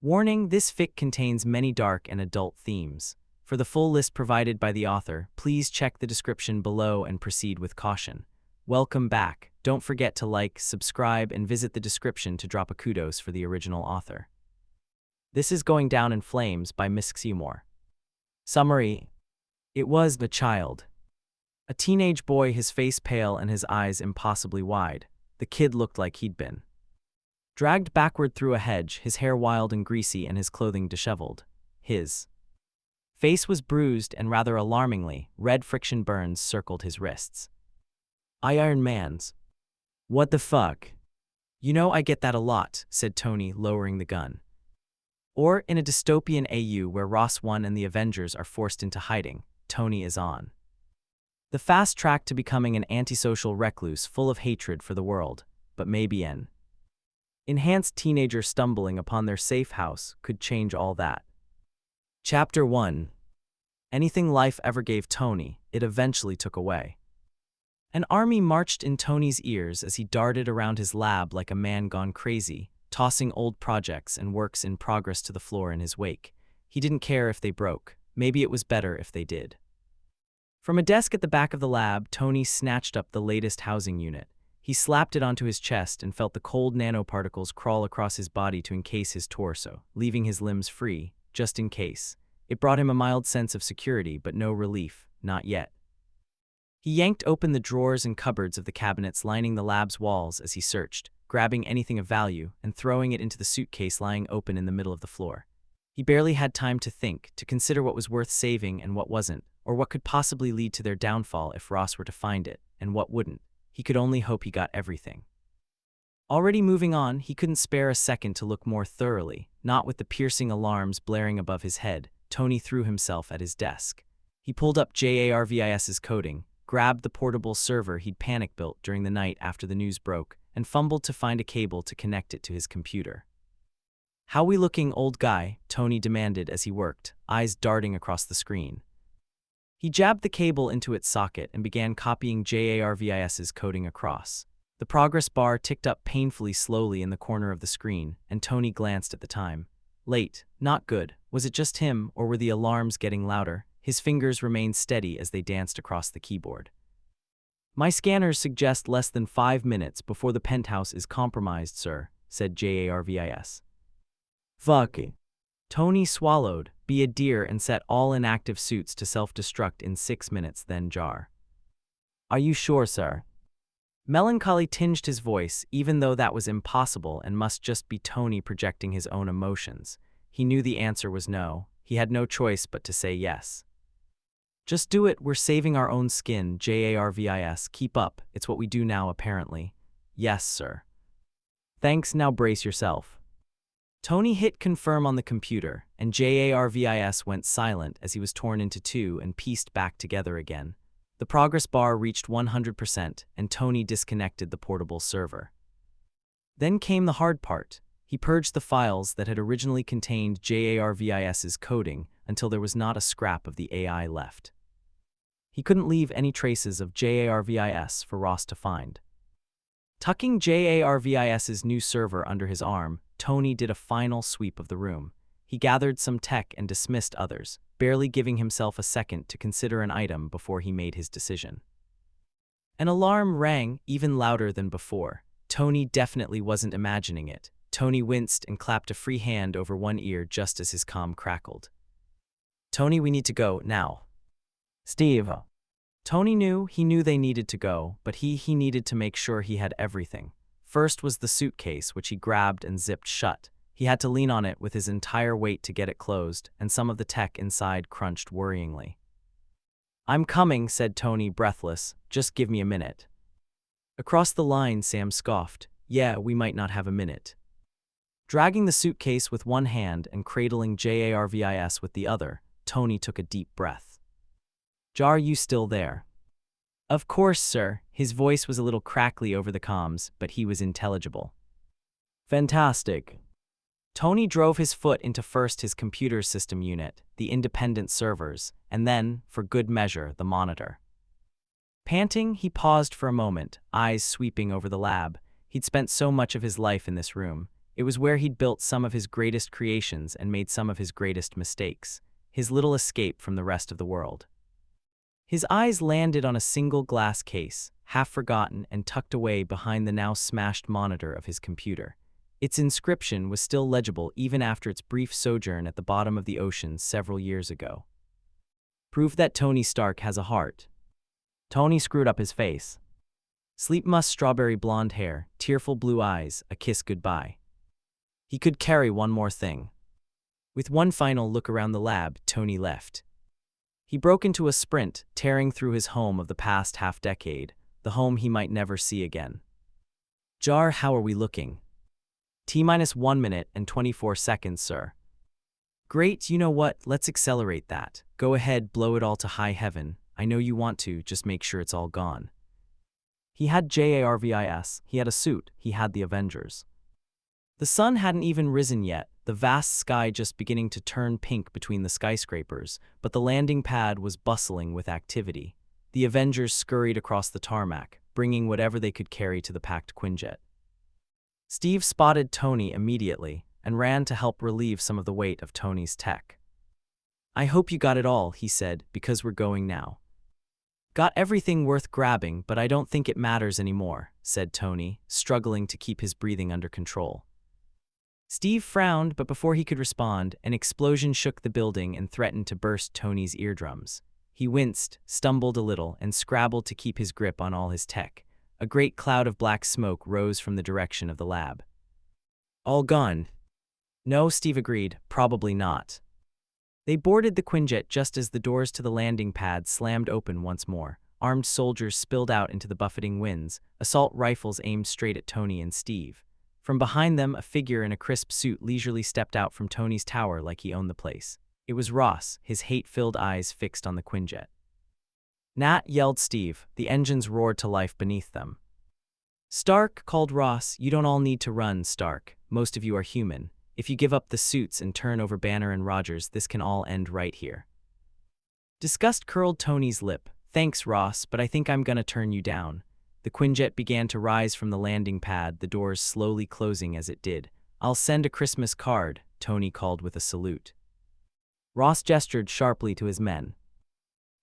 Warning: this fic contains many dark and adult themes. For the full list provided by the author, please check the description below and proceed with caution. Welcome back. Don't forget to like, subscribe, and visit the description to drop a kudos for the original author. This is Going Down in Flames by missxiumore. Summary: it was the child. A teenage boy, his face pale and his eyes impossibly wide. The kid looked like he'd been dragged backward through a hedge, his hair wild and greasy and his clothing disheveled. His face was bruised and rather alarmingly, red friction burns circled his wrists. Iron Man's. What the fuck? You know, I get that a lot, said Tony, lowering the gun. Or, in a dystopian AU where Ross 1 and the Avengers are forced into hiding, Tony is on the fast track to becoming an antisocial recluse full of hatred for the world, but maybe an enhanced teenager stumbling upon their safe house could change all that. Chapter 1. Anything life ever gave Tony, it eventually took away. An army marched in Tony's ears as he darted around his lab like a man gone crazy, tossing old projects and works in progress to the floor in his wake. He didn't care if they broke. Maybe it was better if they did. From a desk at the back of the lab, Tony snatched up the latest housing unit. He slapped it onto his chest and felt the cold nanoparticles crawl across his body to encase his torso, leaving his limbs free, just in case. It brought him a mild sense of security, but no relief, not yet. He yanked open the drawers and cupboards of the cabinets lining the lab's walls as he searched, grabbing anything of value and throwing it into the suitcase lying open in the middle of the floor. He barely had time to think, to consider what was worth saving and what wasn't, or what could possibly lead to their downfall if Ross were to find it, and what wouldn't. He could only hope he got everything. Already moving on, he couldn't spare a second to look more thoroughly. Not with the piercing alarms blaring above his head, Tony threw himself at his desk. He pulled up JARVIS's coding, grabbed the portable server he'd panic-built during the night after the news broke, and fumbled to find a cable to connect it to his computer. "How we looking, old guy?" Tony demanded as he worked, eyes darting across the screen. He jabbed the cable into its socket and began copying JARVIS's coding across. The progress bar ticked up painfully slowly in the corner of the screen, and Tony glanced at the time. Late, not good. Was it just him, or were the alarms getting louder? His fingers remained steady as they danced across the keyboard. "My scanners suggest less than 5 minutes before the penthouse is compromised, sir," said JARVIS. "Fuck it." Tony swallowed, be a deer, and set all inactive suits to self-destruct in 6 minutes, then jar. "Are you sure, sir?" Melancholy tinged his voice, even though that was impossible and must just be Tony projecting his own emotions. He knew the answer was no. He had no choice but to say yes. "Just do it, we're saving our own skin, JARVIS, keep up, it's what we do now apparently." "Yes, sir." "Thanks, now brace yourself." Tony hit confirm on the computer, and JARVIS went silent as he was torn into two and pieced back together again. The progress bar reached 100%, and Tony disconnected the portable server. Then came the hard part. He purged the files that had originally contained JARVIS's coding until there was not a scrap of the AI left. He couldn't leave any traces of JARVIS for Ross to find. Tucking JARVIS's new server under his arm, Tony did a final sweep of the room. He gathered some tech and dismissed others, barely giving himself a second to consider an item before he made his decision. An alarm rang, even louder than before. Tony definitely wasn't imagining it. Tony winced and clapped a free hand over one ear just as his comm crackled. "Tony, we need to go, now." "Steve." Tony knew they needed to go, but he needed to make sure he had everything. First was the suitcase, which he grabbed and zipped shut. He had to lean on it with his entire weight to get it closed, and some of the tech inside crunched worryingly. "I'm coming," said Tony, breathless. "Just give me a minute." Across the line, Sam scoffed. "Yeah, we might not have a minute." Dragging the suitcase with one hand and cradling JARVIS with the other, Tony took a deep breath. "Jar, you still there?" "Of course, sir." His voice was a little crackly over the comms, but he was intelligible. "Fantastic." Tony drove his foot into first his computer system unit, the independent servers, and then, for good measure, the monitor. Panting, he paused for a moment, eyes sweeping over the lab. He'd spent so much of his life in this room. It was where he'd built some of his greatest creations and made some of his greatest mistakes, his little escape from the rest of the world. His eyes landed on a single glass case, half forgotten and tucked away behind the now smashed monitor of his computer. Its inscription was still legible even after its brief sojourn at the bottom of the ocean several years ago. Proof that Tony Stark has a heart. Tony screwed up his face. Sleep musk strawberry blonde hair, tearful blue eyes, a kiss goodbye. He could carry one more thing. With one final look around the lab, Tony left. He broke into a sprint, tearing through his home of the past half-decade, the home he might never see again. Jar, how are we looking? T-1 minute and 24 seconds, sir. Great, you know what, let's accelerate that. Go ahead, blow it all to high heaven. I know you want to, just make sure it's all gone. He had JARVIS, he had a suit, he had the Avengers. The sun hadn't even risen yet, the vast sky just beginning to turn pink between the skyscrapers, but the landing pad was bustling with activity. The Avengers scurried across the tarmac, bringing whatever they could carry to the packed Quinjet. Steve spotted Tony immediately and ran to help relieve some of the weight of Tony's tech. I hope you got it all, he said, because we're going now. Got everything worth grabbing, but I don't think it matters anymore, said Tony, struggling to keep his breathing under control. Steve frowned, but before he could respond, an explosion shook the building and threatened to burst Tony's eardrums. He winced, stumbled a little, and scrabbled to keep his grip on all his tech. A great cloud of black smoke rose from the direction of the lab. All gone. No, Steve agreed, probably not. They boarded the Quinjet just as the doors to the landing pad slammed open once more. Armed soldiers spilled out into the buffeting winds, assault rifles aimed straight at Tony and Steve. From behind them, a figure in a crisp suit leisurely stepped out from Tony's tower like he owned the place. It was Ross, his hate-filled eyes fixed on the Quinjet. Nat, yelled Steve. The engines roared to life beneath them. Stark, called Ross, you don't all need to run, Stark. Most of you are human. If you give up the suits and turn over Banner and Rogers, this can all end right here. Disgust curled Tony's lip. Thanks, Ross, but I think I'm gonna turn you down. The Quinjet began to rise from the landing pad, the doors slowly closing as it did. I'll send a Christmas card, Tony called with a salute. Ross gestured sharply to his men.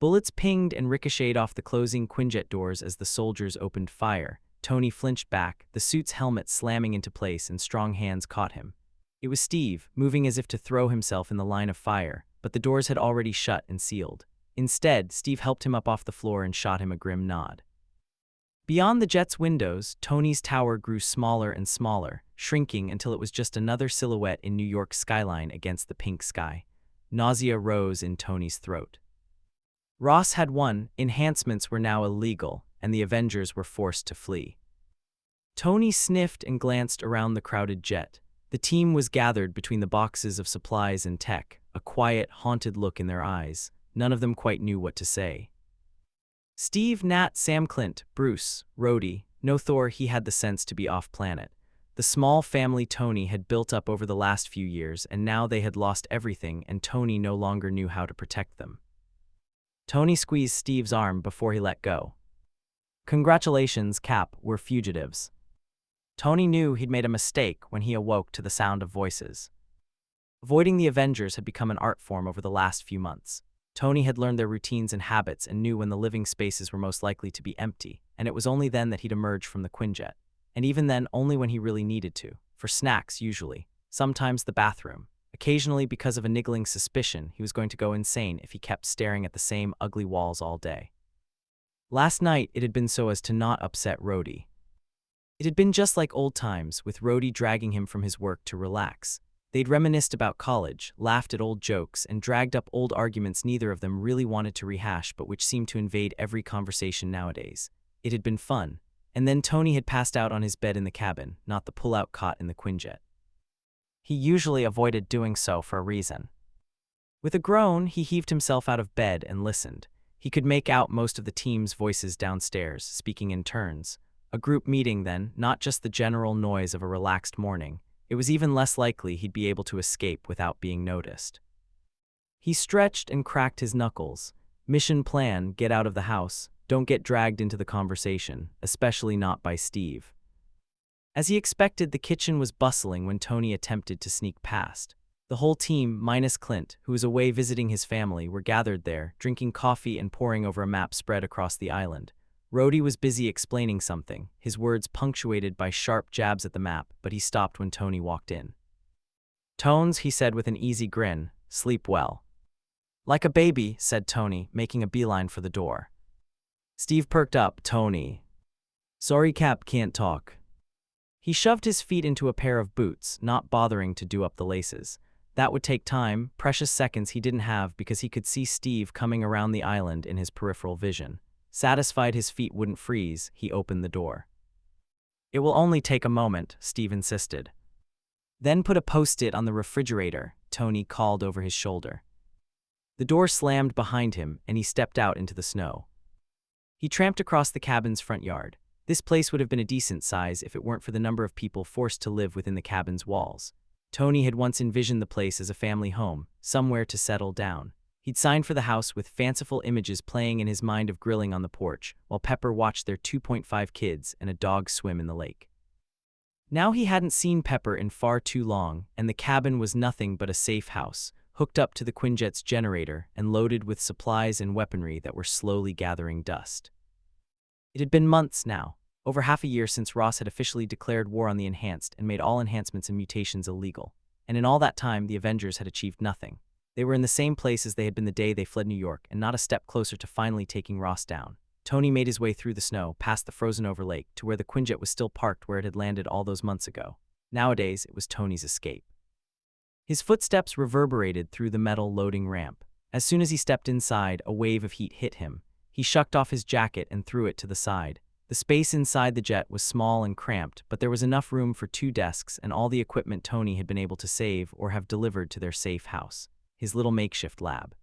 Bullets pinged and ricocheted off the closing Quinjet doors as the soldiers opened fire. Tony flinched back, the suit's helmet slamming into place, and strong hands caught him. It was Steve, moving as if to throw himself in the line of fire, but the doors had already shut and sealed. Instead, Steve helped him up off the floor and shot him a grim nod. Beyond the jet's windows, Tony's tower grew smaller and smaller, shrinking until it was just another silhouette in New York's skyline against the pink sky. Nausea rose in Tony's throat. Ross had won, enhancements were now illegal, and the Avengers were forced to flee. Tony sniffed and glanced around the crowded jet. The team was gathered between the boxes of supplies and tech, a quiet, haunted look in their eyes. None of them quite knew what to say. Steve, Nat, Sam, Clint, Bruce, Rhodey, no Thor, he had the sense to be off-planet. The small family Tony had built up over the last few years, and now they had lost everything, and Tony no longer knew how to protect them. Tony squeezed Steve's arm before he let go. Congratulations, Cap, we're fugitives. Tony knew he'd made a mistake when he awoke to the sound of voices. Avoiding the Avengers had become an art form over the last few months. Tony had learned their routines and habits and knew when the living spaces were most likely to be empty, and it was only then that he'd emerge from the Quinjet. And even then, only when he really needed to. For snacks, usually. Sometimes the bathroom. Occasionally, because of a niggling suspicion, he was going to go insane if he kept staring at the same ugly walls all day. Last night, it had been so as to not upset Rhodey. It had been just like old times, with Rhodey dragging him from his work to relax. They'd reminisced about college, laughed at old jokes, and dragged up old arguments neither of them really wanted to rehash but which seemed to invade every conversation nowadays. It had been fun. And then Tony had passed out on his bed in the cabin, not the pull-out cot in the Quinjet. He usually avoided doing so for a reason. With a groan, he heaved himself out of bed and listened. He could make out most of the team's voices downstairs, speaking in turns. A group meeting then, not just the general noise of a relaxed morning. It was even less likely he'd be able to escape without being noticed. He stretched and cracked his knuckles. Mission plan, get out of the house. Don't get dragged into the conversation, especially not by Steve. As he expected, the kitchen was bustling when Tony attempted to sneak past. The whole team, minus Clint, who was away visiting his family, were gathered there, drinking coffee and poring over a map spread across the island. Rhodey was busy explaining something, his words punctuated by sharp jabs at the map, but he stopped when Tony walked in. "Tones," he said with an easy grin, "sleep well." "Like a baby," said Tony, making a beeline for the door. Steve perked up. "Tony. Sorry, Cap, can't talk." He shoved his feet into a pair of boots, not bothering to do up the laces. That would take time, precious seconds he didn't have because he could see Steve coming around the island in his peripheral vision. Satisfied his feet wouldn't freeze, he opened the door. "It will only take a moment," Steve insisted. "Then put a post-it on the refrigerator," Tony called over his shoulder. The door slammed behind him, and he stepped out into the snow. He tramped across the cabin's front yard. This place would have been a decent size if it weren't for the number of people forced to live within the cabin's walls. Tony had once envisioned the place as a family home, somewhere to settle down. He'd signed for the house with fanciful images playing in his mind of grilling on the porch, while Pepper watched their 2.5 kids and a dog swim in the lake. Now he hadn't seen Pepper in far too long, and the cabin was nothing but a safe house, hooked up to the Quinjet's generator and loaded with supplies and weaponry that were slowly gathering dust. It had been months now, over half a year since Ross had officially declared war on the Enhanced and made all enhancements and mutations illegal. And in all that time, the Avengers had achieved nothing. They were in the same place as they had been the day they fled New York, and not a step closer to finally taking Ross down. Tony made his way through the snow, past the frozen-over lake, to where the Quinjet was still parked where it had landed all those months ago. Nowadays, it was Tony's escape. His footsteps reverberated through the metal loading ramp. As soon as he stepped inside, a wave of heat hit him. He shucked off his jacket and threw it to the side. The space inside the jet was small and cramped, but there was enough room for 2 desks and all the equipment Tony had been able to save or have delivered to their safe house, his little makeshift lab.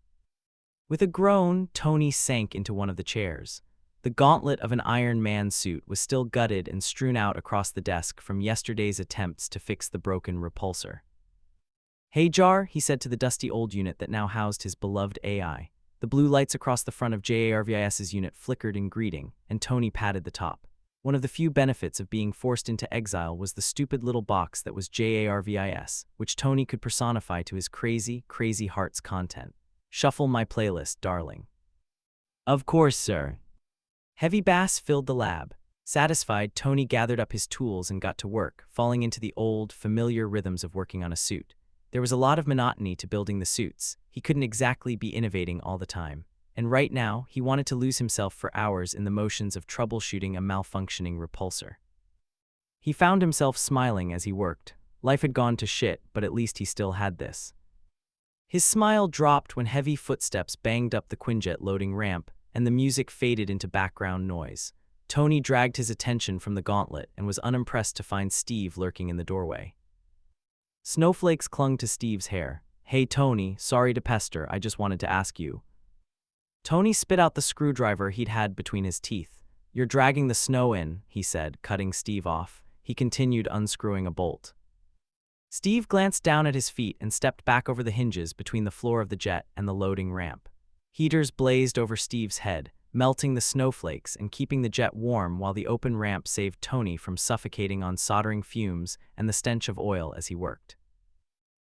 With a groan, Tony sank into one of the chairs. The gauntlet of an Iron Man suit was still gutted and strewn out across the desk from yesterday's attempts to fix the broken repulsor. "Hey, Jar," he said to the dusty old unit that now housed his beloved AI. The blue lights across the front of JARVIS's unit flickered in greeting, and Tony patted the top. One of the few benefits of being forced into exile was the stupid little box that was JARVIS, which Tony could personify to his crazy, crazy heart's content. "Shuffle my playlist, darling." "Of course, sir." Heavy bass filled the lab. Satisfied, Tony gathered up his tools and got to work, falling into the old, familiar rhythms of working on a suit. There was a lot of monotony to building the suits. He couldn't exactly be innovating all the time. And right now, he wanted to lose himself for hours in the motions of troubleshooting a malfunctioning repulsor. He found himself smiling as he worked. Life had gone to shit, but at least he still had this. His smile dropped when heavy footsteps banged up the Quinjet loading ramp, and the music faded into background noise. Tony dragged his attention from the gauntlet and was unimpressed to find Steve lurking in the doorway. Snowflakes clung to Steve's hair. "Hey Tony, sorry to pester, I just wanted to ask you." Tony spit out the screwdriver he'd had between his teeth. "You're dragging the snow in," he said, cutting Steve off. He continued unscrewing a bolt. Steve glanced down at his feet and stepped back over the hinges between the floor of the jet and the loading ramp. Heaters blazed over Steve's head, melting the snowflakes and keeping the jet warm while the open ramp saved Tony from suffocating on soldering fumes and the stench of oil as he worked.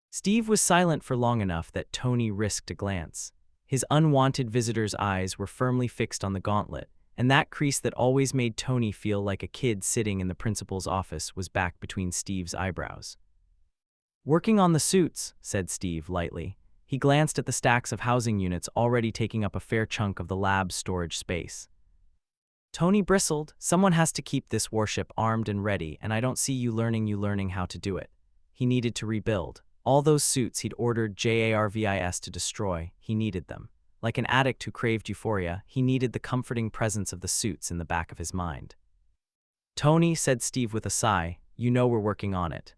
Steve was silent for long enough that Tony risked a glance. His unwanted visitor's eyes were firmly fixed on the gauntlet, and that crease that always made Tony feel like a kid sitting in the principal's office was back between Steve's eyebrows. "Working on the suits," said Steve lightly. He glanced at the stacks of housing units already taking up a fair chunk of the lab's storage space. Tony bristled. "Someone has to keep this warship armed and ready, and I don't see you learning how to do it." He needed to rebuild. All those suits he'd ordered JARVIS to destroy, he needed them. Like an addict who craved euphoria, he needed the comforting presence of the suits in the back of his mind. "Tony," said Steve with a sigh, "you know we're working on it."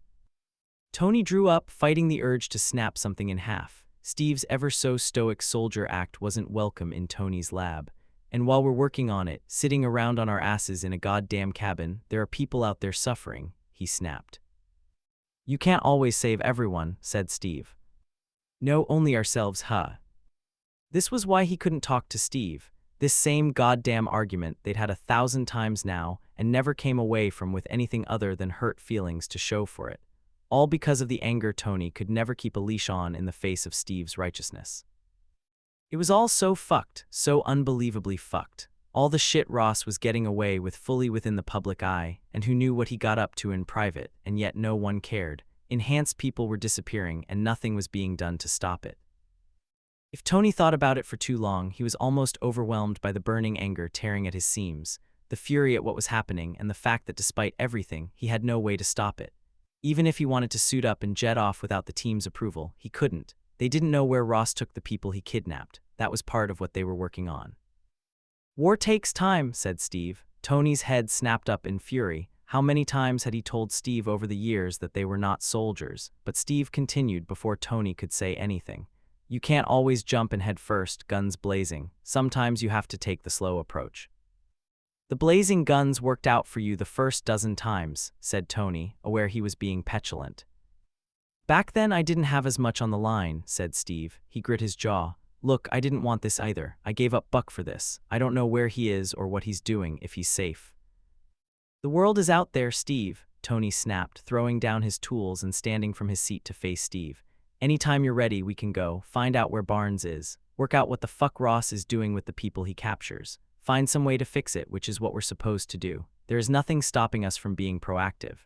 Tony drew up, fighting the urge to snap something in half. Steve's ever-so-stoic soldier act wasn't welcome in Tony's lab. "And while we're working on it, sitting around on our asses in a goddamn cabin, there are people out there suffering," he snapped. "You can't always save everyone," said Steve. "No, only ourselves, huh?" This was why he couldn't talk to Steve. This same goddamn argument they'd had 1,000 times now and never came away from with anything other than hurt feelings to show for it. All because of the anger Tony could never keep a leash on in the face of Steve's righteousness. It was all so fucked, so unbelievably fucked. All the shit Ross was getting away with fully within the public eye, and who knew what he got up to in private, and yet no one cared. Enhanced people were disappearing and nothing was being done to stop it. If Tony thought about it for too long, he was almost overwhelmed by the burning anger tearing at his seams, the fury at what was happening, and the fact that despite everything, he had no way to stop it. Even if he wanted to suit up and jet off without the team's approval, he couldn't. They didn't know where Ross took the people he kidnapped. That was part of what they were working on. "War takes time," said Steve. Tony's head snapped up in fury. How many times had he told Steve over the years that they were not soldiers? But Steve continued before Tony could say anything. "You can't always jump and head first, guns blazing. Sometimes you have to take the slow approach." "The blazing guns worked out for you the first dozen times," said Tony, aware he was being petulant. "Back then I didn't have as much on the line," said Steve. He grit his jaw. "Look, I didn't want this either. I gave up Buck for this. I don't know where he is or what he's doing, if he's safe." "The world is out there, Steve," Tony snapped, throwing down his tools and standing from his seat to face Steve. "Anytime you're ready, we can go, find out where Barnes is, work out what the fuck Ross is doing with the people he captures, find some way to fix it, which is what we're supposed to do. There is nothing stopping us from being proactive."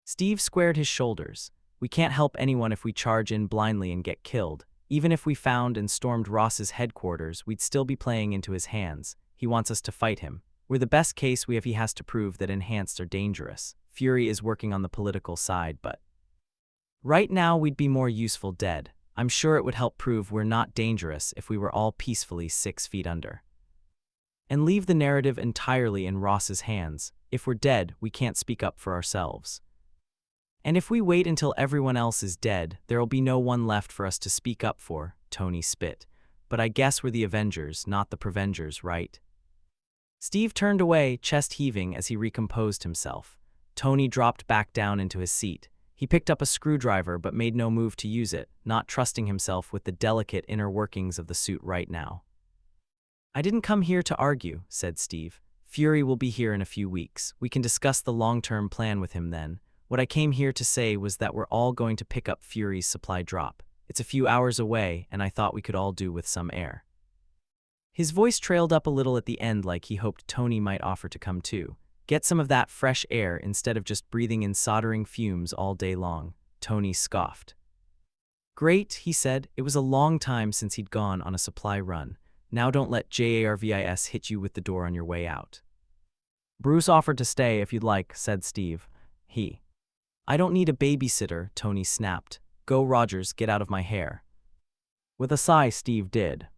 Steve squared his shoulders. "We can't help anyone if we charge in blindly and get killed. Even if we found and stormed Ross's headquarters, we'd still be playing into his hands. He wants us to fight him. We're the best case we have. He has to prove that Enhanced are dangerous. Fury is working on the political side, but right now we'd be more useful dead. I'm sure it would help prove we're not dangerous if we were all peacefully 6 feet under. And leave the narrative entirely in Ross's hands. If we're dead, we can't speak up for ourselves. And if we wait until everyone else is dead, there'll be no one left for us to speak up for," Tony spit. "But I guess we're the Avengers, not the Prevengers, right?" Steve turned away, chest heaving as he recomposed himself. Tony dropped back down into his seat. He picked up a screwdriver but made no move to use it, not trusting himself with the delicate inner workings of the suit right now. "I didn't come here to argue," said Steve. "Fury will be here in a few weeks. We can discuss the long-term plan with him then. What I came here to say was that we're all going to pick up Fury's supply drop. It's a few hours away, and I thought we could all do with some air." His voice trailed up a little at the end like he hoped Tony might offer to come too. Get some of that fresh air instead of just breathing in soldering fumes all day long. Tony scoffed. "Great," he said. It was a long time since he'd gone on a supply run. "Now don't let JARVIS hit you with the door on your way out." "Bruce offered to stay if you'd like," said Steve. "I don't need a babysitter," Tony snapped. "Go, Rogers, get out of my hair." With a sigh, Steve did.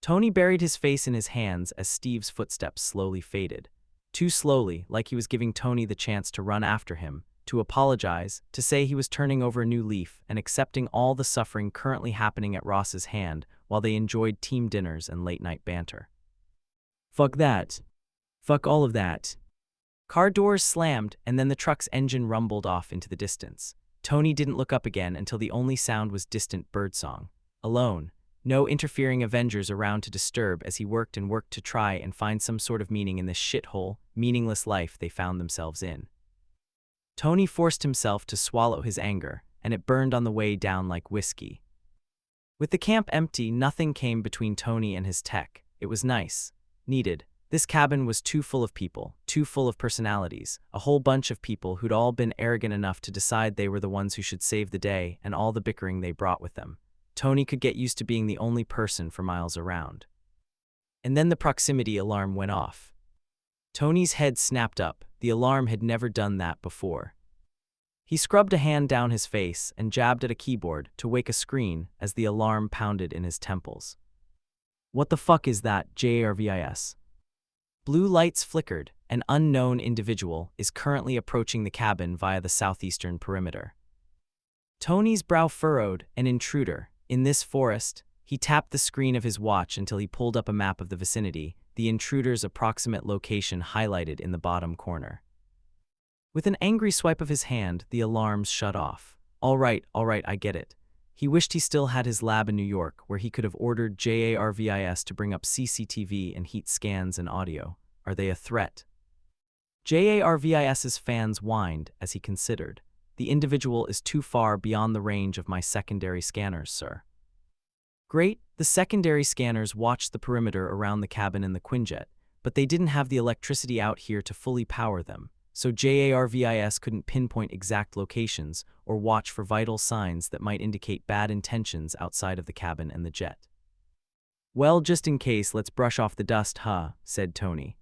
Tony buried his face in his hands as Steve's footsteps slowly faded. Too slowly, like he was giving Tony the chance to run after him, to apologize, to say he was turning over a new leaf and accepting all the suffering currently happening at Ross's hand while they enjoyed team dinners and late-night banter. "Fuck that. Fuck all of that." Car doors slammed, and then the truck's engine rumbled off into the distance. Tony didn't look up again until the only sound was distant birdsong. Alone, no interfering Avengers around to disturb as he worked and worked to try and find some sort of meaning in this shithole, meaningless life they found themselves in. Tony forced himself to swallow his anger, and it burned on the way down like whiskey. With the camp empty, nothing came between Tony and his tech. It was nice. Needed. This cabin was too full of people, too full of personalities, a whole bunch of people who'd all been arrogant enough to decide they were the ones who should save the day and all the bickering they brought with them. Tony could get used to being the only person for miles around. And then the proximity alarm went off. Tony's head snapped up. The alarm had never done that before. He scrubbed a hand down his face and jabbed at a keyboard to wake a screen as the alarm pounded in his temples. "What the fuck is that, JARVIS?" Blue lights flickered. An unknown individual is currently approaching the cabin via the southeastern perimeter. Tony's brow furrowed. An intruder. In this forest, he tapped the screen of his watch until he pulled up a map of the vicinity, the intruder's approximate location highlighted in the bottom corner. With an angry swipe of his hand, the alarms shut off. All right, I get it." He wished he still had his lab in New York, where he could have ordered JARVIS to bring up CCTV and heat scans and audio. Are they a threat? JARVIS's fans whined as he considered. The individual is too far beyond the range of my secondary scanners, sir. Great, the secondary scanners watched the perimeter around the cabin in the Quinjet, but they didn't have the electricity out here to fully power them, so JARVIS couldn't pinpoint exact locations or watch for vital signs that might indicate bad intentions outside of the cabin and the jet. Well, just in case, let's brush off the dust, huh? Said Tony.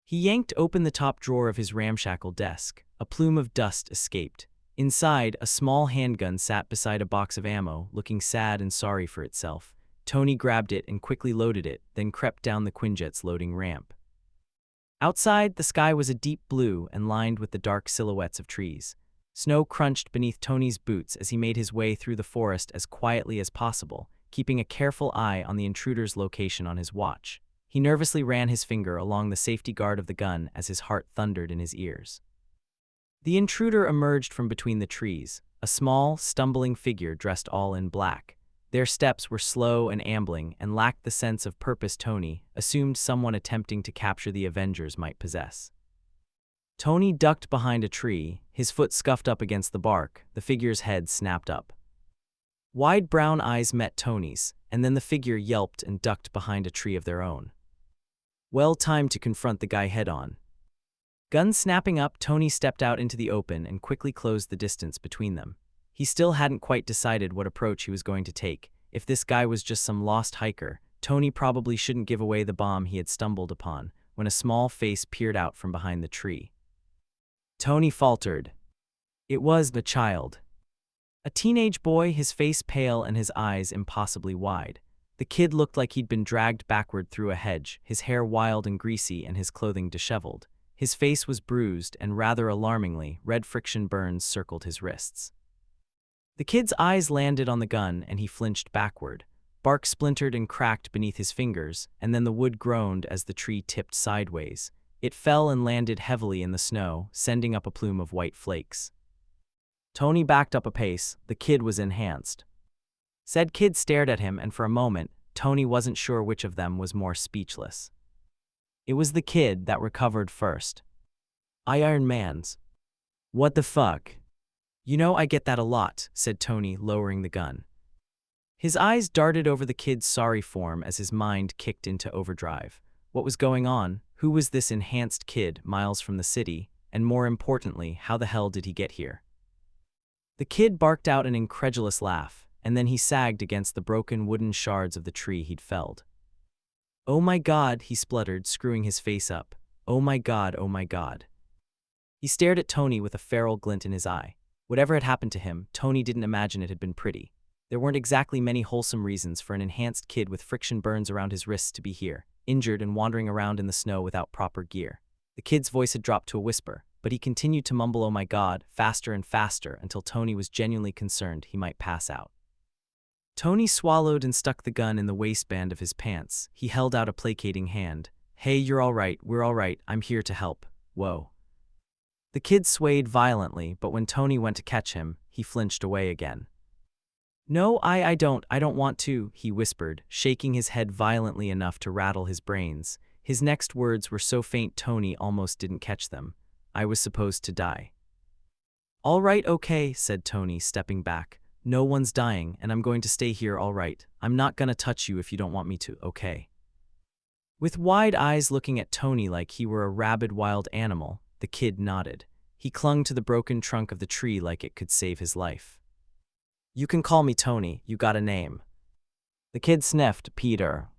He yanked open the top drawer of his ramshackle desk. A plume of dust escaped. Inside, a small handgun sat beside a box of ammo, looking sad and sorry for itself. Tony grabbed it and quickly loaded it, then crept down the Quinjet's loading ramp. Outside, the sky was a deep blue and lined with the dark silhouettes of trees. Snow crunched beneath Tony's boots as he made his way through the forest as quietly as possible, keeping a careful eye on the intruder's location on his watch. He nervously ran his finger along the safety guard of the gun as his heart thundered in his ears. The intruder emerged from between the trees, a small, stumbling figure dressed all in black. Their steps were slow and ambling and lacked the sense of purpose Tony assumed someone attempting to capture the Avengers might possess. Tony ducked behind a tree, his foot scuffed up against the bark. The figure's head snapped up. Wide brown eyes met Tony's, and then the figure yelped and ducked behind a tree of their own. Well timed to confront the guy head-on. Gun snapping up, Tony stepped out into the open and quickly closed the distance between them. He still hadn't quite decided what approach he was going to take. If this guy was just some lost hiker, Tony probably shouldn't give away the bomb he had stumbled upon, when a small face peered out from behind the tree. Tony faltered. It was the child. A teenage boy, his face pale and his eyes impossibly wide. The kid looked like he'd been dragged backward through a hedge, his hair wild and greasy and his clothing disheveled. His face was bruised and rather alarmingly, red friction burns circled his wrists. The kid's eyes landed on the gun and he flinched backward. Bark splintered and cracked beneath his fingers, and then the wood groaned as the tree tipped sideways. It fell and landed heavily in the snow, sending up a plume of white flakes. Tony backed up a pace. The kid was enhanced. Said kid stared at him, and for a moment, Tony wasn't sure which of them was more speechless. It was the kid that recovered first. Iron Man's. What the fuck? You know, I get that a lot, said Tony, lowering the gun. His eyes darted over the kid's sorry form as his mind kicked into overdrive. What was going on? Who was this enhanced kid miles from the city? And more importantly, how the hell did he get here? The kid barked out an incredulous laugh, and then he sagged against the broken wooden shards of the tree he'd felled. Oh my God, he spluttered, screwing his face up. Oh my God, oh my God. He stared at Tony with a feral glint in his eye. Whatever had happened to him, Tony didn't imagine it had been pretty. There weren't exactly many wholesome reasons for an enhanced kid with friction burns around his wrists to be here, injured and wandering around in the snow without proper gear. The kid's voice had dropped to a whisper, but he continued to mumble, oh my God, faster and faster until Tony was genuinely concerned he might pass out. Tony swallowed and stuck the gun in the waistband of his pants. He held out a placating hand. Hey, you're all right, we're all right, I'm here to help. Whoa. The kid swayed violently, but when Tony went to catch him, he flinched away again. No, I don't want to, he whispered, shaking his head violently enough to rattle his brains. His next words were so faint Tony almost didn't catch them. I was supposed to die. All right, okay, said Tony, stepping back. No one's dying, and I'm going to stay here, all right. I'm not gonna touch you if you don't want me to, okay? With wide eyes looking at Tony like he were a rabid wild animal, the kid nodded. He clung to the broken trunk of the tree like it could save his life. You can call me Tony, you got a name. The kid sniffed, Peter.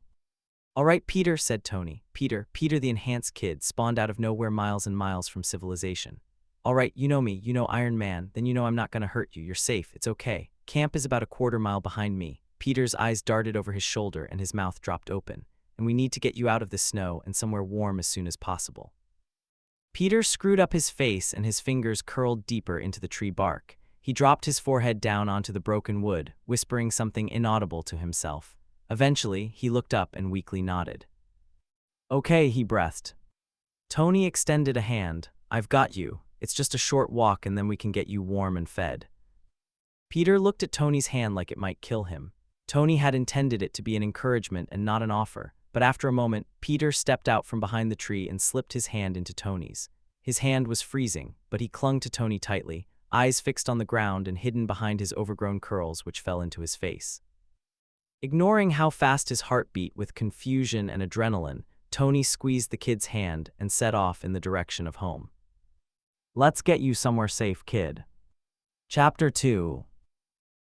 All right, Peter, said Tony. Peter the enhanced kid, spawned out of nowhere miles and miles from civilization. All right, you know me, you know Iron Man, then you know I'm not gonna hurt you, you're safe, it's okay. Camp is about a quarter-mile behind me. Peter's eyes darted over his shoulder and his mouth dropped open. And we need to get you out of the snow and somewhere warm as soon as possible. Peter screwed up his face and his fingers curled deeper into the tree bark. He dropped his forehead down onto the broken wood, whispering something inaudible to himself. Eventually, he looked up and weakly nodded. Okay, he breathed. Tony extended a hand. I've got you. It's just a short walk and then we can get you warm and fed. Peter looked at Tony's hand like it might kill him. Tony had intended it to be an encouragement and not an offer, but after a moment, Peter stepped out from behind the tree and slipped his hand into Tony's. His hand was freezing, but he clung to Tony tightly, eyes fixed on the ground and hidden behind his overgrown curls which fell into his face. Ignoring how fast his heart beat with confusion and adrenaline, Tony squeezed the kid's hand and set off in the direction of home. Let's get you somewhere safe, kid. Chapter 2.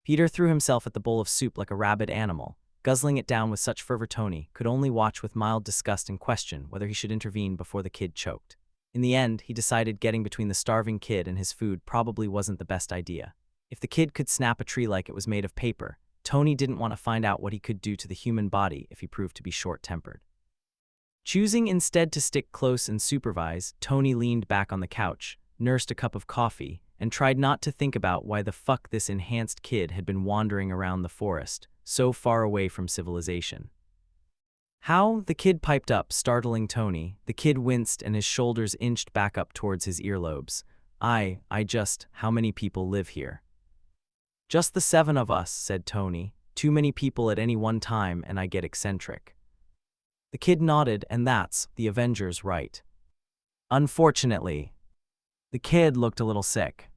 Peter threw himself at the bowl of soup like a rabid animal, guzzling it down with such fervor Tony could only watch with mild disgust and question whether he should intervene before the kid choked. In the end, he decided getting between the starving kid and his food probably wasn't the best idea. If the kid could snap a tree like it was made of paper, Tony didn't want to find out what he could do to the human body if he proved to be short-tempered. Choosing instead to stick close and supervise, Tony leaned back on the couch, nursed a cup of coffee, and tried not to think about why the fuck this enhanced kid had been wandering around the forest, so far away from civilization. How? The kid piped up, startling Tony. The kid winced and his shoulders inched back up towards his earlobes. How many people live here? Just the 7 of us, said Tony. Too many people at any one time and I get eccentric. The kid nodded, and that's the Avengers, right? Unfortunately. The kid looked a little sick.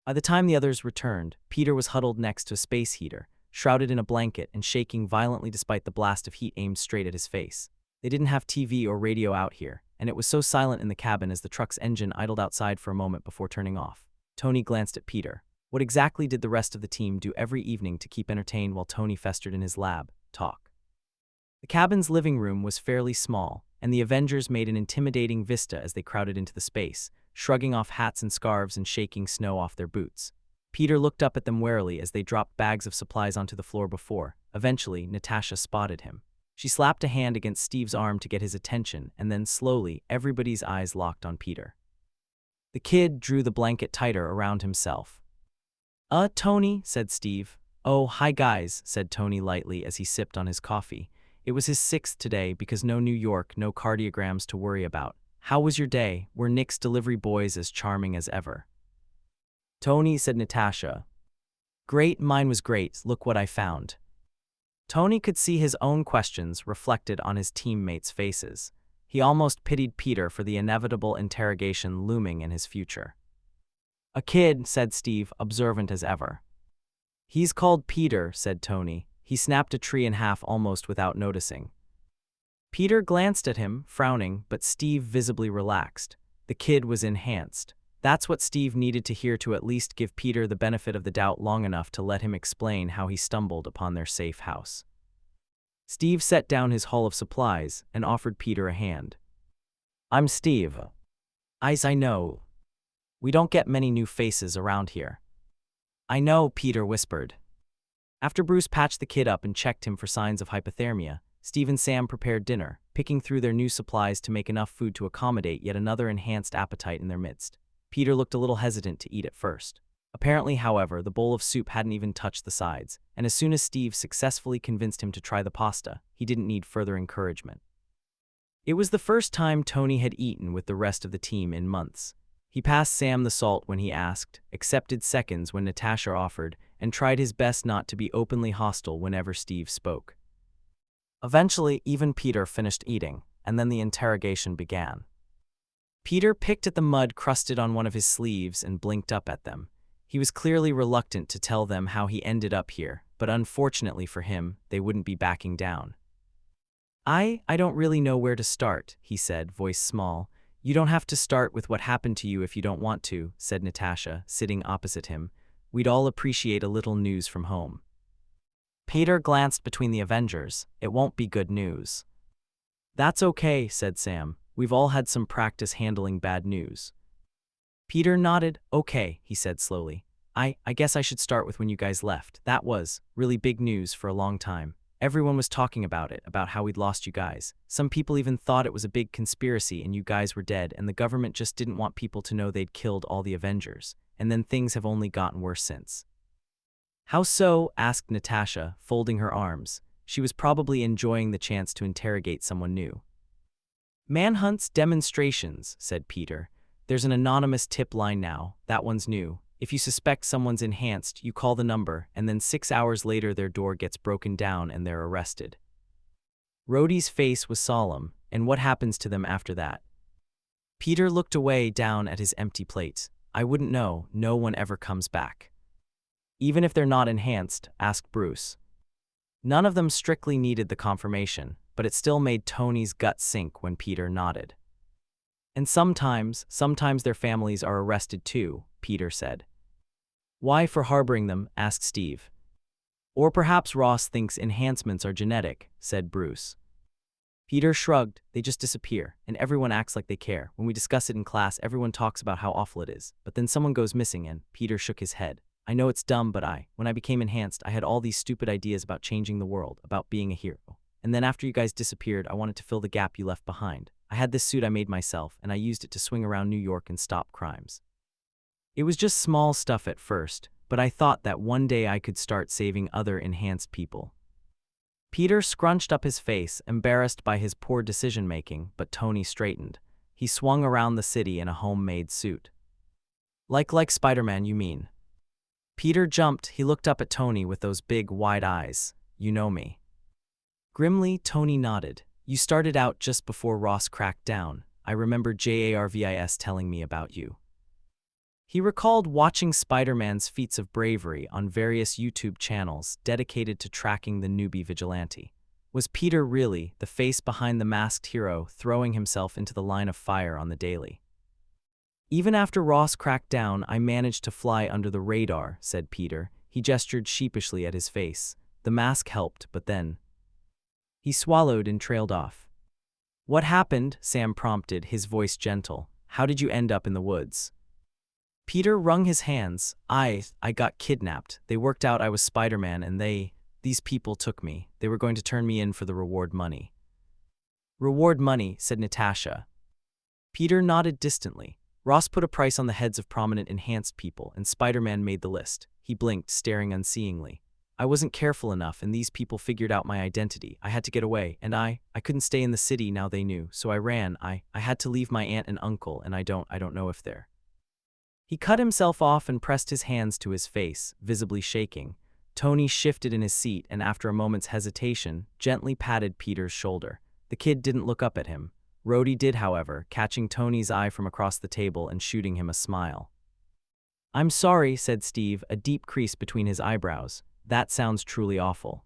By the time the others returned, Peter was huddled next to a space heater, shrouded in a blanket and shaking violently despite the blast of heat aimed straight at his face. They didn't have TV or radio out here, and it was so silent in the cabin as the truck's engine idled outside for a moment before turning off. Tony glanced at Peter. What exactly did the rest of the team do every evening to keep entertained while Tony festered in his lab? Talk. The cabin's living room was fairly small, and the Avengers made an intimidating vista as they crowded into the space, shrugging off hats and scarves and shaking snow off their boots. Peter looked up at them warily as they dropped bags of supplies onto the floor before. Eventually, Natasha spotted him. She slapped a hand against Steve's arm to get his attention, and then slowly, everybody's eyes locked on Peter. The kid drew the blanket tighter around himself. Tony, said Steve. Oh, hi guys, said Tony lightly as he sipped on his coffee. It was his 6th today because no New York, no cardiograms to worry about. How was your day? Were Nick's delivery boys as charming as ever? Tony, said Natasha. Great, mine was great, look what I found. Tony could see his own questions reflected on his teammates' faces. He almost pitied Peter for the inevitable interrogation looming in his future. A kid, said Steve, observant as ever. He's called Peter, said Tony. He snapped a tree in half almost without noticing. Peter glanced at him, frowning, but Steve visibly relaxed. The kid was enhanced. That's what Steve needed to hear to at least give Peter the benefit of the doubt long enough to let him explain how he stumbled upon their safe house. Steve set down his haul of supplies and offered Peter a hand. I'm Steve. I know. We don't get many new faces around here. I know, Peter whispered. After Bruce patched the kid up and checked him for signs of hypothermia, Steve and Sam prepared dinner, picking through their new supplies to make enough food to accommodate yet another enhanced appetite in their midst. Peter looked a little hesitant to eat at first. Apparently, however, the bowl of soup hadn't even touched the sides, and as soon as Steve successfully convinced him to try the pasta, he didn't need further encouragement. It was the first time Tony had eaten with the rest of the team in months. He passed Sam the salt when he asked, accepted seconds when Natasha offered, and tried his best not to be openly hostile whenever Steve spoke. Eventually, even Peter finished eating, and then the interrogation began. Peter picked at the mud crusted on one of his sleeves and blinked up at them. He was clearly reluctant to tell them how he ended up here, but unfortunately for him, they wouldn't be backing down. I don't really know where to start, he said, voice small. You don't have to start with what happened to you if you don't want to, said Natasha, sitting opposite him. We'd all appreciate a little news from home. Peter glanced between the Avengers. It won't be good news. That's okay, said Sam. We've all had some practice handling bad news. Peter nodded. Okay, he said slowly. I guess I should start with when you guys left. That was really big news for a long time. Everyone was talking about it, about how we'd lost you guys. Some people even thought it was a big conspiracy and you guys were dead, and the government just didn't want people to know they'd killed all the Avengers. And then things have only gotten worse since. How so? Asked Natasha, folding her arms. She was probably enjoying the chance to interrogate someone new. Manhunts, demonstrations, said Peter. There's an anonymous tip line now. That one's new. If you suspect someone's enhanced, you call the number, and then 6 hours later their door gets broken down and they're arrested. Rhodey's face was solemn, and what happens to them after that? Peter looked away down at his empty plate. I wouldn't know, no one ever comes back. Even if they're not enhanced, asked Bruce. None of them strictly needed the confirmation, but it still made Tony's gut sink when Peter nodded. And sometimes their families are arrested too, Peter said. Why for harboring them? Asked Steve. Or perhaps Ross thinks enhancements are genetic, said Bruce. Peter shrugged. They just disappear, and everyone acts like they care. When we discuss it in class, everyone talks about how awful it is. But then someone goes missing and Peter shook his head. I know it's dumb, but when I became enhanced, I had all these stupid ideas about changing the world, about being a hero. And then after you guys disappeared, I wanted to fill the gap you left behind. I had this suit I made myself, and I used it to swing around New York and stop crimes. It was just small stuff at first, but I thought that one day I could start saving other enhanced people. Peter scrunched up his face, embarrassed by his poor decision-making, but Tony straightened. He swung around the city in a homemade suit. Like Spider-Man, you mean? Peter jumped. He looked up at Tony with those big, wide eyes. You know me. Grimly, Tony nodded. You started out just before Ross cracked down. I remember Jarvis telling me about you. He recalled watching Spider-Man's feats of bravery on various YouTube channels dedicated to tracking the newbie vigilante. Was Peter really the face behind the masked hero throwing himself into the line of fire on the daily? Even after Ross cracked down, I managed to fly under the radar, said Peter. He gestured sheepishly at his face. The mask helped, but then... He swallowed and trailed off. What happened? Sam prompted, his voice gentle. How did you end up in the woods? Peter wrung his hands. I got kidnapped. They worked out I was Spider-Man and these people took me. They were going to turn me in for the reward money. Reward money, said Natasha. Peter nodded distantly. Ross put a price on the heads of prominent enhanced people, and Spider-Man made the list. He blinked, staring unseeingly. I wasn't careful enough, and these people figured out my identity. I had to get away, and I couldn't stay in the city now they knew, so I ran. I had to leave my aunt and uncle, and I don't know if they're... He cut himself off and pressed his hands to his face, visibly shaking. Tony shifted in his seat and after a moment's hesitation, gently patted Peter's shoulder. The kid didn't look up at him. Rhodey did, however, catching Tony's eye from across the table and shooting him a smile. I'm sorry, said Steve, a deep crease between his eyebrows. That sounds truly awful.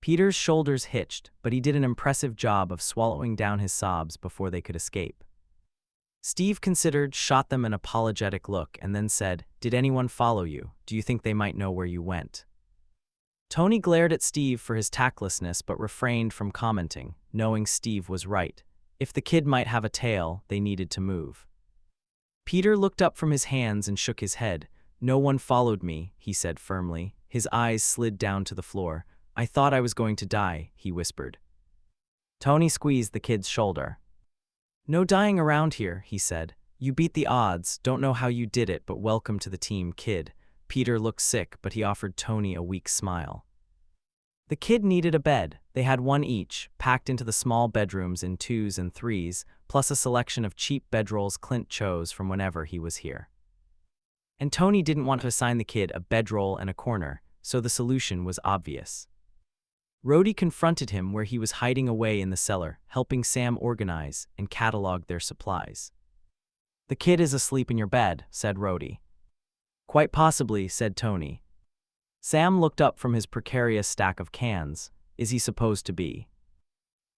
Peter's shoulders hitched, but he did an impressive job of swallowing down his sobs before they could escape. Steve considered, shot them an apologetic look, and then said, Did anyone follow you? Do you think they might know where you went? Tony glared at Steve for his tactlessness but refrained from commenting, knowing Steve was right. If the kid might have a tail, they needed to move. Peter looked up from his hands and shook his head. No one followed me, he said firmly. His eyes slid down to the floor. I thought I was going to die, he whispered. Tony squeezed the kid's shoulder. No dying around here, he said. You beat the odds, don't know how you did it, but welcome to the team, kid. Peter looked sick, but he offered Tony a weak smile. The kid needed a bed. They had one each, packed into the small bedrooms in 2s and 3s, plus a selection of cheap bedrolls Clint chose from whenever he was here. And Tony didn't want to assign the kid a bedroll and a corner, so the solution was obvious. Rhodey confronted him where he was hiding away in the cellar, helping Sam organize and catalog their supplies. The kid is asleep in your bed, said Rhodey. Quite possibly, said Tony. Sam looked up from his precarious stack of cans. Is he supposed to be?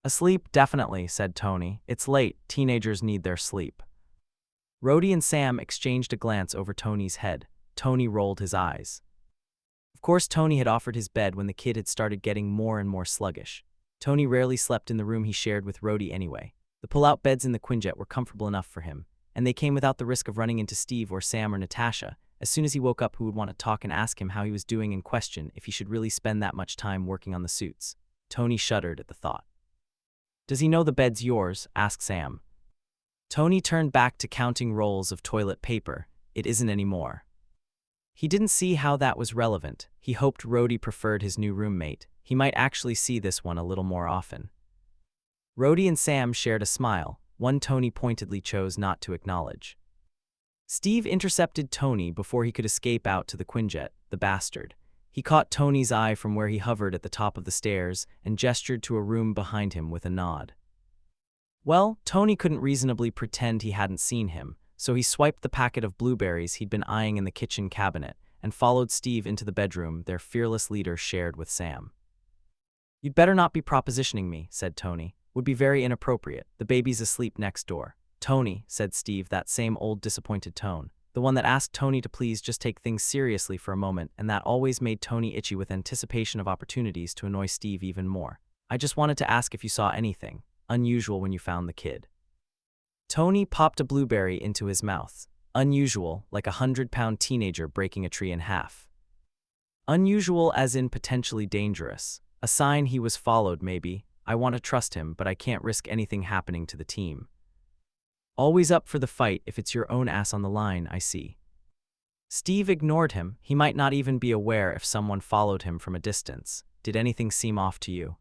Asleep, definitely, said Tony. It's late, teenagers need their sleep. Rhodey and Sam exchanged a glance over Tony's head. Tony rolled his eyes. Of course, Tony had offered his bed when the kid had started getting more and more sluggish. Tony rarely slept in the room he shared with Rhodey anyway. The pull-out beds in the Quinjet were comfortable enough for him, and they came without the risk of running into Steve or Sam or Natasha. As soon as he woke up, who would want to talk and ask him how he was doing and question if he should really spend that much time working on the suits. Tony shuddered at the thought. Does he know the bed's yours? Asked Sam. Tony turned back to counting rolls of toilet paper. It isn't anymore. He didn't see how that was relevant. He hoped Rhodey preferred his new roommate. He might actually see this one a little more often. Rhodey and Sam shared a smile, one Tony pointedly chose not to acknowledge. Steve intercepted Tony before he could escape out to the Quinjet, the bastard. He caught Tony's eye from where he hovered at the top of the stairs and gestured to a room behind him with a nod. Well, Tony couldn't reasonably pretend he hadn't seen him, so he swiped the packet of blueberries he'd been eyeing in the kitchen cabinet and followed Steve into the bedroom their fearless leader shared with Sam. "You'd better not be propositioning me," said Tony. "Would be very inappropriate. The baby's asleep next door." "Tony," said Steve, that same old disappointed tone. The one that asked Tony to please just take things seriously for a moment, and that always made Tony itchy with anticipation of opportunities to annoy Steve even more. "I just wanted to ask if you saw anything unusual when you found the kid." Tony popped a blueberry into his mouth. Unusual, like a 100-pound teenager breaking a tree in half. Unusual as in potentially dangerous. A sign he was followed, maybe. "I want to trust him, but I can't risk anything happening to the team." "Always up for the fight if it's your own ass on the line, I see." Steve ignored him. He might not even be aware if someone followed him from a distance. "Did anything seem off to you?"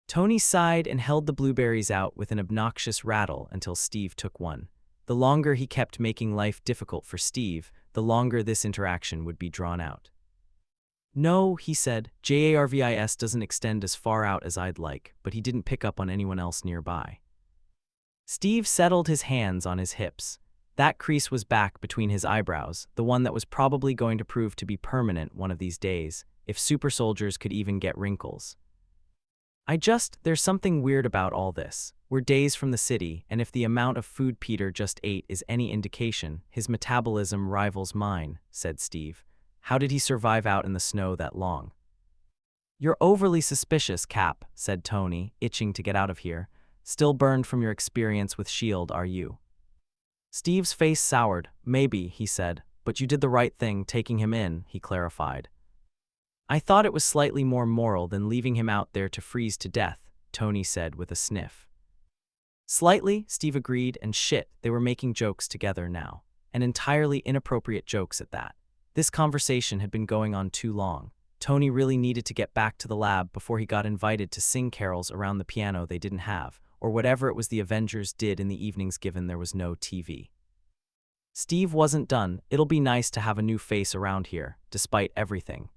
Tony sighed and held the blueberries out with an obnoxious rattle until Steve took one. The longer he kept making life difficult for Steve, the longer this interaction would be drawn out. "No," he said. "JARVIS doesn't extend as far out as I'd like, but he didn't pick up on anyone else nearby." Steve settled his hands on his hips. That crease was back between his eyebrows, the one that was probably going to prove to be permanent one of these days, if super soldiers could even get wrinkles. There's something weird about all this. We're days from the city, and if the amount of food Peter just ate is any indication, his metabolism rivals mine," said Steve. "How did he survive out in the snow that long?" "You're overly suspicious, Cap," said Tony, itching to get out of here. "Still burned from your experience with S.H.I.E.L.D., are you?" Steve's face soured. "Maybe," he said, "but you did the right thing taking him in," he clarified. "I thought it was slightly more moral than leaving him out there to freeze to death," Tony said with a sniff. "Slightly," Steve agreed, and shit, they were making jokes together now. And entirely inappropriate jokes at that. This conversation had been going on too long. Tony really needed to get back to the lab before he got invited to sing carols around the piano they didn't have, or whatever it was the Avengers did in the evenings given there was no TV. Steve wasn't done. "It'll be nice to have a new face around here, despite everything."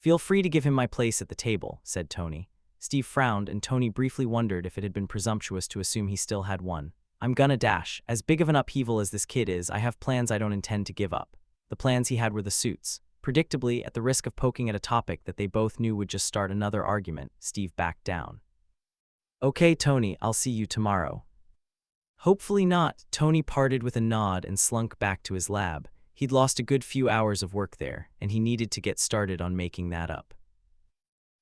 "Feel free to give him my place at the table," said Tony. Steve frowned, and Tony briefly wondered if it had been presumptuous to assume he still had one. "I'm gonna dash. As big of an upheaval as this kid is, I have plans I don't intend to give up." The plans he had were the suits. Predictably, at the risk of poking at a topic that they both knew would just start another argument, Steve backed down. "Okay, Tony, I'll see you tomorrow." "Hopefully not." Tony parted with a nod and slunk back to his lab. He'd lost a good few hours of work there, and he needed to get started on making that up.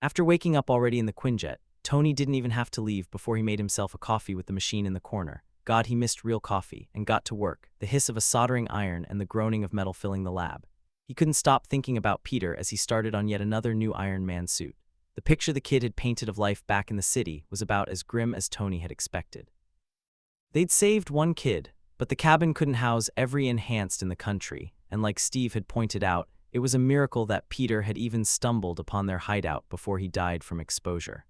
After waking up already in the Quinjet, Tony didn't even have to leave before he made himself a coffee with the machine in the corner. God, he missed real coffee, and got to work, the hiss of a soldering iron and the groaning of metal filling the lab. He couldn't stop thinking about Peter as he started on yet another new Iron Man suit. The picture the kid had painted of life back in the city was about as grim as Tony had expected. They'd saved one kid, but the cabin couldn't house every enhanced in the country, and like Steve had pointed out, it was a miracle that Peter had even stumbled upon their hideout before he died from exposure.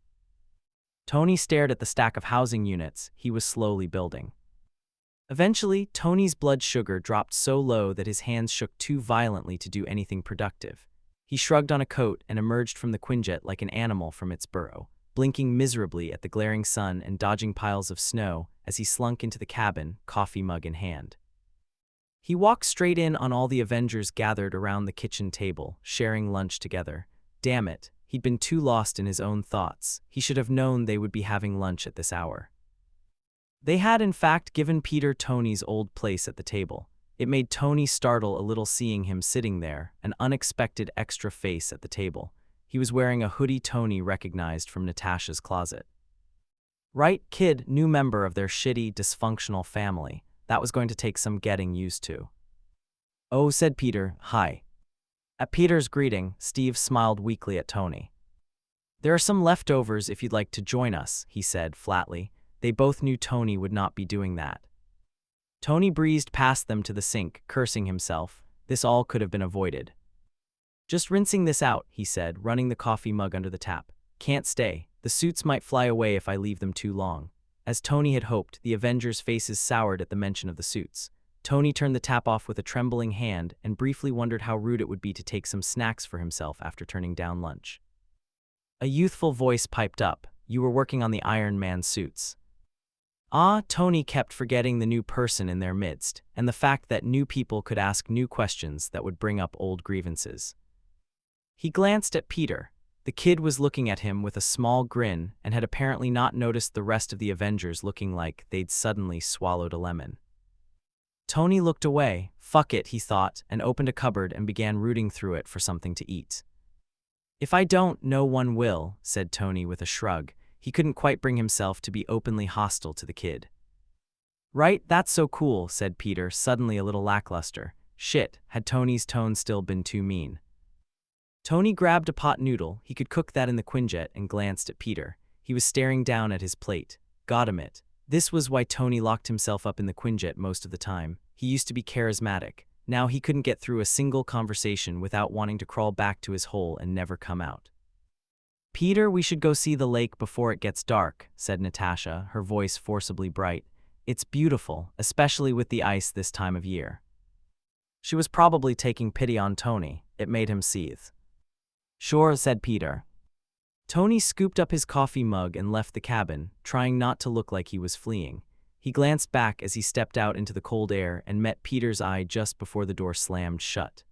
Tony stared at the stack of housing units he was slowly building. Eventually, Tony's blood sugar dropped so low that his hands shook too violently to do anything productive. He shrugged on a coat and emerged from the Quinjet like an animal from its burrow, blinking miserably at the glaring sun and dodging piles of snow as he slunk into the cabin, coffee mug in hand. He walked straight in on all the Avengers gathered around the kitchen table, sharing lunch together. Damn it, he'd been too lost in his own thoughts. He should have known they would be having lunch at this hour. They had in fact given Peter Tony's old place at the table. It made Tony startle a little seeing him sitting there, an unexpected extra face at the table. He was wearing a hoodie Tony recognized from Natasha's closet. Right, kid, new member of their shitty, dysfunctional family. That was going to take some getting used to. "Oh," said Peter, "hi." At Peter's greeting, Steve smiled weakly at Tony. "There are some leftovers if you'd like to join us," he said flatly. They both knew Tony would not be doing that. Tony breezed past them to the sink, cursing himself. This all could have been avoided. "Just rinsing this out," he said, running the coffee mug under the tap. "Can't stay. The suits might fly away if I leave them too long." As Tony had hoped, the Avengers' faces soured at the mention of the suits. Tony turned the tap off with a trembling hand and briefly wondered how rude it would be to take some snacks for himself after turning down lunch. A youthful voice piped up, "You were working on the Iron Man suits." Tony kept forgetting the new person in their midst, and the fact that new people could ask new questions that would bring up old grievances. He glanced at Peter. The kid was looking at him with a small grin and had apparently not noticed the rest of the Avengers looking like they'd suddenly swallowed a lemon. Tony looked away. Fuck it, he thought, and opened a cupboard and began rooting through it for something to eat. "If I don't, no one will," said Tony with a shrug. He couldn't quite bring himself to be openly hostile to the kid. "Right, that's so cool," said Peter, suddenly a little lackluster. Shit, had Tony's tone still been too mean. Tony grabbed a pot noodle, he could cook that in the Quinjet, and glanced at Peter. He was staring down at his plate. Goddamn it. This was why Tony locked himself up in the Quinjet most of the time. He used to be charismatic. Now he couldn't get through a single conversation without wanting to crawl back to his hole and never come out. "Peter, we should go see the lake before it gets dark," said Natasha, her voice forcibly bright. "It's beautiful, especially with the ice this time of year." She was probably taking pity on Tony. It made him seethe. "Sure," said Peter. Tony scooped up his coffee mug and left the cabin, trying not to look like he was fleeing. He glanced back as he stepped out into the cold air and met Peter's eye just before the door slammed shut.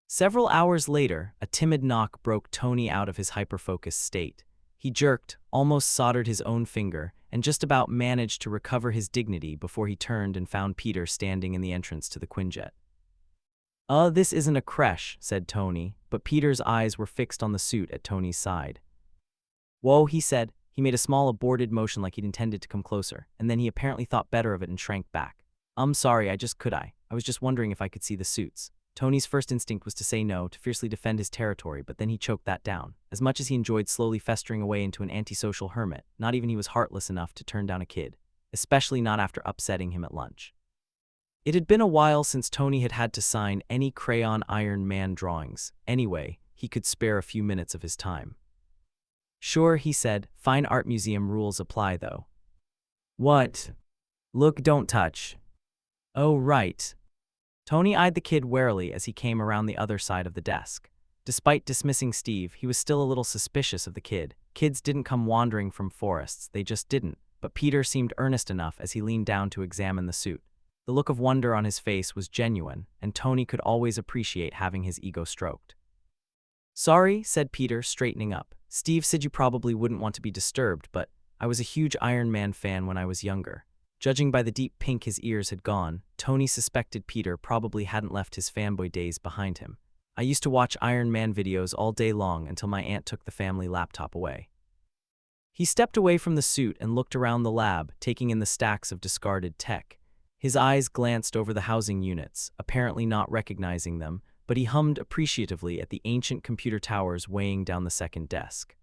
Several hours later, a timid knock broke Tony out of his hyper-focused state. He jerked, almost soldered his own finger, and just about managed to recover his dignity before he turned and found Peter standing in the entrance to the Quinjet. This isn't a creche," said Tony, but Peter's eyes were fixed on the suit at Tony's side. "Whoa," he said. He made a small aborted motion like he'd intended to come closer, and then he apparently thought better of it and shrank back. Sorry, I was just wondering if I could see the suits." Tony's first instinct was to say no, to fiercely defend his territory, but then he choked that down. As much as he enjoyed slowly festering away into an antisocial hermit, not even he was heartless enough to turn down a kid, especially not after upsetting him at lunch. It had been a while since Tony had had to sign any crayon Iron Man drawings. Anyway, he could spare a few minutes of his time. "Sure," he said. "Fine art museum rules apply, though." "What?" "Look, don't touch." "Oh, right." Tony eyed the kid warily as he came around the other side of the desk. Despite dismissing Steve, he was still a little suspicious of the kid. Kids didn't come wandering from forests, they just didn't. But Peter seemed earnest enough as he leaned down to examine the suit. The look of wonder on his face was genuine, and Tony could always appreciate having his ego stroked. "Sorry," said Peter, straightening up. "Steve said you probably wouldn't want to be disturbed, but I was a huge Iron Man fan when I was younger." Judging by the deep pink his ears had gone, Tony suspected Peter probably hadn't left his fanboy days behind him. "I used to watch Iron Man videos all day long until my aunt took the family laptop away." He stepped away from the suit and looked around the lab, taking in the stacks of discarded tech. His eyes glanced over the housing units, apparently not recognizing them, but he hummed appreciatively at the ancient computer towers weighing down the second desk.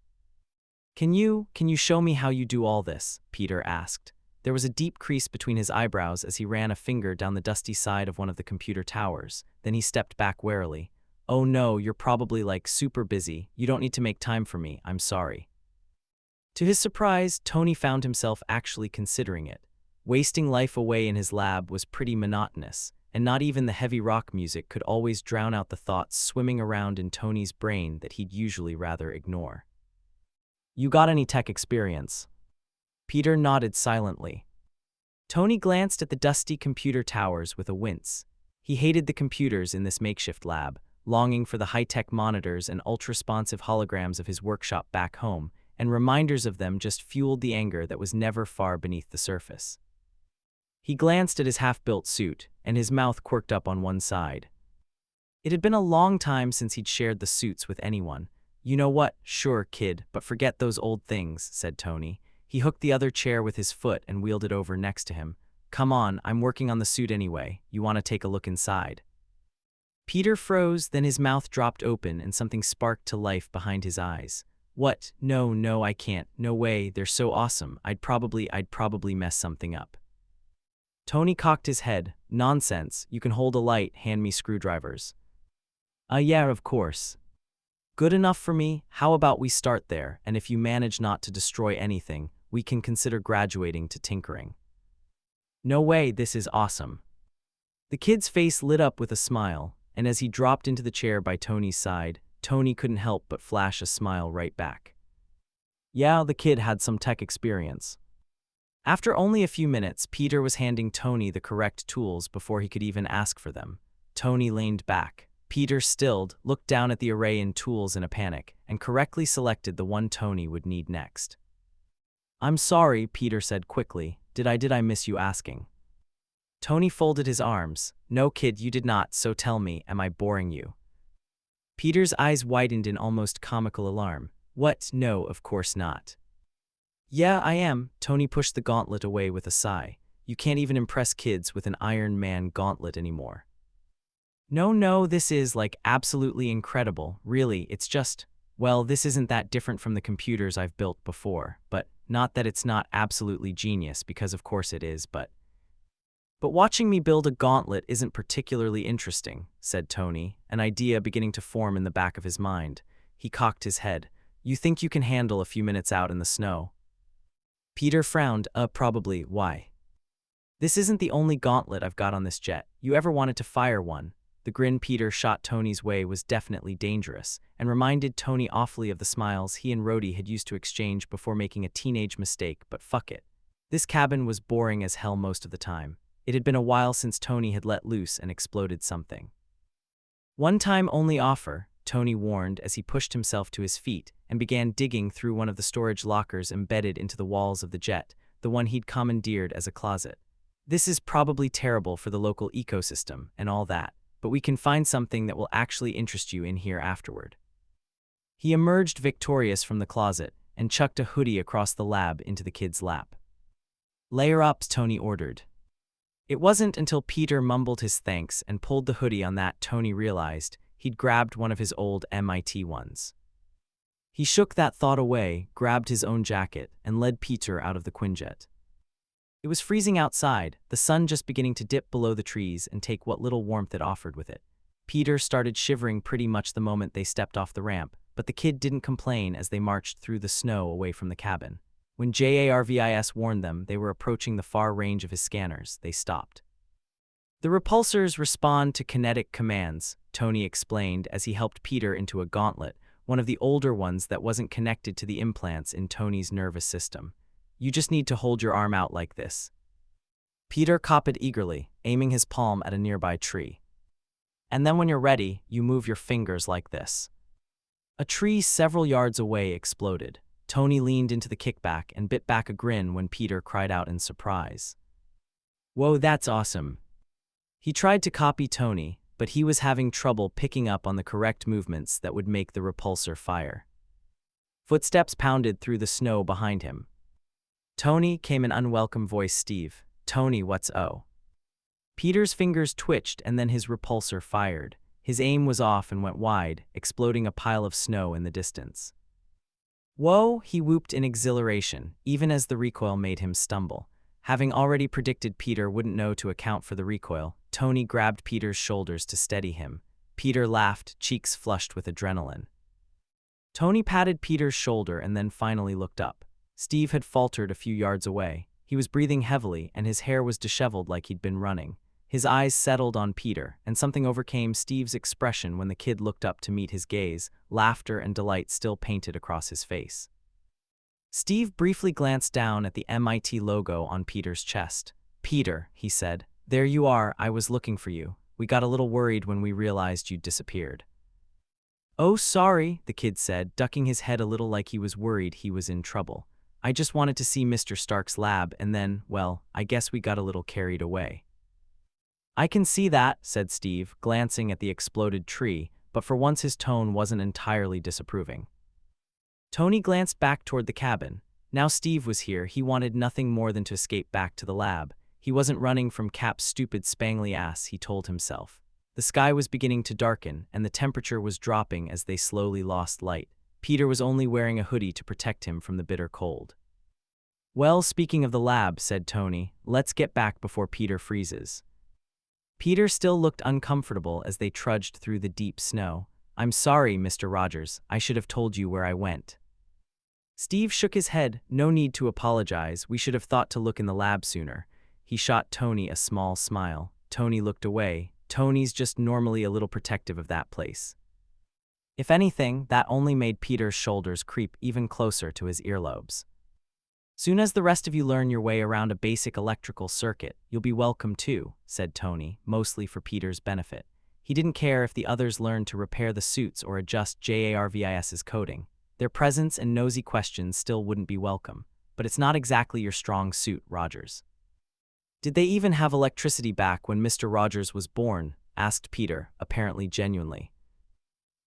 Can you show me how you do all this?" Peter asked. There was a deep crease between his eyebrows as he ran a finger down the dusty side of one of the computer towers. Then he stepped back warily. "Oh no, you're probably like super busy. You don't need to make time for me, I'm sorry." To his surprise, Tony found himself actually considering it. Wasting life away in his lab was pretty monotonous, and not even the heavy rock music could always drown out the thoughts swimming around in Tony's brain that he'd usually rather ignore. "You got any tech experience?" Peter nodded silently. Tony glanced at the dusty computer towers with a wince. He hated the computers in this makeshift lab, longing for the high-tech monitors and ultra-responsive holograms of his workshop back home, and reminders of them just fueled the anger that was never far beneath the surface. He glanced at his half-built suit, and his mouth quirked up on one side. It had been a long time since he'd shared the suits with anyone. "You know what? Sure, kid, but forget those old things," said Tony. He hooked the other chair with his foot and wheeled it over next to him. "Come on, I'm working on the suit anyway. You want to take a look inside?" Peter froze, then his mouth dropped open and something sparked to life behind his eyes. "What? No, I can't. No way, they're so awesome. I'd probably mess something up." Tony cocked his head. "Nonsense, you can hold a light, hand me screwdrivers." Yeah, of course." "Good enough for me. How about we start there, and if you manage not to destroy anything, we can consider graduating to tinkering." "No way, this is awesome." The kid's face lit up with a smile, and as he dropped into the chair by Tony's side, Tony couldn't help but flash a smile right back. Yeah, the kid had some tech experience. After only a few minutes, Peter was handing Tony the correct tools before he could even ask for them. Tony leaned back. Peter, stilled, looked down at the array in tools in a panic, and correctly selected the one Tony would need next. I'm sorry, Peter said quickly. Did I miss you asking? Tony folded his arms. No, kid, you did not, so tell me, am I boring you? Peter's eyes widened in almost comical alarm. What? No, of course not. Yeah, I am. Tony pushed the gauntlet away with a sigh. You can't even impress kids with an Iron Man gauntlet anymore. No, this is, like, absolutely incredible. Really, it's just, well, this isn't that different from the computers I've built before, but not that it's not absolutely genius, because of course it is, but watching me build a gauntlet isn't particularly interesting, said Tony, an idea beginning to form in the back of his mind. He cocked his head. You think you can handle a few minutes out in the snow? Peter frowned. Probably. Why? This isn't the only gauntlet I've got on this jet. You ever wanted to fire one? The grin Peter shot Tony's way was definitely dangerous, and reminded Tony awfully of the smiles he and Rhodey had used to exchange before making a teenage mistake, but fuck it. This cabin was boring as hell most of the time. It had been a while since Tony had let loose and exploded something. One time only offer, Tony warned as he pushed himself to his feet and began digging through one of the storage lockers embedded into the walls of the jet, the one he'd commandeered as a closet. This is probably terrible for the local ecosystem and all that, but we can find something that will actually interest you in here afterward. He emerged victorious from the closet and chucked a hoodie across the lab into the kid's lap. Layer up, Tony ordered. It wasn't until Peter mumbled his thanks and pulled the hoodie on that Tony realized he'd grabbed one of his old MIT ones. He shook that thought away, grabbed his own jacket, and led Peter out of the Quinjet. It was freezing outside, the sun just beginning to dip below the trees and take what little warmth it offered with it. Peter started shivering pretty much the moment they stepped off the ramp, but the kid didn't complain as they marched through the snow away from the cabin. When Jarvis warned them they were approaching the far range of his scanners, they stopped. The repulsors respond to kinetic commands, Tony explained as he helped Peter into a gauntlet, one of the older ones that wasn't connected to the implants in Tony's nervous system. You just need to hold your arm out like this. Peter copied eagerly, aiming his palm at a nearby tree. And then when you're ready, you move your fingers like this. A tree several yards away exploded. Tony leaned into the kickback and bit back a grin when Peter cried out in surprise. Whoa, that's awesome. He tried to copy Tony, but he was having trouble picking up on the correct movements that would make the repulsor fire. Footsteps pounded through the snow behind him. Tony, came an unwelcome voice. Steve. Tony, what's oh? Peter's fingers twitched and then his repulsor fired. His aim was off and went wide, exploding a pile of snow in the distance. Whoa, he whooped in exhilaration, even as the recoil made him stumble. Having already predicted Peter wouldn't know to account for the recoil, Tony grabbed Peter's shoulders to steady him. Peter laughed, cheeks flushed with adrenaline. Tony patted Peter's shoulder and then finally looked up. Steve had faltered a few yards away. He was breathing heavily and his hair was disheveled like he'd been running. His eyes settled on Peter, and something overcame Steve's expression when the kid looked up to meet his gaze, laughter and delight still painted across his face. Steve briefly glanced down at the MIT logo on Peter's chest. Peter, he said, there you are, I was looking for you. We got a little worried when we realized you'd disappeared. Oh, sorry, the kid said, ducking his head a little like he was worried he was in trouble. I just wanted to see Mr. Stark's lab and then, well, I guess we got a little carried away. I can see that, said Steve, glancing at the exploded tree, but for once his tone wasn't entirely disapproving. Tony glanced back toward the cabin. Now Steve was here, he wanted nothing more than to escape back to the lab. He wasn't running from Cap's stupid spangly ass, he told himself. The sky was beginning to darken, and the temperature was dropping as they slowly lost light. Peter was only wearing a hoodie to protect him from the bitter cold. Well, speaking of the lab, said Tony, let's get back before Peter freezes. Peter still looked uncomfortable as they trudged through the deep snow. I'm sorry, Mr. Rogers, I should have told you where I went. Steve shook his head. No need to apologize, we should have thought to look in the lab sooner. He shot Tony a small smile. Tony looked away. Tony's just normally a little protective of that place. If anything, that only made Peter's shoulders creep even closer to his earlobes. Soon as the rest of you learn your way around a basic electrical circuit, you'll be welcome too, said Tony, mostly for Peter's benefit. He didn't care if the others learned to repair the suits or adjust JARVIS's coding. Their presence and nosy questions still wouldn't be welcome. But it's not exactly your strong suit, Rogers. Did they even have electricity back when Mr. Rogers was born? Asked Peter, apparently genuinely.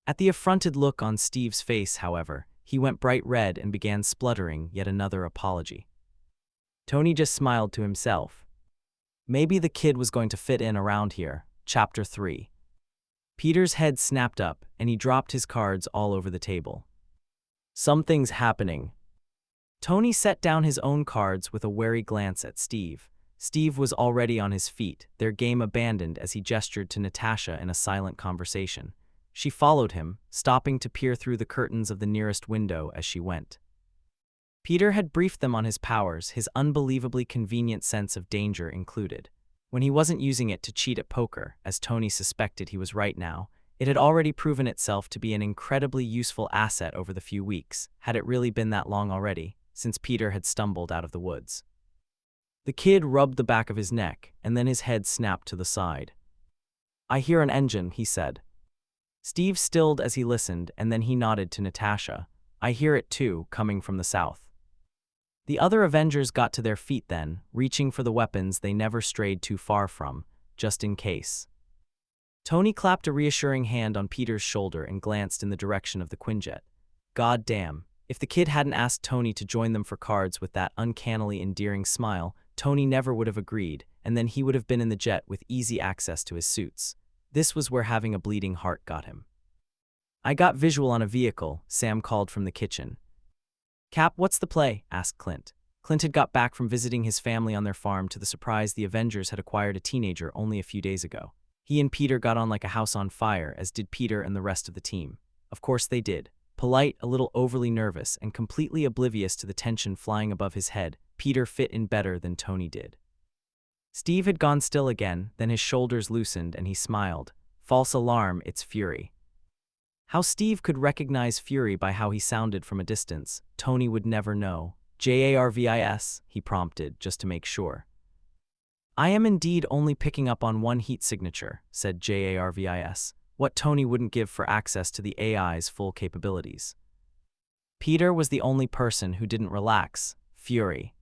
At the affronted look on Steve's face, however, he went bright red and began spluttering yet another apology. Tony just smiled to himself. Maybe the kid was going to fit in around here. Chapter 3. Peter's head snapped up, and he dropped his cards all over the table. Something's happening. Tony set down his own cards with a wary glance at Steve. Steve was already on his feet, their game abandoned as he gestured to Natasha in a silent conversation. She followed him, stopping to peer through the curtains of the nearest window as she went. Peter had briefed them on his powers, his unbelievably convenient sense of danger included. When he wasn't using it to cheat at poker, as Tony suspected he was right now, it had already proven itself to be an incredibly useful asset over the few weeks, had it really been that long already, since Peter had stumbled out of the woods. The kid rubbed the back of his neck, and then his head snapped to the side. I hear an engine, he said. Steve stilled as he listened, and then he nodded to Natasha. I hear it too, coming from the south. The other Avengers got to their feet then, reaching for the weapons they never strayed too far from, just in case. Tony clapped a reassuring hand on Peter's shoulder and glanced in the direction of the Quinjet. God damn, if the kid hadn't asked Tony to join them for cards with that uncannily endearing smile, Tony never would have agreed, and then he would have been in the jet with easy access to his suits. This was where having a bleeding heart got him. I got visual on a vehicle, Sam called from the kitchen. Cap, what's the play? Asked Clint. Clint had got back from visiting his family on their farm to the surprise the Avengers had acquired a teenager only a few days ago. He and Peter got on like a house on fire, as did Peter and the rest of the team. Of course they did. Polite, a little overly nervous, and completely oblivious to the tension flying above his head, Peter fit in better than Tony did. Steve had gone still again, then his shoulders loosened and he smiled. False alarm, it's Fury. How Steve could recognize Fury by how he sounded from a distance, Tony would never know. JARVIS, he prompted, just to make sure. I am indeed only picking up on one heat signature, said JARVIS, what Tony wouldn't give for access to the AI's full capabilities. Peter was the only person who didn't relax. Fury.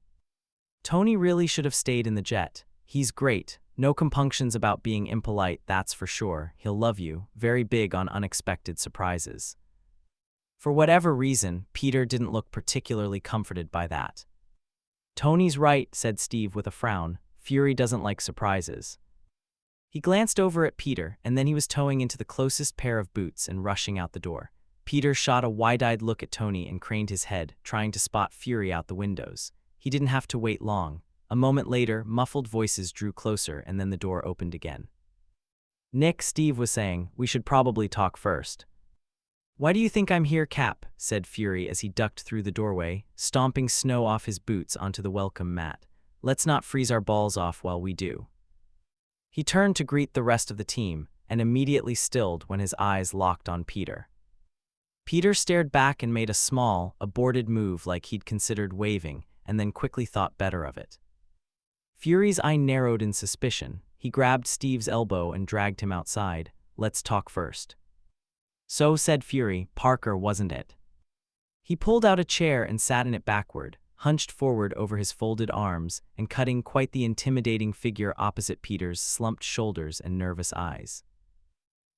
Tony really should have stayed in the jet. He's great. No compunctions about being impolite, that's for sure. He'll love you. Very big on unexpected surprises. For whatever reason, Peter didn't look particularly comforted by that. Tony's right, said Steve with a frown. Fury doesn't like surprises. He glanced over at Peter, and then he was toeing into the closest pair of boots and rushing out the door. Peter shot a wide-eyed look at Tony and craned his head, trying to spot Fury out the windows. He didn't have to wait long. A moment later, muffled voices drew closer and then the door opened again. Nick, Steve was saying, we should probably talk first. Why do you think I'm here, Cap? Said Fury as he ducked through the doorway, stomping snow off his boots onto the welcome mat. Let's not freeze our balls off while we do. He turned to greet the rest of the team, and immediately stilled when his eyes locked on Peter. Peter stared back and made a small, aborted move like he'd considered waving, and then quickly thought better of it. Fury's eye narrowed in suspicion. He grabbed Steve's elbow and dragged him outside. Let's talk first. So, said Fury, Parker, wasn't it? He pulled out a chair and sat in it backward, hunched forward over his folded arms, and cutting quite the intimidating figure opposite Peter's slumped shoulders and nervous eyes.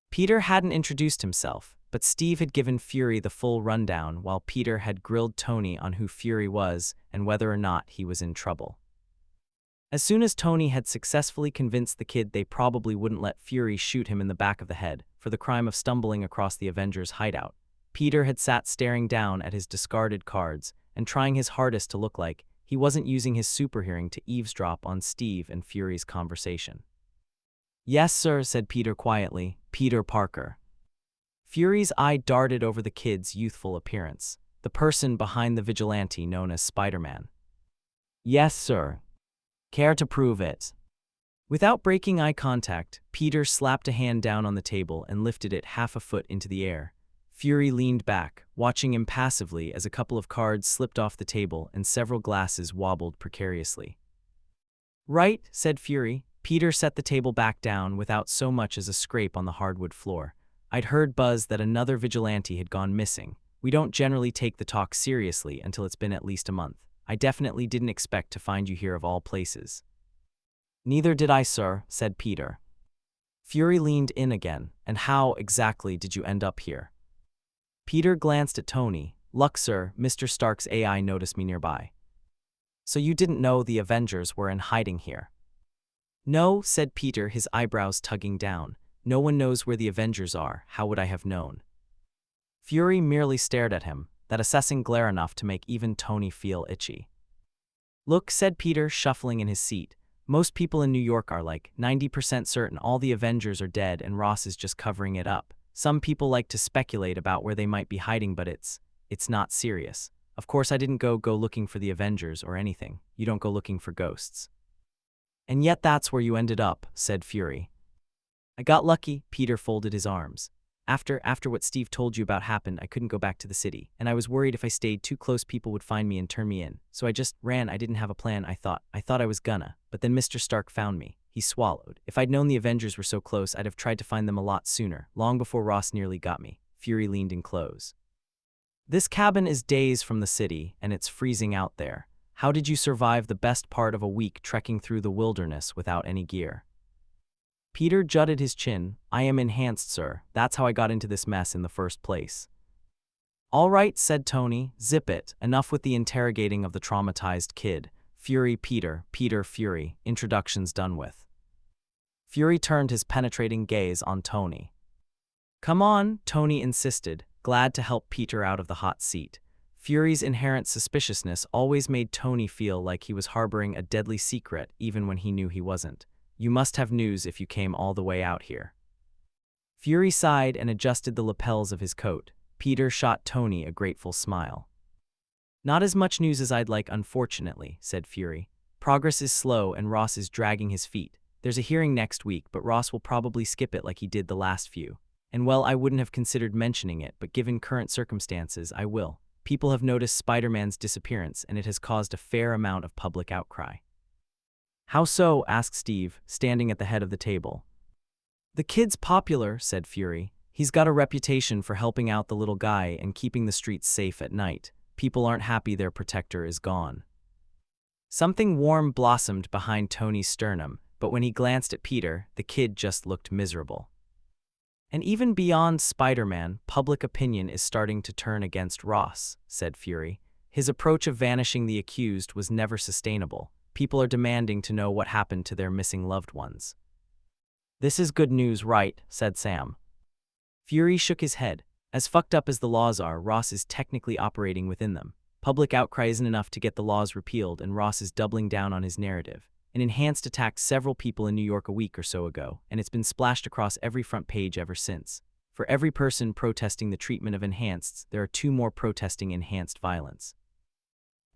Peter hadn't introduced himself, but Steve had given Fury the full rundown while Peter had grilled Tony on who Fury was and whether or not he was in trouble. As soon as Tony had successfully convinced the kid they probably wouldn't let Fury shoot him in the back of the head for the crime of stumbling across the Avengers' hideout, Peter had sat staring down at his discarded cards and trying his hardest to look like he wasn't using his superhearing to eavesdrop on Steve and Fury's conversation. Yes, sir, said Peter quietly. Peter Parker. Fury's eye darted over the kid's youthful appearance, the person behind the vigilante known as Spider-Man. Yes, sir. Care to prove it? Without breaking eye contact, Peter slapped a hand down on the table and lifted it half a foot into the air. Fury leaned back, watching impassively as a couple of cards slipped off the table and several glasses wobbled precariously. "Right," said Fury. Peter set the table back down without so much as a scrape on the hardwood floor. "I'd heard buzz that another vigilante had gone missing. We don't generally take the talk seriously until it's been at least a month. I definitely didn't expect to find you here of all places." "Neither did I, sir," said Peter. Fury leaned in again. "And how, exactly, did you end up here?" Peter glanced at Tony. "Luck, sir, Mr. Stark's AI noticed me nearby." "So you didn't know the Avengers were in hiding here?" "No," said Peter, his eyebrows tugging down. "No one knows where the Avengers are. How would I have known?" Fury merely stared at him, that assessing glare enough to make even Tony feel itchy. "Look," said Peter, shuffling in his seat. "Most people in New York are like 90% certain all the Avengers are dead and Ross is just covering it up. Some people like to speculate about where they might be hiding, but it's not serious. Of course, I didn't go looking for the Avengers or anything. You don't go looking for ghosts." "And yet that's where you ended up," said Fury. "I got lucky," Peter folded his arms. After what Steve told you about happened, I couldn't go back to the city, and I was worried if I stayed too close people would find me and turn me in. So I just ran. I didn't have a plan. I thought I was gonna, but then Mr. Stark found me." He swallowed. "If I'd known the Avengers were so close, I'd have tried to find them a lot sooner, long before Ross nearly got me." Fury leaned in close. "This cabin is days from the city, and it's freezing out there. How did you survive the best part of a week trekking through the wilderness without any gear?" Peter jutted his chin. "I am enhanced, sir. That's how I got into this mess in the first place." "All right," said Tony. "Zip it. Enough with the interrogating of the traumatized kid. Fury, Peter, Fury. Introductions done with." Fury turned his penetrating gaze on Tony. "Come on," Tony insisted, glad to help Peter out of the hot seat. Fury's inherent suspiciousness always made Tony feel like he was harboring a deadly secret even when he knew he wasn't. "You must have news if you came all the way out here." Fury sighed and adjusted the lapels of his coat. Peter shot Tony a grateful smile. "Not as much news as I'd like, unfortunately," said Fury. "Progress is slow and Ross is dragging his feet. There's a hearing next week, but Ross will probably skip it like he did the last few. And well, I wouldn't have considered mentioning it, but given current circumstances, I will. People have noticed Spider-Man's disappearance, and it has caused a fair amount of public outcry." "How so?" asked Steve, standing at the head of the table. "The kid's popular," said Fury. "He's got a reputation for helping out the little guy and keeping the streets safe at night. People aren't happy their protector is gone." Something warm blossomed behind Tony's sternum, but when he glanced at Peter, the kid just looked miserable. "And even beyond Spider-Man, public opinion is starting to turn against Ross," said Fury. "His approach of vanishing the accused was never sustainable. People are demanding to know what happened to their missing loved ones." "This is good news, right?" said Sam. Fury shook his head. "As fucked up as the laws are, Ross is technically operating within them. Public outcry isn't enough to get the laws repealed, and Ross is doubling down on his narrative. An Enhanced attacked several people in New York a week or so ago, and it's been splashed across every front page ever since. For every person protesting the treatment of Enhanced, there are 2 more protesting Enhanced violence.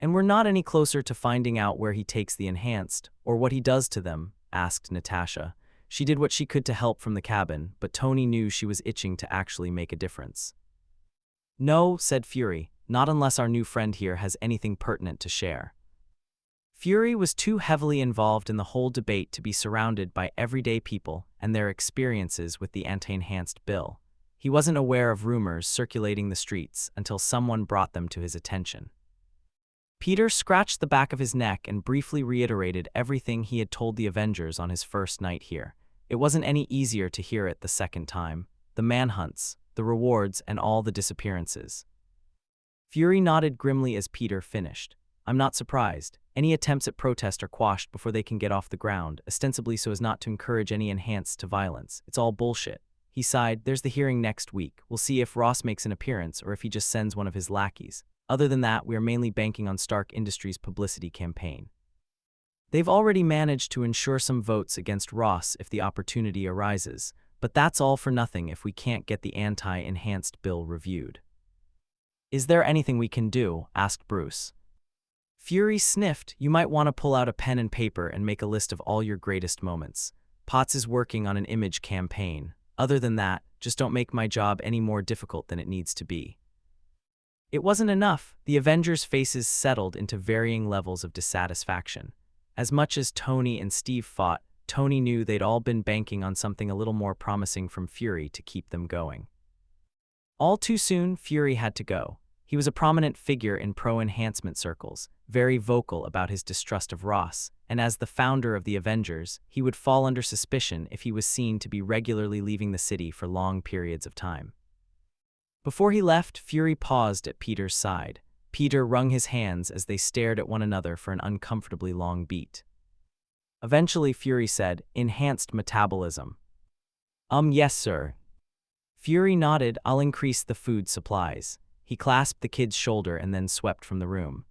And we're not any closer to finding out where he takes the Enhanced, or what he does to them," asked Natasha. She did what she could to help from the cabin, but Tony knew she was itching to actually make a difference. "No," said Fury, "not unless our new friend here has anything pertinent to share." Fury was too heavily involved in the whole debate to be surrounded by everyday people and their experiences with the anti-enhanced bill. He wasn't aware of rumors circulating the streets until someone brought them to his attention. Peter scratched the back of his neck and briefly reiterated everything he had told the Avengers on his first night here. It wasn't any easier to hear it the second time. The manhunts, the rewards, and all the disappearances. Fury nodded grimly as Peter finished. "I'm not surprised. Any attempts at protest are quashed before they can get off the ground, ostensibly so as not to encourage any Enhanced to violence. It's all bullshit." He sighed. "There's the hearing next week. We'll see if Ross makes an appearance or if he just sends one of his lackeys. Other than that, we are mainly banking on Stark Industries' publicity campaign. They've already managed to ensure some votes against Ross if the opportunity arises, but that's all for nothing if we can't get the anti-enhanced bill reviewed." "Is there anything we can do?" asked Bruce. Fury sniffed. You might want to pull out a pen and paper and make a list of all your greatest moments. Potts is working on an image campaign. Other than that, just don't make my job any more difficult than it needs to be. It wasn't enough. The Avengers' faces settled into varying levels of dissatisfaction. As much as Tony and Steve fought, Tony knew they'd all been banking on something a little more promising from Fury to keep them going. All too soon, Fury had to go. He was a prominent figure in pro-enhancement circles, very vocal about his distrust of Ross, and as the founder of the Avengers, he would fall under suspicion if he was seen to be regularly leaving the city for long periods of time. Before he left, Fury paused at Peter's side. Peter wrung his hands as they stared at one another for an uncomfortably long beat. Eventually, Fury said, "Enhanced metabolism." Yes, sir." Fury nodded. "I'll increase the food supplies." He clasped the kid's shoulder and then swept from the room.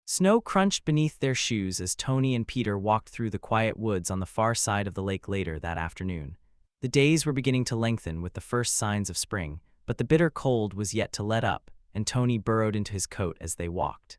Snow crunched beneath their shoes as Tony and Peter walked through the quiet woods on the far side of the lake later that afternoon. The days were beginning to lengthen with the first signs of spring, but the bitter cold was yet to let up, and Tony burrowed into his coat as they walked.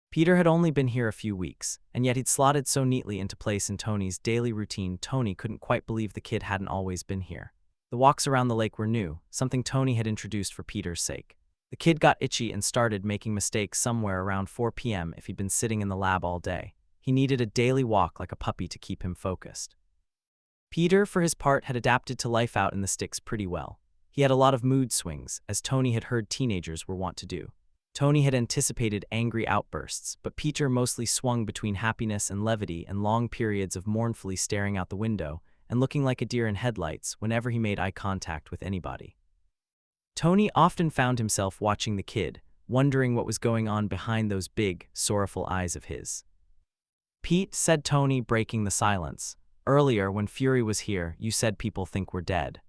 Peter had only been here a few weeks, and yet he'd slotted so neatly into place in Tony's daily routine Tony couldn't quite believe the kid hadn't always been here. The walks around the lake were new, something Tony had introduced for Peter's sake. The kid got itchy and started making mistakes somewhere around 4 p.m. if he'd been sitting in the lab all day. He needed a daily walk like a puppy to keep him focused. Peter, for his part, had adapted to life out in the sticks pretty well. He had a lot of mood swings, as Tony had heard teenagers were wont to do. Tony had anticipated angry outbursts, but Peter mostly swung between happiness and levity and long periods of mournfully staring out the window and looking like a deer in headlights whenever he made eye contact with anybody. Tony often found himself watching the kid, wondering what was going on behind those big, sorrowful eyes of his. "Pete," said Tony, breaking the silence, "earlier when Fury was here, you said people think we're dead."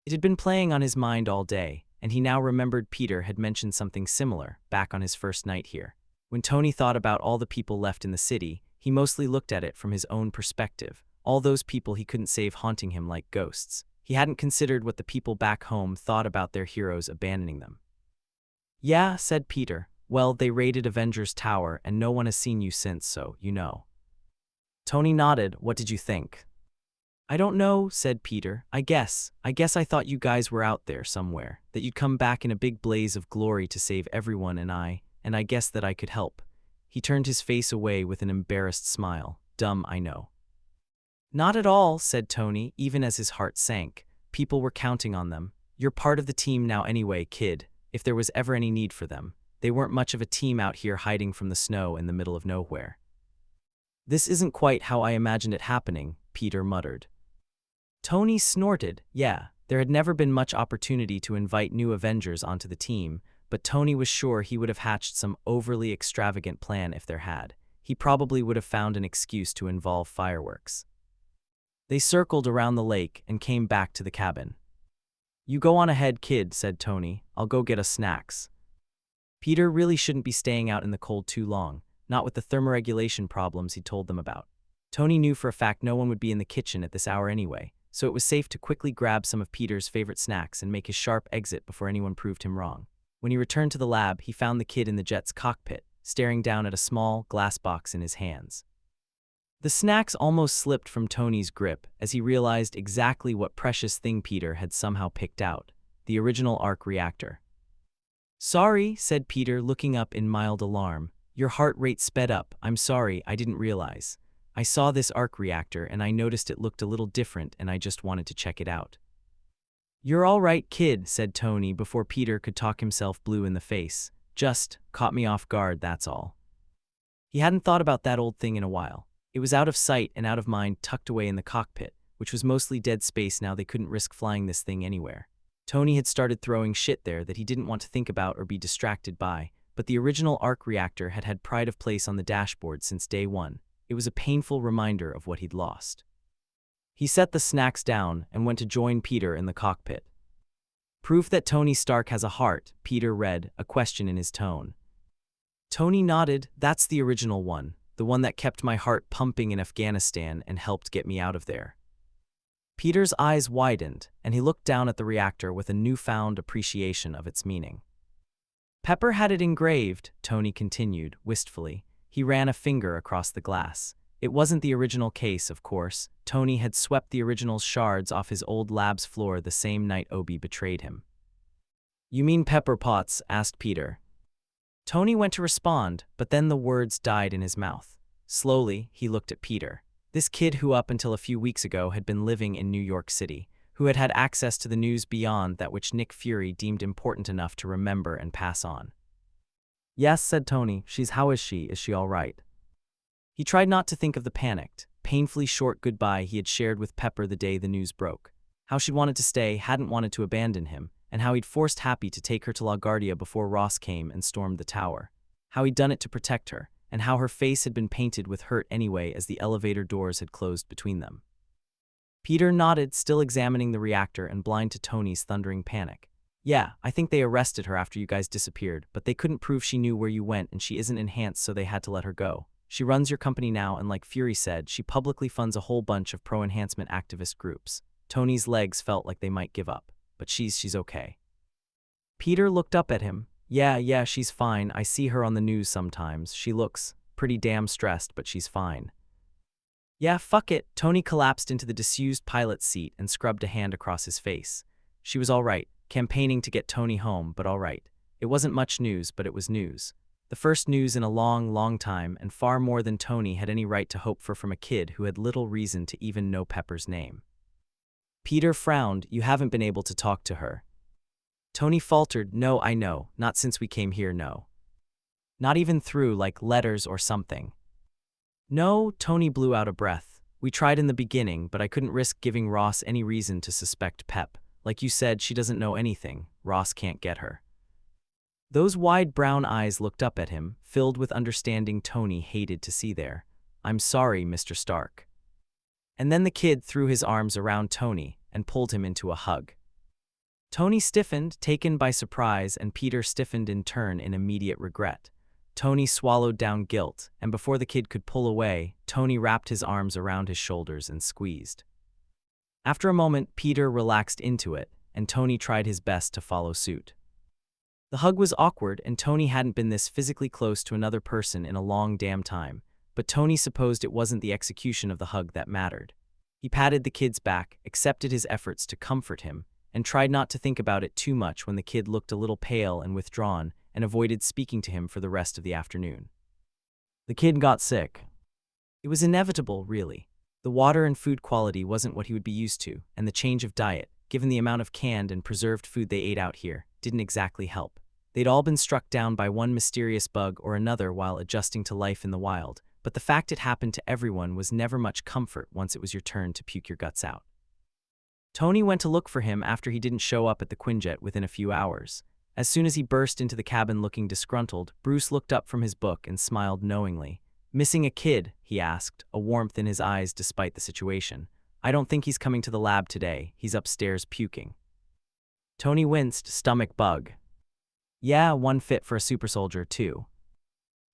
It had been playing on his mind all day, and he now remembered Peter had mentioned something similar back on his first night here. When Tony thought about all the people left in the city, he mostly looked at it from his own perspective, all those people he couldn't save haunting him like ghosts. He hadn't considered what the people back home thought about their heroes abandoning them. "Yeah," said Peter. "Well, they raided Avengers Tower, and no one has seen you since, so you know." Tony nodded. "What did you think?" "I don't know," said Peter. I guess I thought you guys were out there somewhere, that you'd come back in a big blaze of glory to save everyone, and I guess that I could help." He turned his face away with an embarrassed smile. "Dumb, I know." "Not at all," said Tony, even as his heart sank. "People were counting on them. You're part of the team now anyway, kid, if there was ever any need for them. They weren't much of a team out here hiding from the snow in the middle of nowhere." "This isn't quite how I imagined it happening," Peter muttered. Tony snorted. Yeah, there had never been much opportunity to invite new Avengers onto the team, but Tony was sure he would have hatched some overly extravagant plan if there had. He probably would have found an excuse to involve fireworks. They circled around the lake and came back to the cabin. "You go on ahead, kid," said Tony. "I'll go get us snacks." Peter really shouldn't be staying out in the cold too long, not with the thermoregulation problems he told them about. Tony knew for a fact no one would be in the kitchen at this hour anyway, so it was safe to quickly grab some of Peter's favorite snacks and make his sharp exit before anyone proved him wrong. When he returned to the lab, he found the kid in the jet's cockpit, staring down at a small glass box in his hands. The snacks almost slipped from Tony's grip as he realized exactly what precious thing Peter had somehow picked out, the original arc reactor. "Sorry," said Peter, looking up in mild alarm. "Your heart rate sped up. I'm sorry, I didn't realize. I saw this arc reactor and I noticed it looked a little different and I just wanted to check it out." "You're all right, kid," said Tony before Peter could talk himself blue in the face. "Just caught me off guard, that's all." He hadn't thought about that old thing in a while. It was out of sight and out of mind, tucked away in the cockpit, which was mostly dead space now. They couldn't risk flying this thing anywhere. Tony had started throwing shit there that he didn't want to think about or be distracted by, but the original arc reactor had had pride of place on the dashboard since day one. It was a painful reminder of what he'd lost. He set the snacks down and went to join Peter in the cockpit. "Proof that Tony Stark has a heart," Peter read, a question in his tone. Tony nodded. "That's the original one. The one that kept my heart pumping in Afghanistan and helped get me out of there." Peter's eyes widened, and he looked down at the reactor with a newfound appreciation of its meaning. Pepper had it engraved, Tony continued, wistfully. He ran a finger across the glass. It wasn't the original case, of course. Tony had swept the original shards off his old lab's floor the same night Obi betrayed him. "You mean Pepper Potts?" asked Peter. Tony went to respond, but then the words died in his mouth. Slowly, he looked at Peter. This kid who up until a few weeks ago had been living in New York City, who had had access to the news beyond that which Nick Fury deemed important enough to remember and pass on. "Yes," said Tony. "How is she? Is she all right?" He tried not to think of the panicked, painfully short goodbye he had shared with Pepper the day the news broke. How she'd wanted to stay, hadn't wanted to abandon him, and how he'd forced Happy to take her to LaGuardia before Ross came and stormed the tower. How he'd done it to protect her, and how her face had been painted with hurt anyway as the elevator doors had closed between them. Peter nodded, still examining the reactor and blind to Tony's thundering panic. "Yeah, I think they arrested her after you guys disappeared, but they couldn't prove she knew where you went and she isn't enhanced, so they had to let her go. She runs your company now, and like Fury said, she publicly funds a whole bunch of pro-enhancement activist groups." Tony's legs felt like they might give up, but she's okay. Peter looked up at him. Yeah, she's fine. I see her on the news sometimes. She looks pretty damn stressed, but she's fine." "Yeah, fuck it." Tony collapsed into the disused pilot's seat and scrubbed a hand across his face. She was all right, campaigning to get Tony home, but all right. It wasn't much news, but it was news. The first news in a long, long time, and far more than Tony had any right to hope for from a kid who had little reason to even know Pepper's name. Peter frowned. "You haven't been able to talk to her?" Tony faltered. "No, I know. Not since we came here, no. Not even through, like, letters or something." "No," Tony blew out a breath. "We tried in the beginning, but I couldn't risk giving Ross any reason to suspect Pep. Like you said, she doesn't know anything. Ross can't get her." Those wide brown eyes looked up at him, filled with understanding Tony hated to see there. "I'm sorry, Mr. Stark." And then the kid threw his arms around Tony and pulled him into a hug. Tony stiffened, taken by surprise, and Peter stiffened in turn in immediate regret. Tony swallowed down guilt, and before the kid could pull away, Tony wrapped his arms around his shoulders and squeezed. After a moment, Peter relaxed into it, and Tony tried his best to follow suit. The hug was awkward, and Tony hadn't been this physically close to another person in a long damn time, but Tony supposed it wasn't the execution of the hug that mattered. He patted the kid's back, accepted his efforts to comfort him, and tried not to think about it too much when the kid looked a little pale and withdrawn and avoided speaking to him for the rest of the afternoon. The kid got sick. It was inevitable, really. The water and food quality wasn't what he would be used to, and the change of diet, given the amount of canned and preserved food they ate out here, didn't exactly help. They'd all been struck down by one mysterious bug or another while adjusting to life in the wild, but the fact it happened to everyone was never much comfort once it was your turn to puke your guts out. Tony went to look for him after he didn't show up at the Quinjet within a few hours. As soon as he burst into the cabin looking disgruntled, Bruce looked up from his book and smiled knowingly. "Missing a kid?" he asked, a warmth in his eyes despite the situation. "I don't think he's coming to the lab today. He's upstairs puking." Tony winced. "Stomach bug." "Yeah, one fit for a super soldier, too."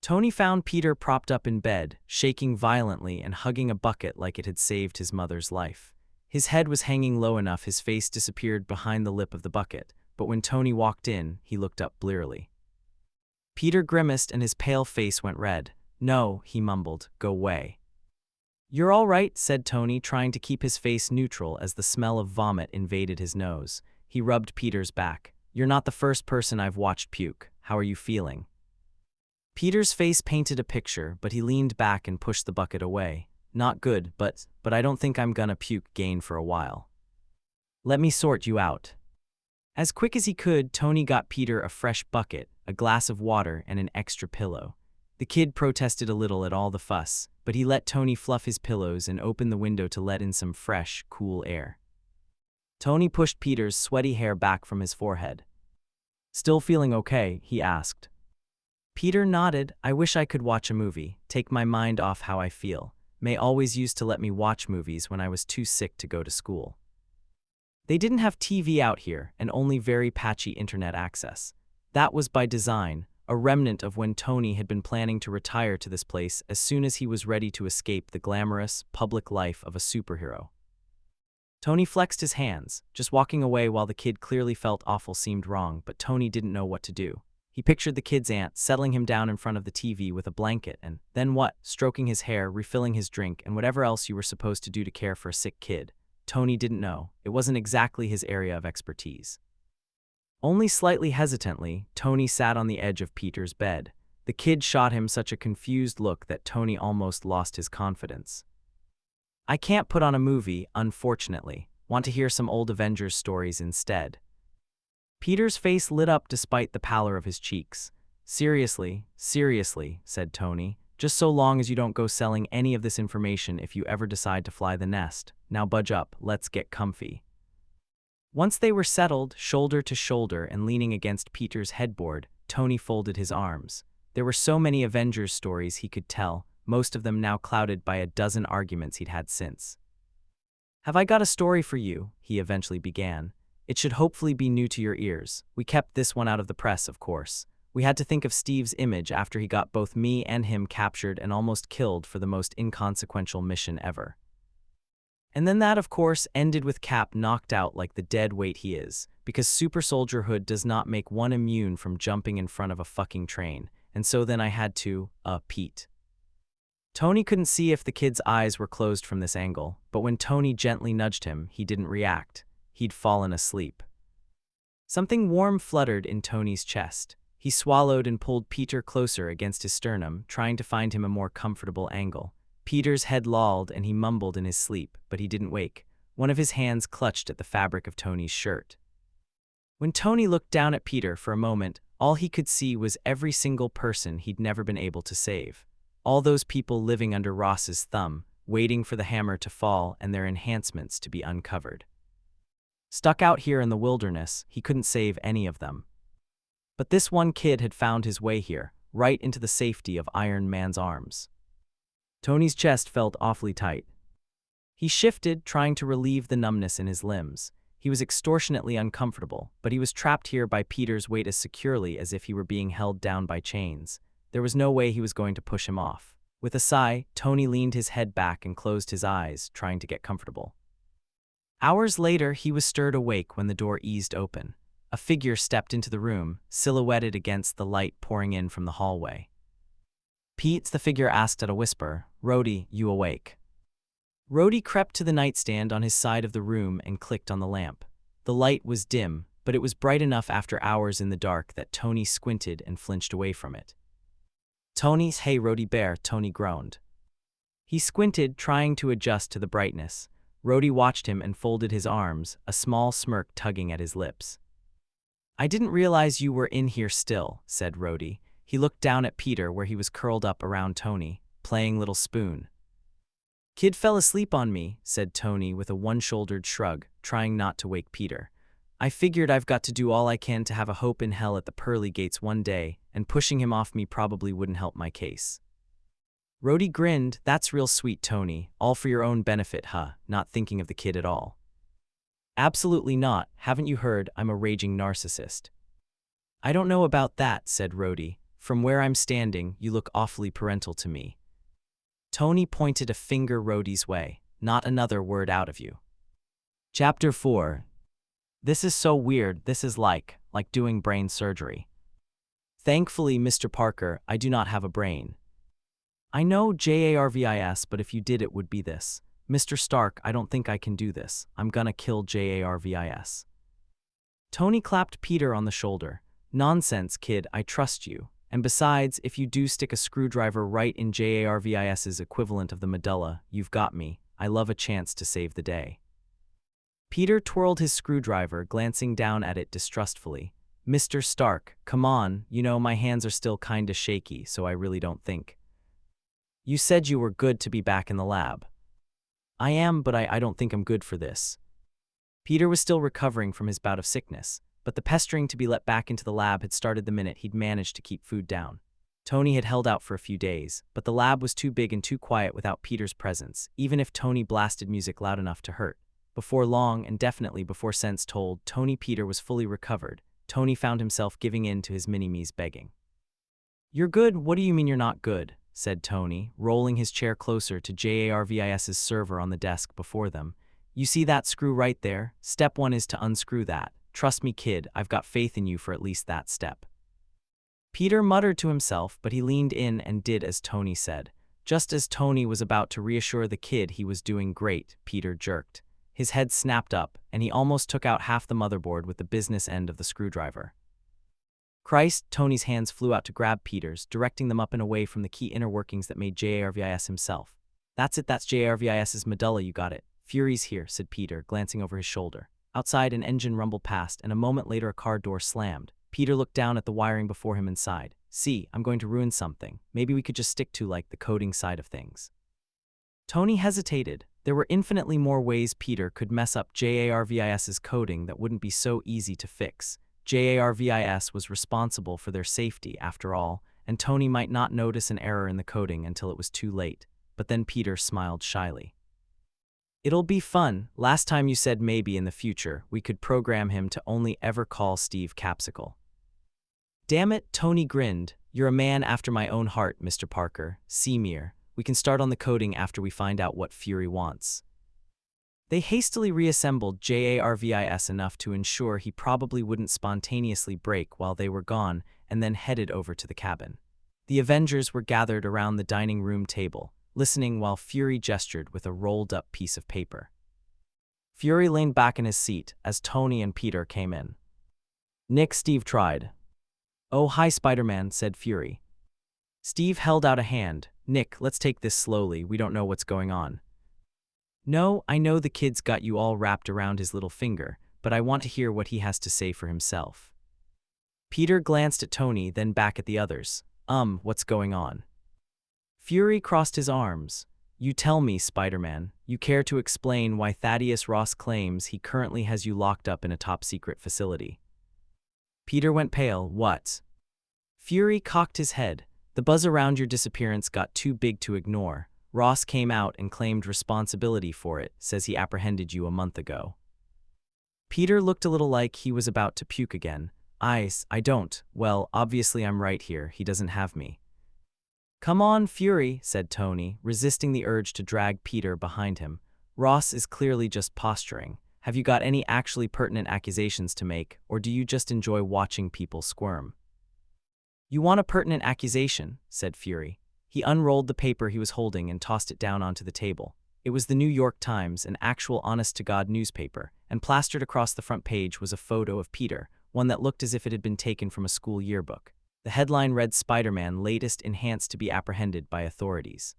Tony found Peter propped up in bed, shaking violently and hugging a bucket like it had saved his mother's life. His head was hanging low enough his face disappeared behind the lip of the bucket, but when Tony walked in, he looked up blearily. Peter grimaced and his pale face went red. "No," he mumbled, "go away." "You're all right," said Tony, trying to keep his face neutral as the smell of vomit invaded his nose. He rubbed Peter's back. "You're not the first person I've watched puke. How are you feeling?" Peter's face painted a picture, but he leaned back and pushed the bucket away. "Not good, but I don't think I'm gonna puke again for a while. Let me sort you out." As quick as he could, Tony got Peter a fresh bucket, a glass of water, and an extra pillow. The kid protested a little at all the fuss, but he let Tony fluff his pillows and open the window to let in some fresh, cool air. Tony pushed Peter's sweaty hair back from his forehead. "Still feeling okay?" he asked. Peter nodded. "I wish I could watch a movie, take my mind off how I feel. May always used to let me watch movies when I was too sick to go to school." They didn't have TV out here and only very patchy internet access. That was by design, a remnant of when Tony had been planning to retire to this place as soon as he was ready to escape the glamorous, public life of a superhero. Tony flexed his hands, just walking away while the kid clearly felt awful seemed wrong, but Tony didn't know what to do. He pictured the kid's aunt settling him down in front of the TV with a blanket and, then what, stroking his hair, refilling his drink, and whatever else you were supposed to do to care for a sick kid. Tony didn't know. It wasn't exactly his area of expertise. Only slightly hesitantly, Tony sat on the edge of Peter's bed. The kid shot him such a confused look that Tony almost lost his confidence. I can't put on a movie, unfortunately. Want to hear some old Avengers stories instead. Peter's face lit up despite the pallor of his cheeks. Seriously, said Tony. Just so long as you don't go selling any of this information if you ever decide to fly the nest. Now budge up, let's get comfy. Once they were settled, shoulder to shoulder and leaning against Peter's headboard, Tony folded his arms. There were so many Avengers stories he could tell, most of them now clouded by a dozen arguments he'd had since. Have I got a story for you? He eventually began. It should hopefully be new to your ears. We kept this one out of the press, of course. We had to think of Steve's image after he got both me and him captured and almost killed for the most inconsequential mission ever. And then that, of course, ended with Cap knocked out like the dead weight he is, because super soldierhood does not make one immune from jumping in front of a fucking train, and so then I had to, Pete. Tony couldn't see if the kid's eyes were closed from this angle, but when Tony gently nudged him, he didn't react. He'd fallen asleep. Something warm fluttered in Tony's chest. He swallowed and pulled Peter closer against his sternum, trying to find him a more comfortable angle. Peter's head lolled and he mumbled in his sleep, but he didn't wake. One of his hands clutched at the fabric of Tony's shirt. When Tony looked down at Peter for a moment, all he could see was every single person he'd never been able to save. All those people living under Ross's thumb, waiting for the hammer to fall and their enhancements to be uncovered. Stuck out here in the wilderness, he couldn't save any of them. But this one kid had found his way here, right into the safety of Iron Man's arms. Tony's chest felt awfully tight. He shifted, trying to relieve the numbness in his limbs. He was extortionately uncomfortable, but he was trapped here by Peter's weight as securely as if he were being held down by chains. There was no way he was going to push him off. With a sigh, Tony leaned his head back and closed his eyes, trying to get comfortable. Hours later, he was stirred awake when the door eased open. A figure stepped into the room, silhouetted against the light pouring in from the hallway. "Pete," the figure asked at a whisper, "Rhodey, you awake?" Rhodey crept to the nightstand on his side of the room and clicked on the lamp. The light was dim, but it was bright enough after hours in the dark that Tony squinted and flinched away from it. "Tony's, hey Rhodey Bear," Tony groaned. He squinted, trying to adjust to the brightness. Rhodey watched him and folded his arms, a small smirk tugging at his lips. "I didn't realize you were in here still," said Rhodey. He looked down at Peter where he was curled up around Tony, playing Little Spoon. "Kid fell asleep on me," said Tony with a one-shouldered shrug, trying not to wake Peter. "I figured I've got to do all I can to have a hope in hell at the pearly gates one day, and pushing him off me probably wouldn't help my case." Rhodey grinned. "That's real sweet, Tony. All for your own benefit, huh? Not thinking of the kid at all." "Absolutely not. Haven't you heard? I'm a raging narcissist." "I don't know about that," said Rhodey. "From where I'm standing, you look awfully parental to me." Tony pointed a finger Rhodey's way. "Not another word out of you." Chapter 4. This is so weird. This is like doing brain surgery. Thankfully, Mr. Parker, I do not have a brain. I know JARVIS, but if you did, it would be this. Mr. Stark, I don't think I can do this. I'm gonna kill JARVIS. Tony clapped Peter on the shoulder. "Nonsense, kid, I trust you. And besides, if you do stick a screwdriver right in JARVIS's equivalent of the medulla, you've got me. I love a chance to save the day." Peter twirled his screwdriver, glancing down at it distrustfully. "Mr. Stark, come on, you know my hands are still kinda shaky, so I really don't think." "You said you were good to be back in the lab." "I am, but I don't think I'm good for this." Peter was still recovering from his bout of sickness, but the pestering to be let back into the lab had started the minute he'd managed to keep food down. Tony had held out for a few days, but the lab was too big and too quiet without Peter's presence, even if Tony blasted music loud enough to hurt. Before long, and definitely before sense told Tony Peter was fully recovered, Tony found himself giving in to his mini-me's begging. "You're good? What do you mean you're not good?" said Tony, rolling his chair closer to JARVIS's server on the desk before them. "You see that screw right there? Step 1 is to unscrew that. Trust me, kid, I've got faith in you for at least that step." Peter muttered to himself, but he leaned in and did as Tony said. Just as Tony was about to reassure the kid he was doing great, Peter jerked. His head snapped up, and he almost took out half the motherboard with the business end of the screwdriver. Christ, Tony's hands flew out to grab Peter's, directing them up and away from the key inner workings that made JARVIS himself. That's it, that's JARVIS's medulla, you got it. Fury's here, said Peter, glancing over his shoulder. Outside, an engine rumbled past, and a moment later a car door slammed. Peter looked down at the wiring before him and sighed. See, I'm going to ruin something. Maybe we could just stick to, like, the coding side of things. Tony hesitated. There were infinitely more ways Peter could mess up JARVIS's coding that wouldn't be so easy to fix. JARVIS was responsible for their safety, after all, and Tony might not notice an error in the coding until it was too late. But then Peter smiled shyly. It'll be fun. Last time you said maybe in the future we could program him to only ever call Steve Capsicle. Damn it, Tony grinned. You're a man after my own heart, Mr. Parker. Seymour. We can start on the coding after we find out what Fury wants. They hastily reassembled JARVIS enough to ensure he probably wouldn't spontaneously break while they were gone, and then headed over to the cabin. The Avengers were gathered around the dining room table, listening while Fury gestured with a rolled-up piece of paper. Fury leaned back in his seat as Tony and Peter came in. Nick, Steve tried. Oh, hi, Spider-Man, said Fury. Steve held out a hand. Nick, let's take this slowly, we don't know what's going on. No, I know the kid's got you all wrapped around his little finger, but I want to hear what he has to say for himself. Peter glanced at Tony, then back at the others. What's going on? Fury crossed his arms. You tell me, Spider-Man. You care to explain why Thaddeus Ross claims he currently has you locked up in a top-secret facility? Peter went pale. What? Fury cocked his head. The buzz around your disappearance got too big to ignore. Ross came out and claimed responsibility for it, says he apprehended you a month ago. Peter looked a little like he was about to puke again. I don't. Well, obviously I'm right here. He doesn't have me. Come on, Fury, said Tony, resisting the urge to drag Peter behind him. Ross is clearly just posturing. Have you got any actually pertinent accusations to make, or do you just enjoy watching people squirm? You want a pertinent accusation, said Fury. He unrolled the paper he was holding and tossed it down onto the table. It was the New York Times, an actual honest-to-God newspaper, and plastered across the front page was a photo of Peter, one that looked as if it had been taken from a school yearbook. The headline read Spider-Man latest enhanced to be apprehended by authorities.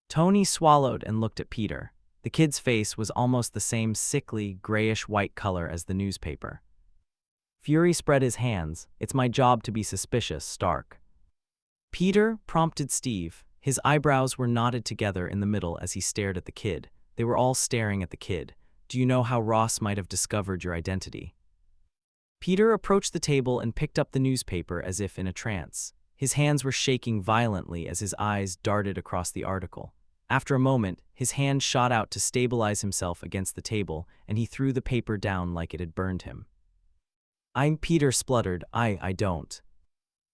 Tony swallowed and looked at Peter. The kid's face was almost the same sickly, grayish-white color as the newspaper. Fury spread his hands. It's my job to be suspicious, Stark. Peter, prompted Steve. His eyebrows were knotted together in the middle as he stared at the kid. They were all staring at the kid. Do you know how Ross might have discovered your identity? Peter approached the table and picked up the newspaper as if in a trance. His hands were shaking violently as his eyes darted across the article. After a moment, his hand shot out to stabilize himself against the table, and he threw the paper down like it had burned him. Peter spluttered. I don't.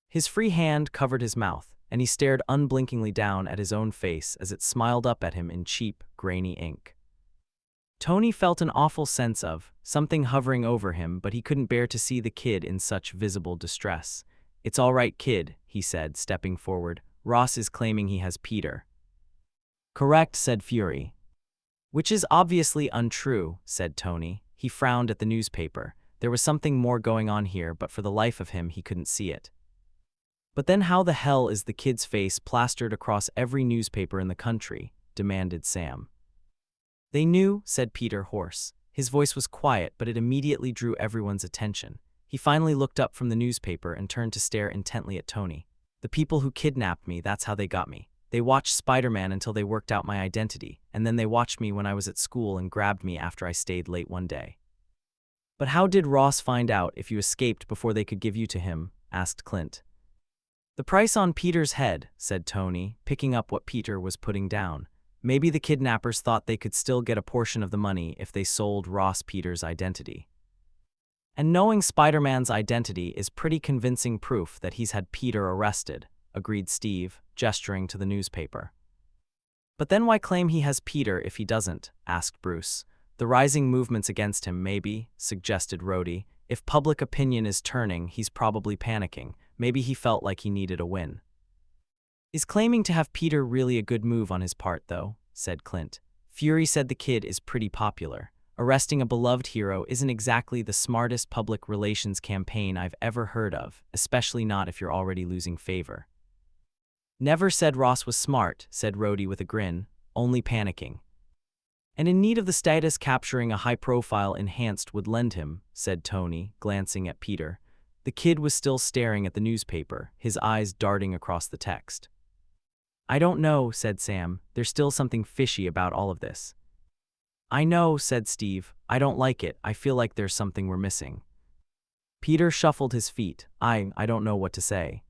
His free hand covered his mouth, and he stared unblinkingly down at his own face as it smiled up at him in cheap, grainy ink. Tony felt an awful sense of something hovering over him, but he couldn't bear to see the kid in such visible distress. It's all right, kid, he said, stepping forward. Ross is claiming he has Peter. Correct, said Fury. Which is obviously untrue, said Tony. He frowned at the newspaper. There was something more going on here, but for the life of him, he couldn't see it. But then how the hell is the kid's face plastered across every newspaper in the country? Demanded Sam. They knew, said Peter, hoarse. His voice was quiet, but it immediately drew everyone's attention. He finally looked up from the newspaper and turned to stare intently at Tony. The people who kidnapped me, that's how they got me. They watched Spider-Man until they worked out my identity, and then they watched me when I was at school and grabbed me after I stayed late one day. But how did Ross find out if you escaped before they could give you to him? Asked Clint. The price on Peter's head, said Tony, picking up what Peter was putting down. Maybe the kidnappers thought they could still get a portion of the money if they sold Ross Peter's identity. And knowing Spider-Man's identity is pretty convincing proof that he's had Peter arrested, agreed Steve, gesturing to the newspaper. But then why claim he has Peter if he doesn't? Asked Bruce. The rising movements against him, maybe, suggested Rhodey. If public opinion is turning, he's probably panicking. Maybe he felt like he needed a win. Is claiming to have Peter really a good move on his part, though? Said Clint. Fury said the kid is pretty popular. Arresting a beloved hero isn't exactly the smartest public relations campaign I've ever heard of, especially not if you're already losing favor. Never said Ross was smart, said Rhodey with a grin, only panicking. And in need of the status capturing a high-profile enhanced would lend him, said Tony, glancing at Peter. The kid was still staring at the newspaper, his eyes darting across the text. I don't know, said Sam. There's still something fishy about all of this. I know, said Steve. I don't like it. I feel like there's something we're missing. Peter shuffled his feet. I don't know what to say.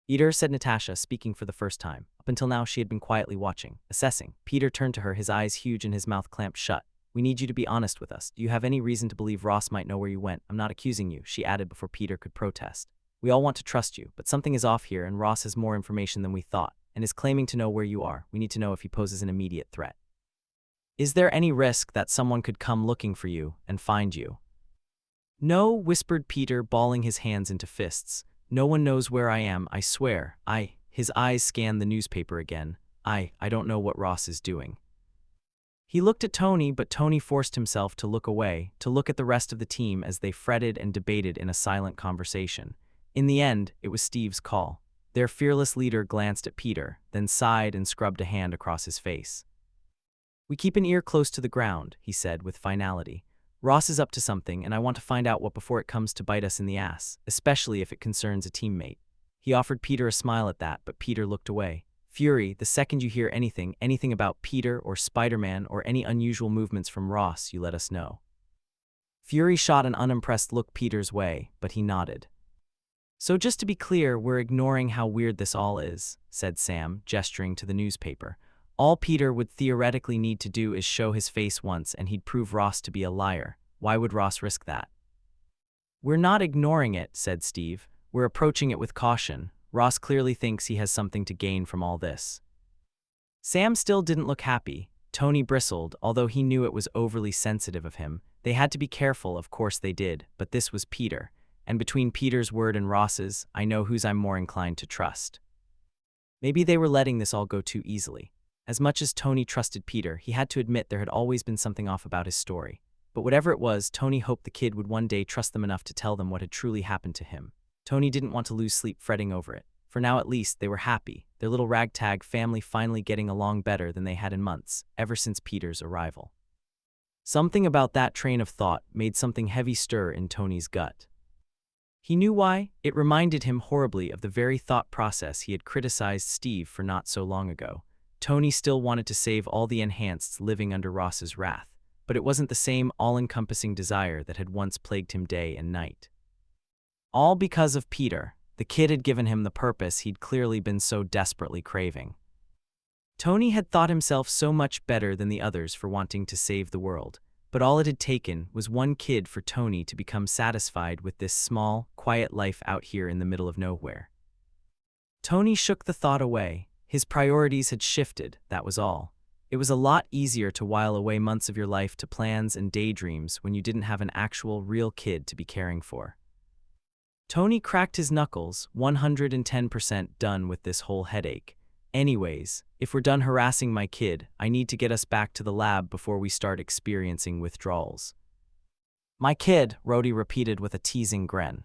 Peter, said Natasha, speaking for the first time. Up until now she had been quietly watching, assessing. Peter turned to her, his eyes huge and his mouth clamped shut. We need you to be honest with us. Do you have any reason to believe Ross might know where you went? I'm not accusing you, she added before Peter could protest. We all want to trust you, but something is off here and Ross has more information than we thought, and is claiming to know where you are. We need to know if he poses an immediate threat. Is there any risk that someone could come looking for you and find you? No, whispered Peter, balling his hands into fists. No one knows where I am, I swear. His eyes scanned the newspaper again. I don't know what Ross is doing. He looked at Tony, but Tony forced himself to look away, to look at the rest of the team as they fretted and debated in a silent conversation. In the end, it was Steve's call. Their fearless leader glanced at Peter, then sighed and scrubbed a hand across his face. We keep an ear close to the ground, he said with finality. Ross is up to something, and I want to find out what before it comes to bite us in the ass, especially if it concerns a teammate. He offered Peter a smile at that, but Peter looked away. Fury, the second you hear anything about Peter or Spider-Man or any unusual movements from Ross, you let us know. Fury shot an unimpressed look Peter's way, but he nodded. So just to be clear, we're ignoring how weird this all is, said Sam, gesturing to the newspaper. All Peter would theoretically need to do is show his face once and he'd prove Ross to be a liar. Why would Ross risk that? We're not ignoring it, said Steve. We're approaching it with caution. Ross clearly thinks he has something to gain from all this. Sam still didn't look happy. Tony bristled, although he knew it was overly sensitive of him. They had to be careful, of course they did, but this was Peter. And between Peter's word and Ross's, I know whose I'm more inclined to trust. Maybe they were letting this all go too easily. As much as Tony trusted Peter, he had to admit there had always been something off about his story. But whatever it was, Tony hoped the kid would one day trust them enough to tell them what had truly happened to him. Tony didn't want to lose sleep fretting over it. For now at least, they were happy, their little ragtag family finally getting along better than they had in months, ever since Peter's arrival. Something about that train of thought made something heavy stir in Tony's gut. He knew why. It reminded him horribly of the very thought process he had criticized Steve for not so long ago. Tony still wanted to save all the enhanceds living under Ross's wrath, but it wasn't the same all-encompassing desire that had once plagued him day and night. All because of Peter. The kid had given him the purpose he'd clearly been so desperately craving. Tony had thought himself so much better than the others for wanting to save the world, but all it had taken was one kid for Tony to become satisfied with this small, quiet life out here in the middle of nowhere. Tony shook the thought away. His priorities had shifted, that was all. It was a lot easier to while away months of your life to plans and daydreams when you didn't have an actual, real kid to be caring for. Tony cracked his knuckles, 110% done with this whole headache. Anyways, if we're done harassing my kid, I need to get us back to the lab before we start experiencing withdrawals. My kid, Rhodey repeated with a teasing grin.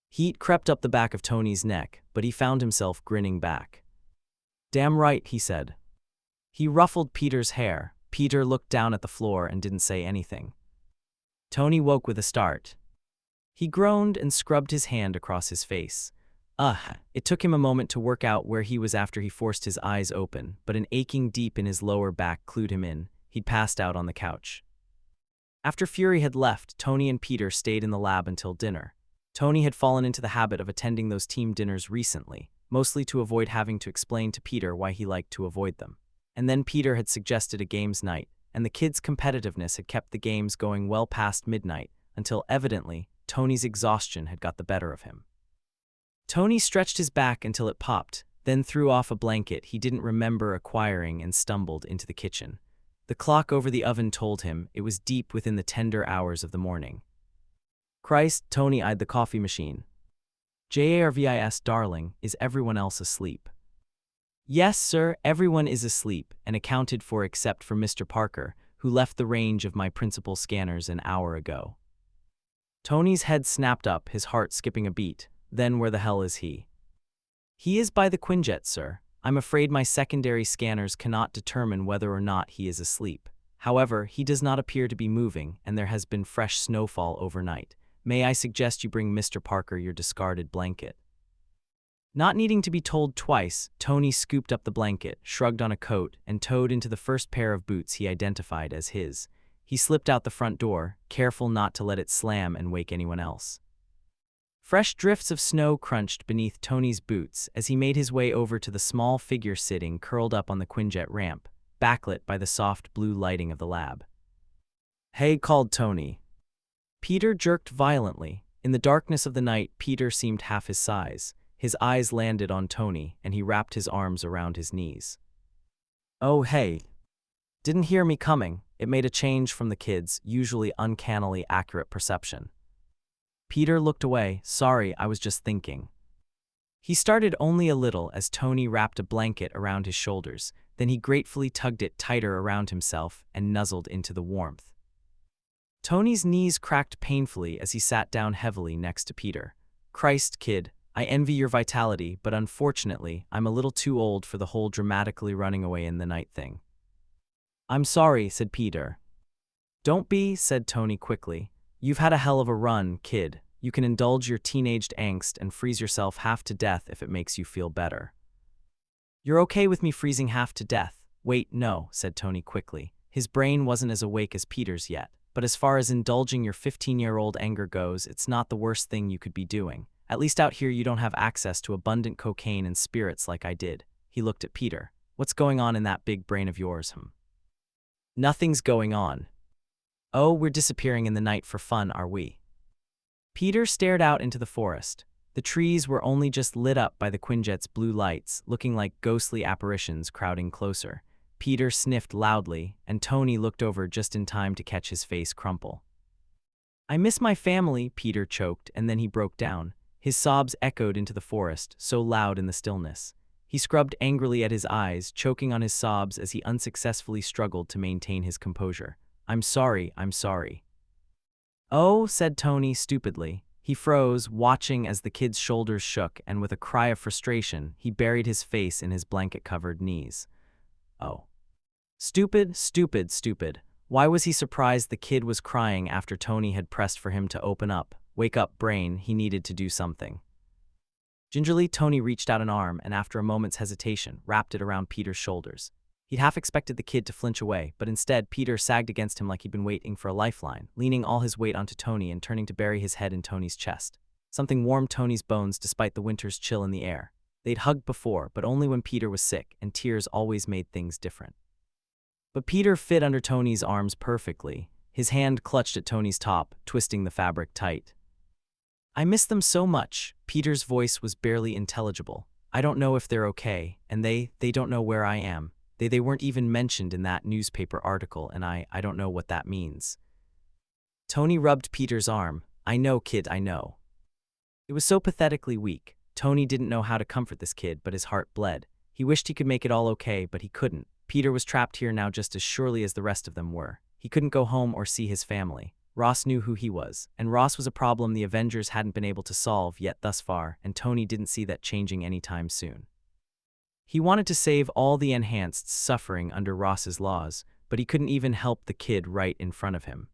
Heat crept up the back of Tony's neck, but he found himself grinning back. Damn right, he said. He ruffled Peter's hair. Peter looked down at the floor and didn't say anything. Tony woke with a start. He groaned and scrubbed his hand across his face. It took him a moment to work out where he was after he forced his eyes open, but an aching deep in his lower back clued him in. He'd passed out on the couch. After Fury had left, Tony and Peter stayed in the lab until dinner. Tony had fallen into the habit of attending those team dinners recently, mostly to avoid having to explain to Peter why he liked to avoid them. And then Peter had suggested a games night, and the kids' competitiveness had kept the games going well past midnight, until evidently, Tony's exhaustion had got the better of him. Tony stretched his back until it popped, then threw off a blanket he didn't remember acquiring and stumbled into the kitchen. The clock over the oven told him it was deep within the tender hours of the morning. Christ, Tony eyed the coffee machine. JARVIS, darling, is everyone else asleep? Yes, sir, everyone is asleep and accounted for except for Mr. Parker, who left the range of my principal scanners an hour ago. Tony's head snapped up, his heart skipping a beat. Then where the hell is he? He is by the Quinjet, sir. I'm afraid my secondary scanners cannot determine whether or not he is asleep. However, he does not appear to be moving, and there has been fresh snowfall overnight. May I suggest you bring Mr. Parker your discarded blanket? Not needing to be told twice, Tony scooped up the blanket, shrugged on a coat, and toed into the first pair of boots he identified as his. He slipped out the front door, careful not to let it slam and wake anyone else. Fresh drifts of snow crunched beneath Tony's boots as he made his way over to the small figure sitting curled up on the Quinjet ramp, backlit by the soft blue lighting of the lab. "Hey," called Tony. Peter jerked violently. In the darkness of the night, Peter seemed half his size. His eyes landed on Tony, and he wrapped his arms around his knees. "Oh, hey. Didn't hear me coming." It made a change from the kid's usually uncannily accurate perception. Peter looked away. "Sorry, I was just thinking." He started only a little as Tony wrapped a blanket around his shoulders, then he gratefully tugged it tighter around himself and nuzzled into the warmth. Tony's knees cracked painfully as he sat down heavily next to Peter. "Christ, kid, I envy your vitality, but unfortunately, I'm a little too old for the whole dramatically running away in the night thing." "I'm sorry," said Peter. "Don't be," said Tony quickly. "You've had a hell of a run, kid. You can indulge your teenaged angst and freeze yourself half to death if it makes you feel better." "You're okay with me freezing half to death?" "Wait, no," said Tony quickly. His brain wasn't as awake as Peter's yet. "But as far as indulging your 15-year-old anger goes, it's not the worst thing you could be doing. At least out here you don't have access to abundant cocaine and spirits like I did." He looked at Peter. "What's going on in that big brain of yours, "Nothing's going on." "Oh, we're disappearing in the night for fun, are we?" Peter stared out into the forest. The trees were only just lit up by the Quinjet's blue lights, looking like ghostly apparitions crowding closer. Peter sniffed loudly, and Tony looked over just in time to catch his face crumple. "I miss my family," Peter choked, and then he broke down. His sobs echoed into the forest, so loud in the stillness. He scrubbed angrily at his eyes, choking on his sobs as he unsuccessfully struggled to maintain his composure. I'm sorry." "Oh," said Tony stupidly. He froze, watching as the kid's shoulders shook, and with a cry of frustration, he buried his face in his blanket-covered knees. "Oh. Stupid. Why was he surprised the kid was crying after Tony had pressed for him to open up? Wake up, brain, he needed to do something. Gingerly, Tony reached out an arm and, after a moment's hesitation, wrapped it around Peter's shoulders. He'd half expected the kid to flinch away, but instead, Peter sagged against him like he'd been waiting for a lifeline, leaning all his weight onto Tony and turning to bury his head in Tony's chest. Something warmed Tony's bones despite the winter's chill in the air. They'd hugged before, but only when Peter was sick, and tears always made things different. But Peter fit under Tony's arms perfectly. His hand clutched at Tony's top, twisting the fabric tight. "I miss them so much." Peter's voice was barely intelligible. "I don't know if they're okay, and they don't know where I am. They weren't even mentioned in that newspaper article, and I don't know what that means." Tony rubbed Peter's arm. "I know, kid, I know." It was so pathetically weak. Tony didn't know how to comfort this kid, but his heart bled. He wished he could make it all okay, but he couldn't. Peter was trapped here now just as surely as the rest of them were. He couldn't go home or see his family. Ross knew who he was, and Ross was a problem the Avengers hadn't been able to solve yet thus far, and Tony didn't see that changing anytime soon. He wanted to save all the enhanced suffering under Ross's laws, but he couldn't even help the kid right in front of him.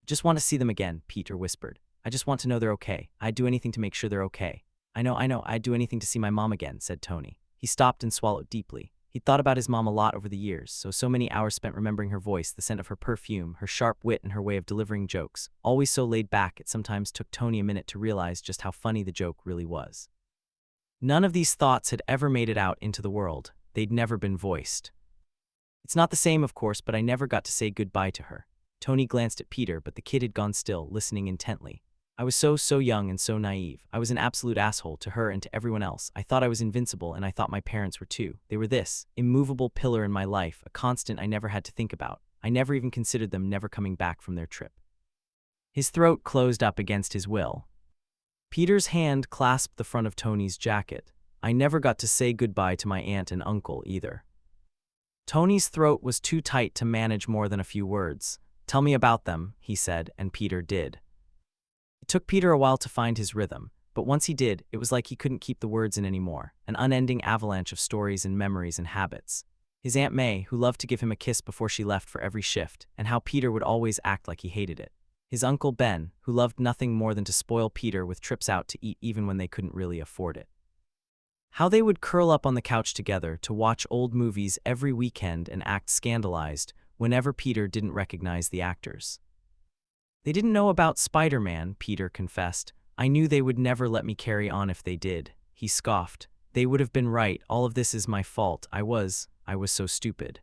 "Just want to see them again," Peter whispered. "I just want to know they're okay. I'd do anything to make sure they're okay." I know, I'd do anything to see my mom again," said Tony. He stopped and swallowed deeply. He'd thought about his mom a lot over the years, so many hours spent remembering her voice, the scent of her perfume, her sharp wit, and her way of delivering jokes. Always so laid back, it sometimes took Tony a minute to realize just how funny the joke really was. None of these thoughts had ever made it out into the world. They'd never been voiced. "It's not the same, of course, but I never got to say goodbye to her." Tony glanced at Peter, but the kid had gone still, listening intently. "I was so young and so naive. I was an absolute asshole to her and to everyone else. I thought I was invincible, and I thought my parents were too. They were this immovable pillar in my life, a constant I never had to think about. I never even considered them never coming back from their trip." His throat closed up against his will. Peter's hand clasped the front of Tony's jacket. I never got to say goodbye to my aunt and uncle either. Tony's throat was too tight to manage more than a few words. Tell me about them, he said, and Peter did. It took Peter a while to find his rhythm, but once he did, it was like he couldn't keep the words in anymore, an unending avalanche of stories and memories and habits. His Aunt May, who loved to give him a kiss before she left for every shift, and how Peter would always act like he hated it. His Uncle Ben, who loved nothing more than to spoil Peter with trips out to eat even when they couldn't really afford it. How they would curl up on the couch together to watch old movies every weekend and act scandalized whenever Peter didn't recognize the actors. They didn't know about Spider-Man, Peter confessed. I knew they would never let me carry on if they did. He scoffed. They would have been right. All of this is my fault. I was so stupid.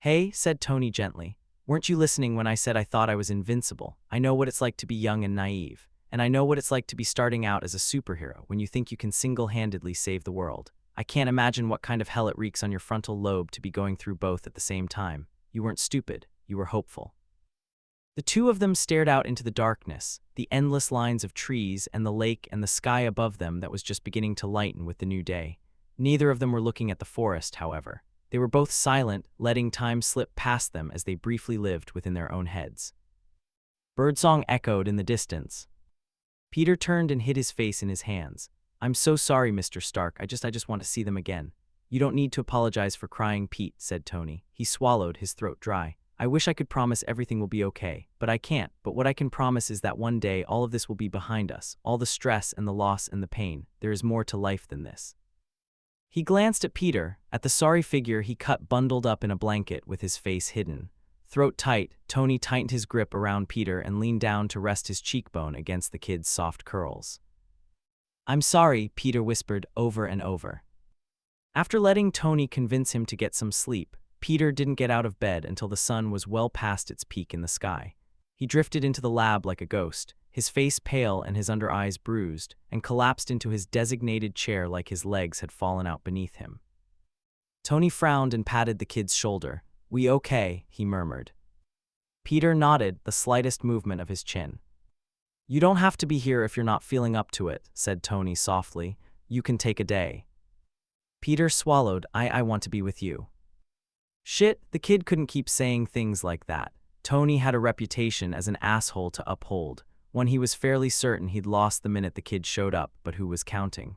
Hey, said Tony gently. Weren't you listening when I said I thought I was invincible? I know what it's like to be young and naive. And I know what it's like to be starting out as a superhero when you think you can single-handedly save the world. I can't imagine what kind of hell it wreaks on your frontal lobe to be going through both at the same time. You weren't stupid. You were hopeful. The two of them stared out into the darkness, the endless lines of trees and the lake and the sky above them that was just beginning to lighten with the new day. Neither of them were looking at the forest, however. They were both silent, letting time slip past them as they briefly lived within their own heads. Birdsong echoed in the distance. Peter turned and hid his face in his hands. I'm so sorry, Mr. Stark. I just want to see them again. You don't need to apologize for crying, Pete, said Tony. He swallowed, his throat dry. I wish I could promise everything will be okay, but I can't. But what I can promise is that one day all of this will be behind us, all the stress and the loss and the pain. There is more to life than this. He glanced at Peter, at the sorry figure he cut bundled up in a blanket with his face hidden. Throat tight, Tony tightened his grip around Peter and leaned down to rest his cheekbone against the kid's soft curls. I'm sorry, Peter whispered over and over. After letting Tony convince him to get some sleep, Peter didn't get out of bed until the sun was well past its peak in the sky. He drifted into the lab like a ghost, his face pale and his under eyes bruised, and collapsed into his designated chair like his legs had fallen out beneath him. Tony frowned and patted the kid's shoulder. We okay, he murmured. Peter nodded, the slightest movement of his chin. You don't have to be here if you're not feeling up to it, said Tony softly. You can take a day. Peter swallowed. I want to be with you. Shit, the kid couldn't keep saying things like that. Tony had a reputation as an asshole to uphold, one he was fairly certain he'd lost the minute the kid showed up, but who was counting.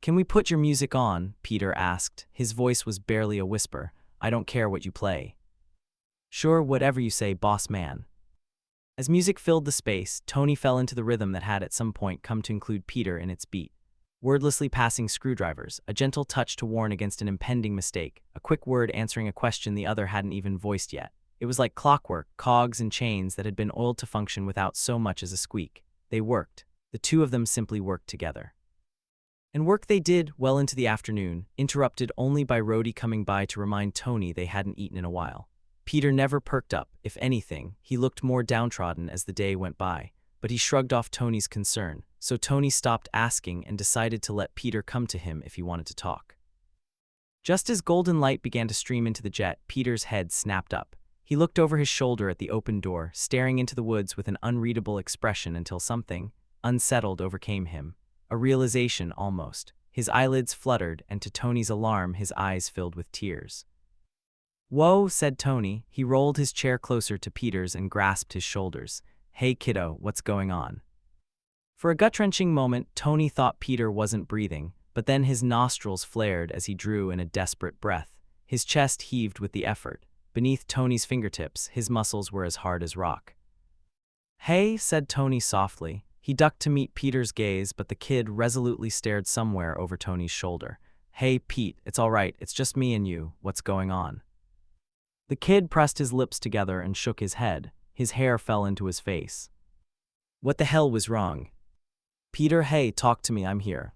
Can we put your music on? Peter asked. His voice was barely a whisper. I don't care what you play. Sure, whatever you say, boss man. As music filled the space, Tony fell into the rhythm that had at some point come to include Peter in its beat. Wordlessly passing screwdrivers, a gentle touch to warn against an impending mistake, a quick word answering a question the other hadn't even voiced yet. It was like clockwork, cogs and chains that had been oiled to function without so much as a squeak. They worked. The two of them simply worked together. And work they did well into the afternoon, interrupted only by Rhodey coming by to remind Tony they hadn't eaten in a while. Peter never perked up. If anything, he looked more downtrodden as the day went by, but he shrugged off Tony's concern, so Tony stopped asking and decided to let Peter come to him if he wanted to talk. Just as golden light began to stream into the jet, Peter's head snapped up. He looked over his shoulder at the open door, staring into the woods with an unreadable expression until something, unsettled, overcame him. A realization almost. His eyelids fluttered, and to Tony's alarm, his eyes filled with tears. Whoa, said Tony. He rolled his chair closer to Peter's and grasped his shoulders. Hey kiddo, what's going on? For a gut-wrenching moment, Tony thought Peter wasn't breathing, but then his nostrils flared as he drew in a desperate breath. His chest heaved with the effort. Beneath Tony's fingertips, his muscles were as hard as rock. Hey, said Tony softly. He ducked to meet Peter's gaze, but the kid resolutely stared somewhere over Tony's shoulder. Hey, Pete, it's all right. It's just me and you. What's going on? The kid pressed his lips together and shook his head. His hair fell into his face. What the hell was wrong? Peter, hey, talk to me. I'm here.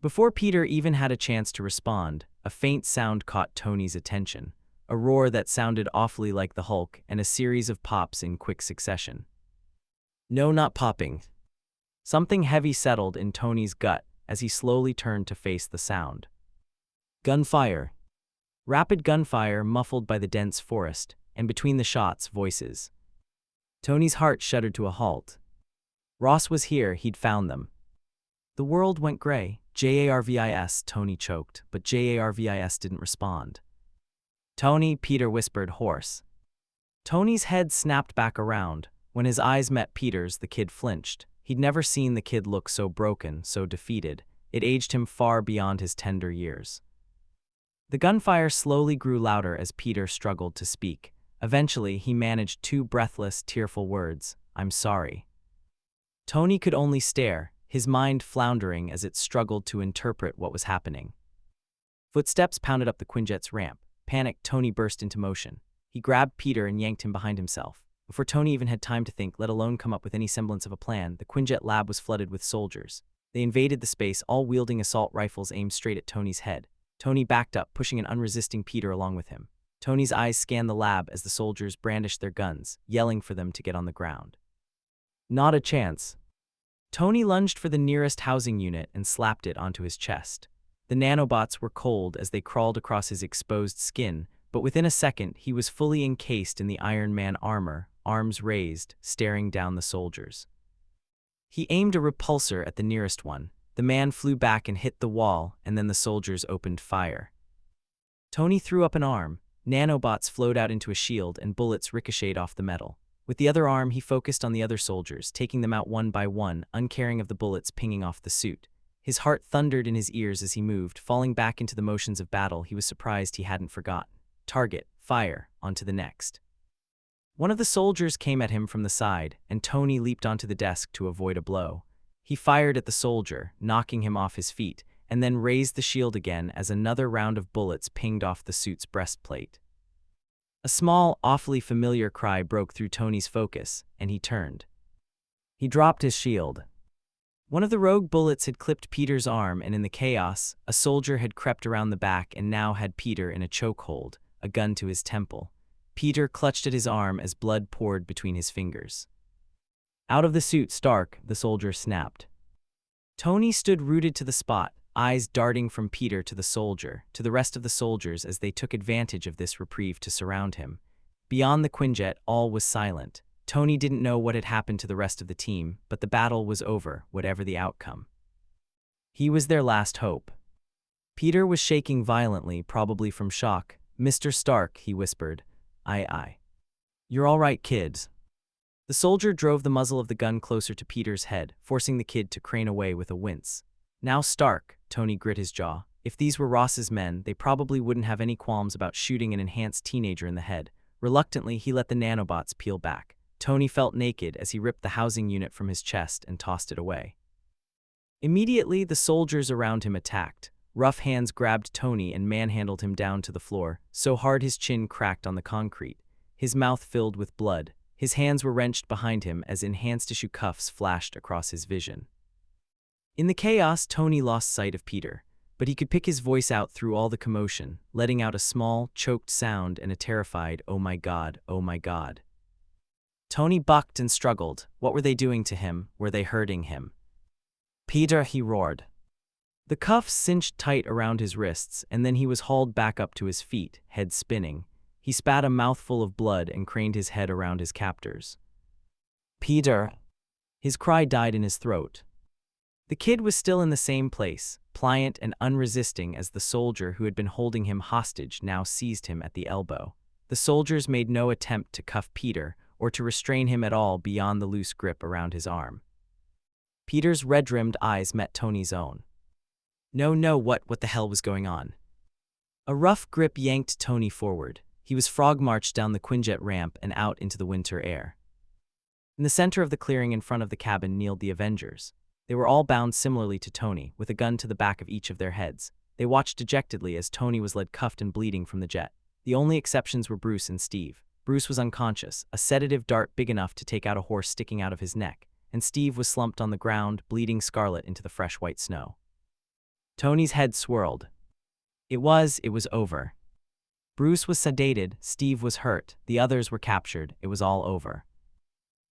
Before Peter even had a chance to respond, a faint sound caught Tony's attention. A roar that sounded awfully like the Hulk, and a series of pops in quick succession. No, not popping. Something heavy settled in Tony's gut as he slowly turned to face the sound. Gunfire. Rapid gunfire muffled by the dense forest, and between the shots, voices. Tony's heart shuddered to a halt. Ross was here, he'd found them. The world went gray. Jarvis, Tony choked, but Jarvis didn't respond. Tony, Peter whispered, hoarse. Tony's head snapped back around. When his eyes met Peter's, the kid flinched. He'd never seen the kid look so broken, so defeated. It aged him far beyond his tender years. The gunfire slowly grew louder as Peter struggled to speak. Eventually, he managed 2 breathless, tearful words. I'm sorry. Tony could only stare, his mind floundering as it struggled to interpret what was happening. Footsteps pounded up the Quinjet's ramp. Panicked, Tony burst into motion. He grabbed Peter and yanked him behind himself. Before Tony even had time to think, let alone come up with any semblance of a plan, the Quinjet lab was flooded with soldiers. They invaded the space, all wielding assault rifles aimed straight at Tony's head. Tony backed up, pushing an unresisting Peter along with him. Tony's eyes scanned the lab as the soldiers brandished their guns, yelling for them to get on the ground. Not a chance. Tony lunged for the nearest housing unit and slapped it onto his chest. The nanobots were cold as they crawled across his exposed skin, but within a second he was fully encased in the Iron Man armor, arms raised, staring down the soldiers. He aimed a repulsor at the nearest one. The man flew back and hit the wall, and then the soldiers opened fire. Tony threw up an arm. Nanobots flowed out into a shield and bullets ricocheted off the metal. With the other arm, he focused on the other soldiers, taking them out one by one, uncaring of the bullets pinging off the suit. His heart thundered in his ears as he moved, falling back into the motions of battle he was surprised he hadn't forgotten. Target, fire, onto the next. One of the soldiers came at him from the side, and Tony leaped onto the desk to avoid a blow. He fired at the soldier, knocking him off his feet, and then raised the shield again as another round of bullets pinged off the suit's breastplate. A small, awfully familiar cry broke through Tony's focus, and he turned. He dropped his shield. One of the rogue bullets had clipped Peter's arm, and in the chaos, a soldier had crept around the back and now had Peter in a chokehold, a gun to his temple. Peter clutched at his arm as blood poured between his fingers. Out of the suit, Stark, the soldier snapped. Tony stood rooted to the spot, eyes darting from Peter to the soldier, to the rest of the soldiers as they took advantage of this reprieve to surround him. Beyond the Quinjet, all was silent. Tony didn't know what had happened to the rest of the team, but the battle was over, whatever the outcome. He was their last hope. Peter was shaking violently, probably from shock. Mr. Stark, he whispered. Aye. You're all right, kids. The soldier drove the muzzle of the gun closer to Peter's head, forcing the kid to crane away with a wince. Now Stark, Tony grit his jaw. If these were Ross's men, they probably wouldn't have any qualms about shooting an enhanced teenager in the head. Reluctantly, he let the nanobots peel back. Tony felt naked as he ripped the housing unit from his chest and tossed it away. Immediately, the soldiers around him attacked. Rough hands grabbed Tony and manhandled him down to the floor, so hard his chin cracked on the concrete. His mouth filled with blood. His hands were wrenched behind him as enhanced tissue cuffs flashed across his vision. In the chaos, Tony lost sight of Peter, but he could pick his voice out through all the commotion, letting out a small, choked sound and a terrified, "Oh my God, oh my God." Tony bucked and struggled. What were they doing to him? Were they hurting him? Peter, he roared. The cuffs cinched tight around his wrists, and then he was hauled back up to his feet, head spinning. He spat a mouthful of blood and craned his head around his captors. Peter! His cry died in his throat. The kid was still in the same place, pliant and unresisting as the soldier who had been holding him hostage now seized him at the elbow. The soldiers made no attempt to cuff Peter or to restrain him at all beyond the loose grip around his arm. Peter's red-rimmed eyes met Tony's own. No, what the hell was going on? A rough grip yanked Tony forward. He was frog-marched down the Quinjet ramp and out into the winter air. In the center of the clearing in front of the cabin kneeled the Avengers. They were all bound similarly to Tony, with a gun to the back of each of their heads. They watched dejectedly as Tony was led cuffed and bleeding from the jet. The only exceptions were Bruce and Steve. Bruce was unconscious, a sedative dart big enough to take out a horse sticking out of his neck, and Steve was slumped on the ground, bleeding scarlet into the fresh white snow. Tony's head swirled. It was over. Bruce was sedated, Steve was hurt, the others were captured, it was all over.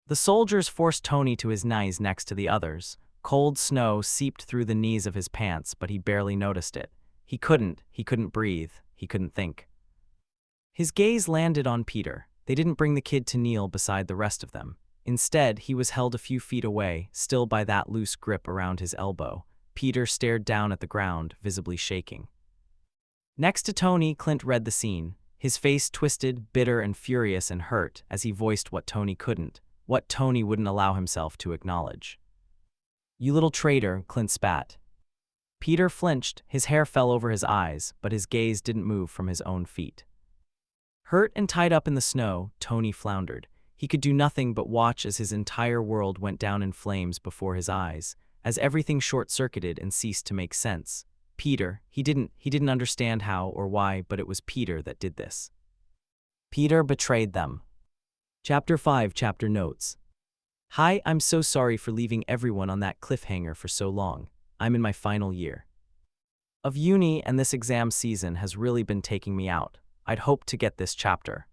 The soldiers forced Tony to his knees next to the others. Cold snow seeped through the knees of his pants, but he barely noticed it. He couldn't breathe, he couldn't think. His gaze landed on Peter. They didn't bring the kid to kneel beside the rest of them. Instead, he was held a few feet away, still by that loose grip around his elbow. Peter stared down at the ground, visibly shaking. Next to Tony, Clint read the scene, his face twisted, bitter and furious and hurt as he voiced what Tony wouldn't allow himself to acknowledge. "You little traitor," Clint spat. Peter flinched, his hair fell over his eyes, but his gaze didn't move from his own feet. Hurt and tied up in the snow, Tony floundered. He could do nothing but watch as his entire world went down in flames before his eyes, as everything short-circuited and ceased to make sense. Peter, he didn't understand how or why, but it was Peter that did this. Peter betrayed them. Chapter 5 Chapter Notes. Hi, I'm so sorry for leaving everyone on that cliffhanger for so long. I'm in my final year of uni and this exam season has really been taking me out. I'd hoped to get this chapter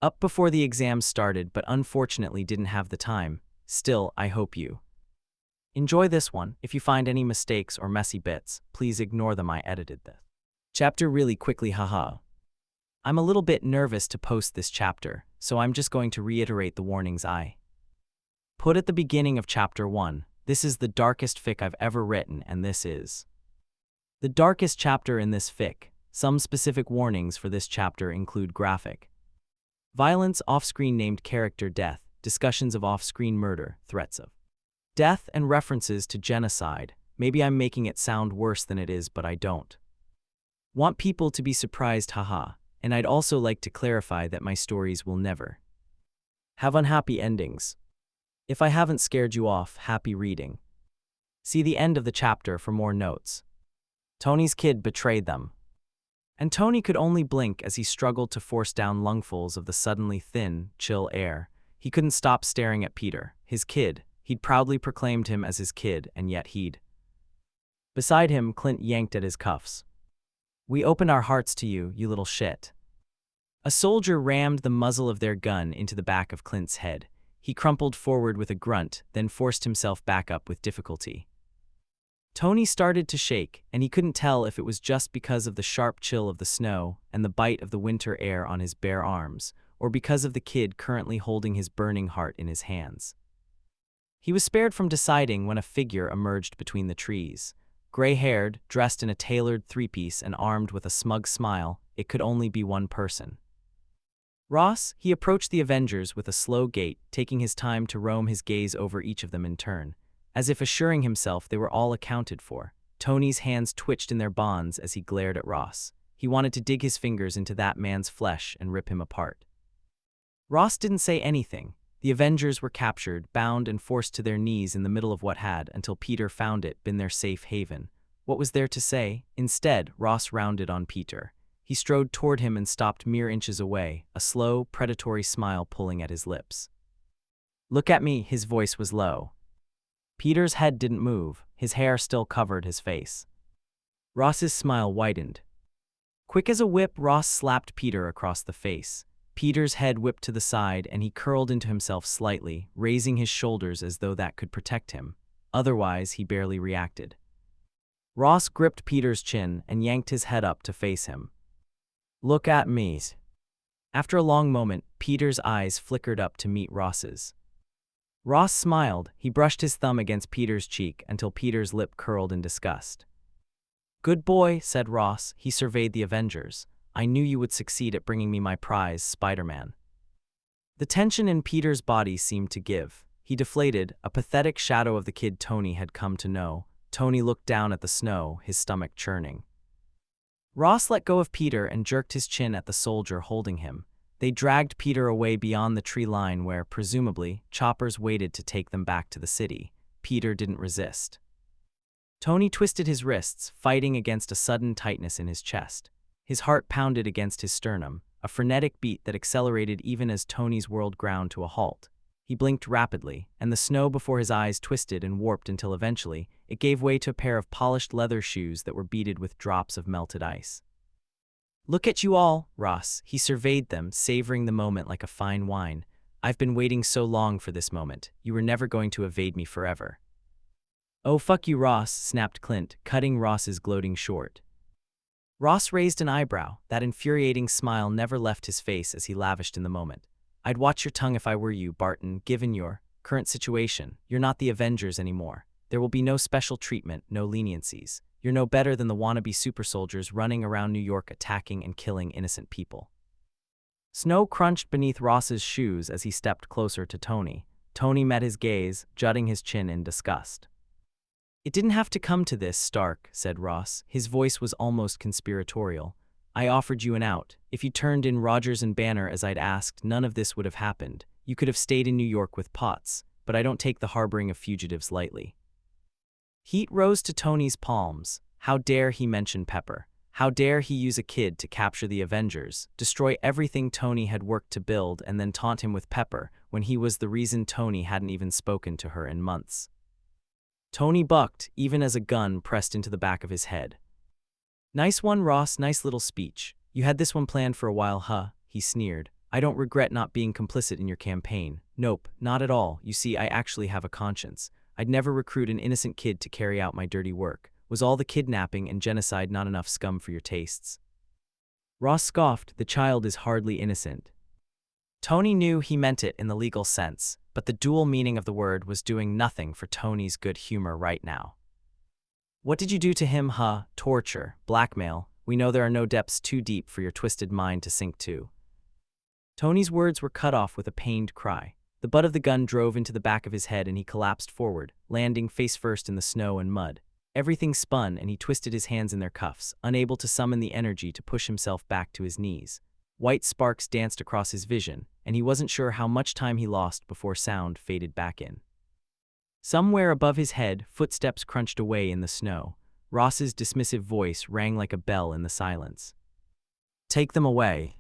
up before the exams started, but unfortunately didn't have the time. Still, I hope you enjoy this one. If you find any mistakes or messy bits, please ignore them. I edited this chapter really quickly, haha. I'm a little bit nervous to post this chapter, so I'm just going to reiterate the warnings I put at the beginning of chapter 1. This is the darkest fic I've ever written, and this is the darkest chapter in this fic. Some specific warnings for this chapter include graphic violence, off-screen named character death, discussions of off-screen murder, threats of death, and references to genocide. Maybe I'm making it sound worse than it is, but I don't want people to be surprised, haha. And I'd also like to clarify that my stories will never have unhappy endings. If I haven't scared you off, happy reading. See the end of the chapter for more notes. Tony's kid betrayed them. And Tony could only blink as he struggled to force down lungfuls of the suddenly thin, chill air. He couldn't stop staring at Peter, his kid. He'd proudly proclaimed him as his kid, and yet beside him, Clint yanked at his cuffs. "We opened our hearts to you, you little shit." A soldier rammed the muzzle of their gun into the back of Clint's head. He crumpled forward with a grunt, then forced himself back up with difficulty. Tony started to shake, and he couldn't tell if it was just because of the sharp chill of the snow and the bite of the winter air on his bare arms, or because of the kid currently holding his burning heart in his hands. He was spared from deciding when a figure emerged between the trees. Gray-haired, dressed in a tailored three-piece and armed with a smug smile, it could only be one person. Ross. He approached the Avengers with a slow gait, taking his time to roam his gaze over each of them in turn, as if assuring himself they were all accounted for. Tony's hands twitched in their bonds as he glared at Ross. He wanted to dig his fingers into that man's flesh and rip him apart. Ross didn't say anything. The Avengers were captured, bound and forced to their knees in the middle of what had, until Peter found it, been their safe haven. What was there to say? Instead, Ross rounded on Peter. He strode toward him and stopped mere inches away, a slow, predatory smile pulling at his lips. "Look at me," his voice was low. Peter's head didn't move, his hair still covered his face. Ross's smile widened. Quick as a whip, Ross slapped Peter across the face. Peter's head whipped to the side and he curled into himself slightly, raising his shoulders as though that could protect him. Otherwise, he barely reacted. Ross gripped Peter's chin and yanked his head up to face him. "Look at me." After a long moment, Peter's eyes flickered up to meet Ross's. Ross smiled. He brushed his thumb against Peter's cheek until Peter's lip curled in disgust. "Good boy," said Ross. He surveyed the Avengers. "I knew you would succeed at bringing me my prize, Spider-Man." The tension in Peter's body seemed to give. He deflated, a pathetic shadow of the kid Tony had come to know. Tony looked down at the snow, his stomach churning. Ross let go of Peter and jerked his chin at the soldier holding him. They dragged Peter away beyond the tree line where, presumably, choppers waited to take them back to the city. Peter didn't resist. Tony twisted his wrists, fighting against a sudden tightness in his chest. His heart pounded against his sternum, a frenetic beat that accelerated even as Tony's world ground to a halt. He blinked rapidly, and the snow before his eyes twisted and warped until eventually, it gave way to a pair of polished leather shoes that were beaded with drops of melted ice. "Look at you all, Ross." He surveyed them, savoring the moment like a fine wine. "I've been waiting so long for this moment. You were never going to evade me forever." "Oh, fuck you, Ross," snapped Clint, cutting Ross's gloating short. Ross raised an eyebrow. That infuriating smile never left his face as he lavished in the moment. I'd watch your tongue if I were you, Barton. Given your current situation, you're not the Avengers anymore. There will be no special treatment, no leniencies. You're no better than the wannabe super soldiers running around New York attacking and killing innocent people. Snow crunched beneath Ross's shoes as he stepped closer to Tony. Tony met his gaze, jutting his chin in disgust. It didn't have to come to this, Stark, said Ross. His voice was almost conspiratorial. I offered you an out. If you turned in Rogers and Banner as I'd asked, none of this would have happened. You could have stayed in New York with Potts, but I don't take the harboring of fugitives lightly. Heat rose to Tony's palms. How dare he mention Pepper? How dare he use a kid to capture the Avengers, destroy everything Tony had worked to build, and then taunt him with Pepper when he was the reason Tony hadn't even spoken to her in months? Tony bucked, even as a gun pressed into the back of his head. Nice one, Ross, nice little speech. You had this one planned for a while, huh? He sneered. I don't regret not being complicit in your campaign. Nope, not at all. You see, I actually have a conscience. I'd never recruit an innocent kid to carry out my dirty work. Was all the kidnapping and genocide not enough scum for your tastes? Ross scoffed. The child is hardly innocent. Tony knew he meant it in the legal sense, but the dual meaning of the word was doing nothing for Tony's good humor right now. What did you do to him, huh? Torture, blackmail. We know there are no depths too deep for your twisted mind to sink to. Tony's words were cut off with a pained cry. The butt of the gun drove into the back of his head and he collapsed forward, landing face first in the snow and mud. Everything spun and he twisted his hands in their cuffs, unable to summon the energy to push himself back to his knees. White sparks danced across his vision, and he wasn't sure how much time he lost before sound faded back in. Somewhere above his head, footsteps crunched away in the snow. Ross's dismissive voice rang like a bell in the silence. Take them away.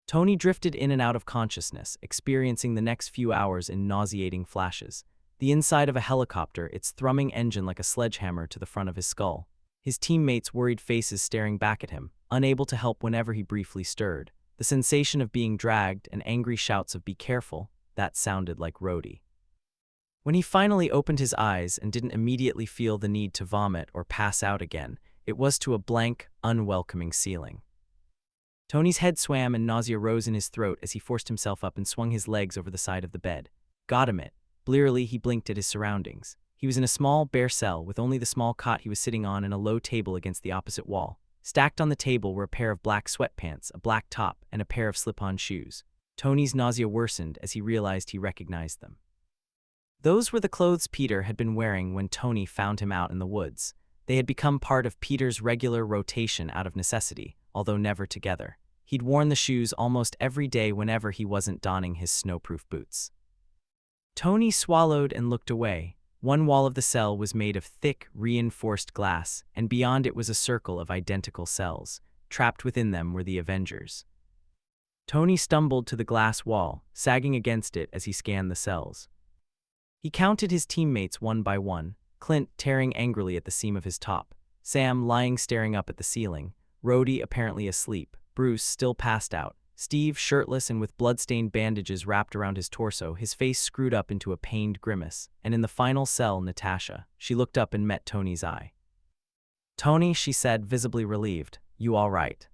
Tony drifted in and out of consciousness, experiencing the next few hours in nauseating flashes. The inside of a helicopter, its thrumming engine like a sledgehammer to the front of his skull. His teammates' worried faces staring back at him, unable to help whenever he briefly stirred. The sensation of being dragged and angry shouts of "Be careful," that sounded like Rhodey. When he finally opened his eyes and didn't immediately feel the need to vomit or pass out again, it was to a blank, unwelcoming ceiling. Tony's head swam and nausea rose in his throat as he forced himself up and swung his legs over the side of the bed. Got him it. Blearily, he blinked at his surroundings. He was in a small, bare cell with only the small cot he was sitting on and a low table against the opposite wall. Stacked on the table were a pair of black sweatpants, a black top, and a pair of slip-on shoes. Tony's nausea worsened as he realized he recognized them. Those were the clothes Peter had been wearing when Tony found him out in the woods. They had become part of Peter's regular rotation out of necessity, although never together. He'd worn the shoes almost every day whenever he wasn't donning his snowproof boots. Tony swallowed and looked away. One wall of the cell was made of thick, reinforced glass, and beyond it was a circle of identical cells. Trapped within them were the Avengers. Tony stumbled to the glass wall, sagging against it as he scanned the cells. He counted his teammates one by one, Clint tearing angrily at the seam of his top, Sam lying staring up at the ceiling, Rhodey apparently asleep, Bruce still passed out, Steve shirtless and with blood-stained bandages wrapped around his torso, his face screwed up into a pained grimace, and in the final cell, Natasha. She looked up and met Tony's eye. "Tony," she said, visibly relieved, "you all right?"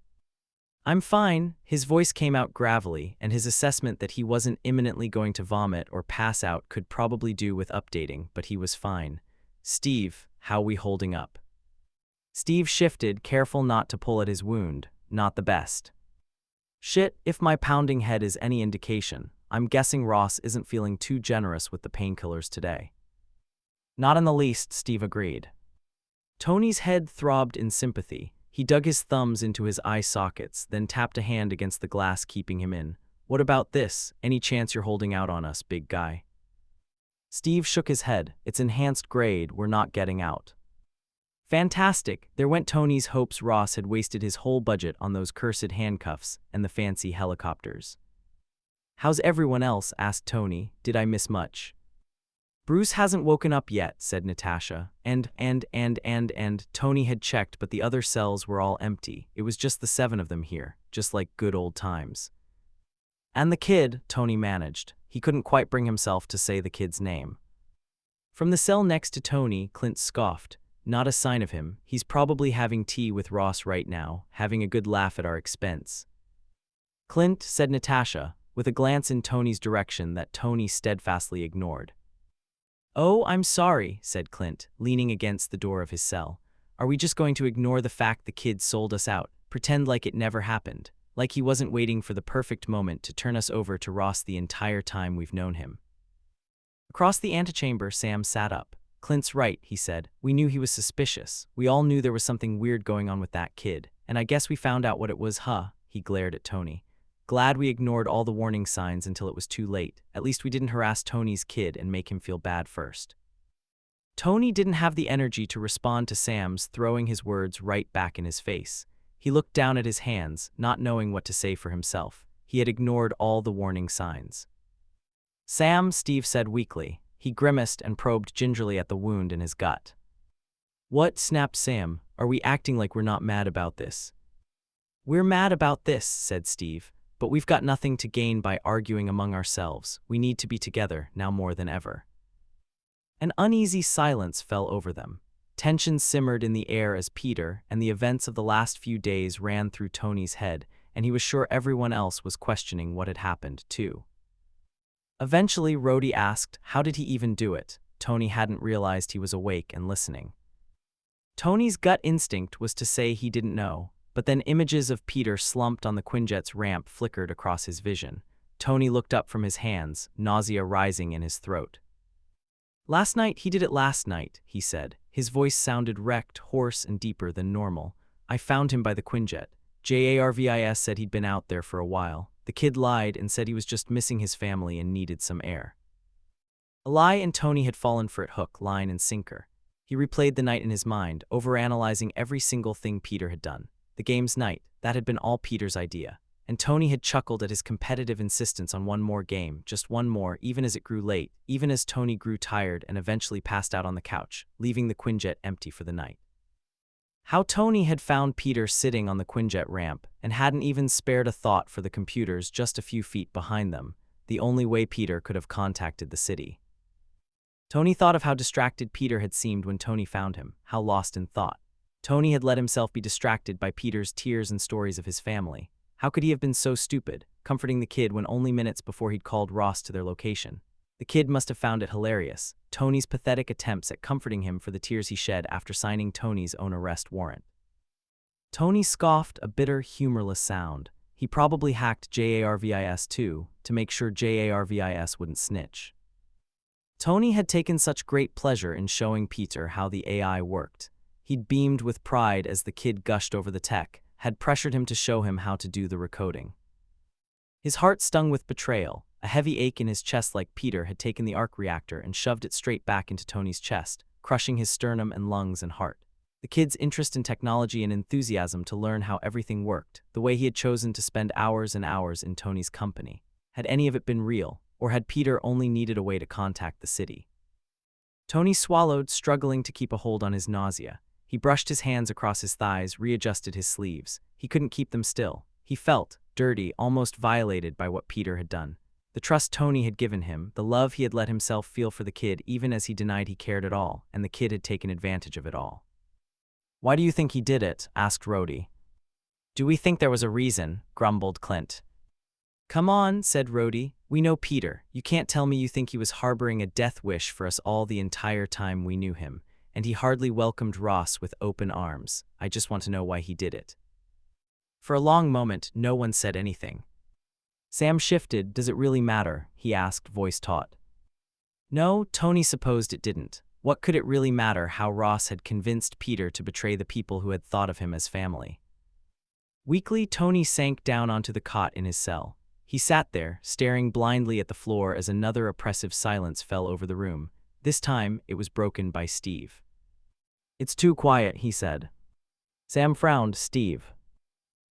"I'm fine." His voice came out gravelly, and his assessment that he wasn't imminently going to vomit or pass out could probably do with updating, but he was fine. "Steve, how we holding up?" Steve shifted, careful not to pull at his wound. "Not the best." "Shit, if my pounding head is any indication, I'm guessing Ross isn't feeling too generous with the painkillers today." "Not in the least," Steve agreed. Tony's head throbbed in sympathy. He dug his thumbs into his eye sockets, then tapped a hand against the glass keeping him in. "What about this? Any chance you're holding out on us, big guy?" Steve shook his head. "It's enhanced grade, we're not getting out." Fantastic. There went Tony's hopes. Ross had wasted his whole budget on those cursed handcuffs and the fancy helicopters. "How's everyone else?" asked Tony. "Did I miss much?" "Bruce hasn't woken up yet," said Natasha. And Tony had checked, but the other cells were all empty. It was just the 7 of them here, just like good old times. "And the kid," Tony managed. He couldn't quite bring himself to say the kid's name. From the cell next to Tony, Clint scoffed. "Not a sign of him. He's probably having tea with Ross right now, having a good laugh at our expense." "Clint," said Natasha, with a glance in Tony's direction that Tony steadfastly ignored. "Oh, I'm sorry," said Clint, leaning against the door of his cell. "Are we just going to ignore the fact the kid sold us out, pretend like it never happened, like he wasn't waiting for the perfect moment to turn us over to Ross the entire time we've known him?" Across the antechamber, Sam sat up. "Clint's right," he said. "We knew he was suspicious. We all knew there was something weird going on with that kid. And I guess we found out what it was, huh?" He glared at Tony. "Glad we ignored all the warning signs until it was too late. At least we didn't harass Tony's kid and make him feel bad first." Tony didn't have the energy to respond to Sam's throwing his words right back in his face. He looked down at his hands, not knowing what to say for himself. He had ignored all the warning signs. "Sam," Steve said weakly. He grimaced and probed gingerly at the wound in his gut. "What?" snapped Sam. "Are we acting like we're not mad about this?" "We're mad about this," said Steve, "but we've got nothing to gain by arguing among ourselves. We need to be together, now more than ever." An uneasy silence fell over them. Tension simmered in the air as Peter and the events of the last few days ran through Tony's head, and he was sure everyone else was questioning what had happened, too. Eventually, Rhodey asked, "How did he even do it?" Tony hadn't realized he was awake and listening. Tony's gut instinct was to say he didn't know, but then images of Peter slumped on the Quinjet's ramp flickered across his vision. Tony looked up from his hands, nausea rising in his throat. "Last night, he did it last night," he said. His voice sounded wrecked, hoarse, and deeper than normal. "I found him by the Quinjet. Jarvis said he'd been out there for a while. The kid lied and said he was just missing his family and needed some air." Eli and Tony had fallen for it hook, line, and sinker. He replayed the night in his mind, overanalyzing every single thing Peter had done. The game's night, that had been all Peter's idea. And Tony had chuckled at his competitive insistence on one more game, just one more, even as it grew late, even as Tony grew tired and eventually passed out on the couch, leaving the Quinjet empty for the night. How Tony had found Peter sitting on the Quinjet ramp and hadn't even spared a thought for the computers just a few feet behind them, the only way Peter could have contacted the city. Tony thought of how distracted Peter had seemed when Tony found him, how lost in thought. Tony had let himself be distracted by Peter's tears and stories of his family. How could he have been so stupid, comforting the kid when only minutes before he'd called Ross to their location? The kid must have found it hilarious, Tony's pathetic attempts at comforting him for the tears he shed after signing Tony's own arrest warrant. Tony scoffed, a bitter, humorless sound. He probably hacked Jarvis too, to make sure Jarvis wouldn't snitch. Tony had taken such great pleasure in showing Peter how the AI worked. He'd beamed with pride as the kid gushed over the tech, had pressured him to show him how to do the recoding. His heart stung with betrayal, a heavy ache in his chest like Peter had taken the arc reactor and shoved it straight back into Tony's chest, crushing his sternum and lungs and heart. The kid's interest in technology and enthusiasm to learn how everything worked, the way he had chosen to spend hours and hours in Tony's company. Had any of it been real, or had Peter only needed a way to contact the city? Tony swallowed, struggling to keep a hold on his nausea. He brushed his hands across his thighs, readjusted his sleeves. He couldn't keep them still. He felt dirty, almost violated by what Peter had done. The trust Tony had given him, the love he had let himself feel for the kid even as he denied he cared at all, and the kid had taken advantage of it all. "Why do you think he did it?" asked Rhodey. "Do we think there was a reason?" grumbled Clint. "Come on," said Rhodey. "We know Peter. You can't tell me you think he was harboring a death wish for us all the entire time we knew him. And he hardly welcomed Ross with open arms. I just want to know why he did it." For a long moment, no one said anything. Sam shifted. "Does it really matter?" he asked, voice taut. No, Tony supposed it didn't. What could it really matter how Ross had convinced Peter to betray the people who had thought of him as family? Weakly, Tony sank down onto the cot in his cell. He sat there, staring blindly at the floor as another oppressive silence fell over the room. This time, it was broken by Steve. "It's too quiet," he said. Sam frowned. "Steve."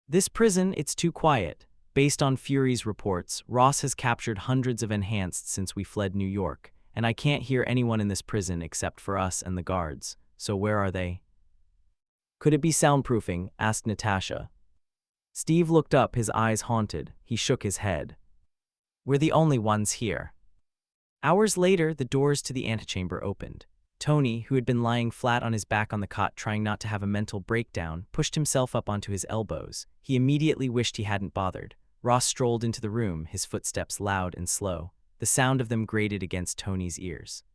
"This prison, it's too quiet. Based on Fury's reports, Ross has captured hundreds of enhanced since we fled New York, and I can't hear anyone in this prison except for us and the guards. So where are they?" "Could it be soundproofing?" asked Natasha. Steve looked up, his eyes haunted. He shook his head. "We're the only ones here." Hours later, the doors to the antechamber opened. Tony, who had been lying flat on his back on the cot trying not to have a mental breakdown, pushed himself up onto his elbows. He immediately wished he hadn't bothered. Ross strolled into the room, his footsteps loud and slow. The sound of them grated against Tony's ears.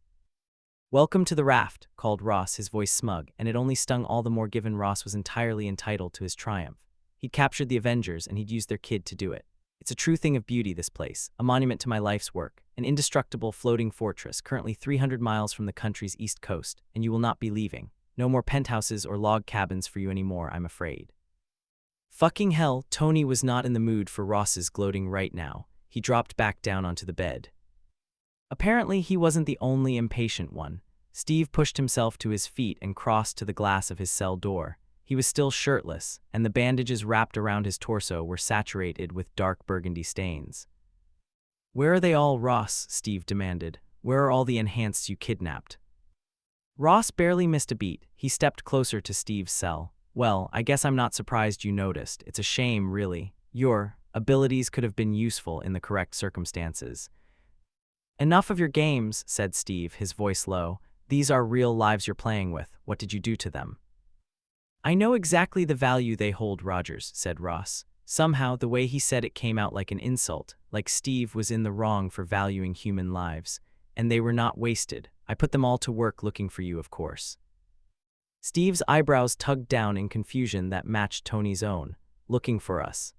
"Welcome to the raft," called Ross, his voice smug, and it only stung all the more given Ross was entirely entitled to his triumph. He'd captured the Avengers, and he'd used their kid to do it. "It's a true thing of beauty, this place, a monument to my life's work, an indestructible floating fortress currently 300 miles from the country's east coast, and you will not be leaving. No more penthouses or log cabins for you anymore, I'm afraid." Fucking hell, Tony was not in the mood for Ross's gloating right now. He dropped back down onto the bed. Apparently, he wasn't the only impatient one. Steve pushed himself to his feet and crossed to the glass of his cell door. He was still shirtless, and the bandages wrapped around his torso were saturated with dark burgundy stains. "Where are they all, Ross?" Steve demanded. "Where are all the enhanced you kidnapped?" Ross barely missed a beat. He stepped closer to Steve's cell. "Well, I guess I'm not surprised you noticed. It's a shame, really. Your abilities could have been useful in the correct circumstances." "Enough of your games," said Steve, his voice low. "These are real lives you're playing with. What did you do to them?" "I know exactly the value they hold, Rogers," said Ross. Somehow, the way he said it came out like an insult, like Steve was in the wrong for valuing human lives. "And they were not wasted. I put them all to work looking for you, of course." Steve's eyebrows tugged down in confusion that matched Tony's own. "Looking for us."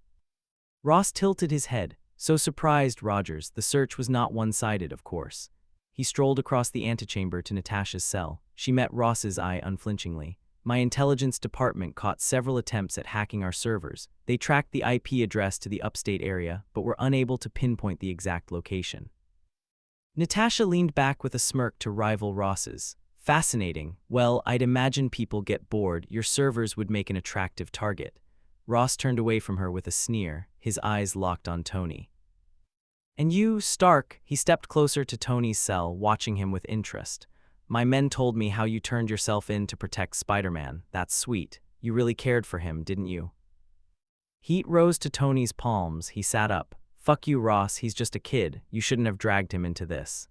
Ross tilted his head. So surprised, Rogers. The search was not one-sided, of course. He strolled across the antechamber to Natasha's cell. She met Ross's eye unflinchingly. "My intelligence department caught several attempts at hacking our servers. They tracked the IP address to the upstate area, but were unable to pinpoint the exact location." Natasha leaned back with a smirk to rival Ross's. "Fascinating. Well, I'd imagine people get bored. Your servers would make an attractive target." Ross turned away from her with a sneer, his eyes locked on Tony. "And you, Stark," he stepped closer to Tony's cell, watching him with interest. "My men told me how you turned yourself in to protect Spider-Man. That's sweet. You really cared for him, didn't you?" Heat rose to Tony's palms. He sat up. "Fuck you, Ross. He's just a kid. You shouldn't have dragged him into this."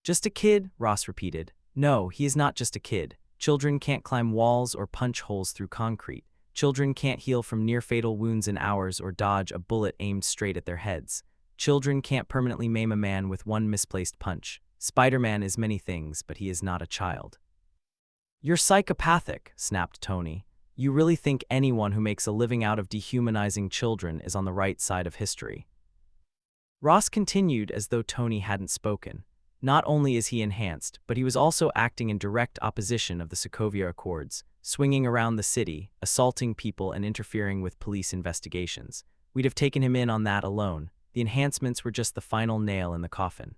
"Just a kid?" Ross repeated. "No, he is not just a kid. Children can't climb walls or punch holes through concrete. Children can't heal from near-fatal wounds in hours or dodge a bullet aimed straight at their heads. Children can't permanently maim a man with one misplaced punch. Spider-Man is many things, but he is not a child." "You're psychopathic," snapped Tony. "You really think anyone who makes a living out of dehumanizing children is on the right side of history?" Ross continued as though Tony hadn't spoken. "Not only is he enhanced, but he was also acting in direct opposition of the Sokovia Accords, swinging around the city, assaulting people and interfering with police investigations. We'd have taken him in on that alone. The enhancements were just the final nail in the coffin."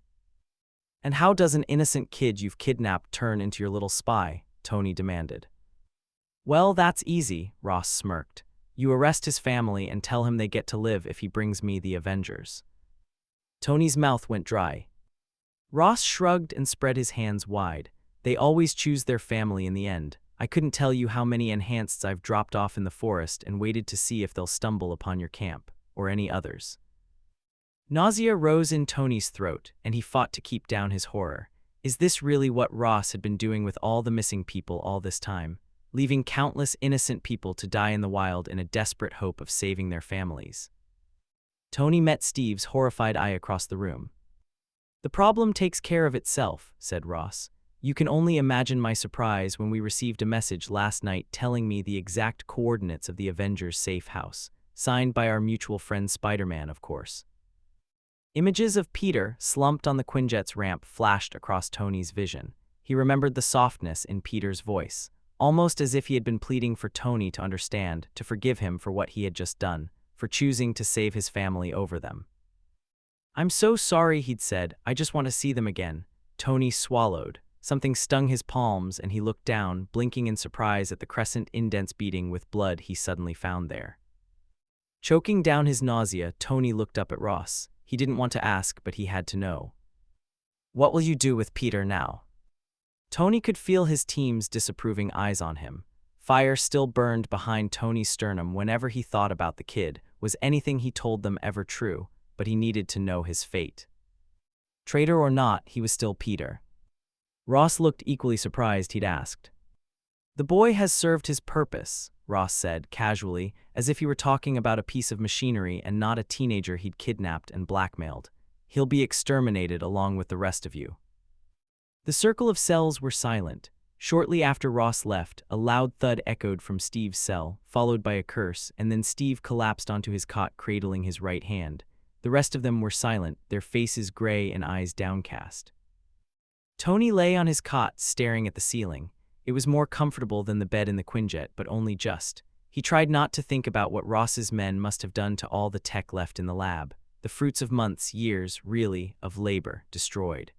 "And how does an innocent kid you've kidnapped turn into your little spy?" Tony demanded. "Well, that's easy," Ross smirked. "You arrest his family and tell him they get to live if he brings me the Avengers." Tony's mouth went dry. Ross shrugged and spread his hands wide. "They always choose their family in the end. I couldn't tell you how many enhanceds I've dropped off in the forest and waited to see if they'll stumble upon your camp, or any others." Nausea rose in Tony's throat, and he fought to keep down his horror. Is this really what Ross had been doing with all the missing people all this time? Leaving countless innocent people to die in the wild in a desperate hope of saving their families? Tony met Steve's horrified eye across the room. "The problem takes care of itself," said Ross. "You can only imagine my surprise when we received a message last night telling me the exact coordinates of the Avengers' safe house, signed by our mutual friend Spider-Man, of course." Images of Peter, slumped on the Quinjet's ramp, flashed across Tony's vision. He remembered the softness in Peter's voice, almost as if he had been pleading for Tony to understand, to forgive him for what he had just done, for choosing to save his family over them. "I'm so sorry," he'd said. "I just want to see them again." Tony swallowed. Something stung his palms, and he looked down, blinking in surprise at the crescent indents beading with blood he suddenly found there. Choking down his nausea, Tony looked up at Ross. He didn't want to ask, but he had to know. "What will you do with Peter now?" Tony could feel his team's disapproving eyes on him. Fire still burned behind Tony's sternum whenever he thought about the kid. Was anything he told them ever true? But he needed to know his fate. Traitor or not, he was still Peter. Ross looked equally surprised. He'd asked, "The boy has served his purpose," Ross said, casually, as if he were talking about a piece of machinery and not a teenager he'd kidnapped and blackmailed. "He'll be exterminated along with the rest of you." The circle of cells were silent. Shortly after Ross left, a loud thud echoed from Steve's cell, followed by a curse, and then Steve collapsed onto his cot, cradling his right hand. The rest of them were silent, their faces gray and eyes downcast. Tony lay on his cot, staring at the ceiling. It was more comfortable than the bed in the Quinjet, but only just. He tried not to think about what Ross's men must have done to all the tech left in the lab. The fruits of months, years, really, of labor, destroyed.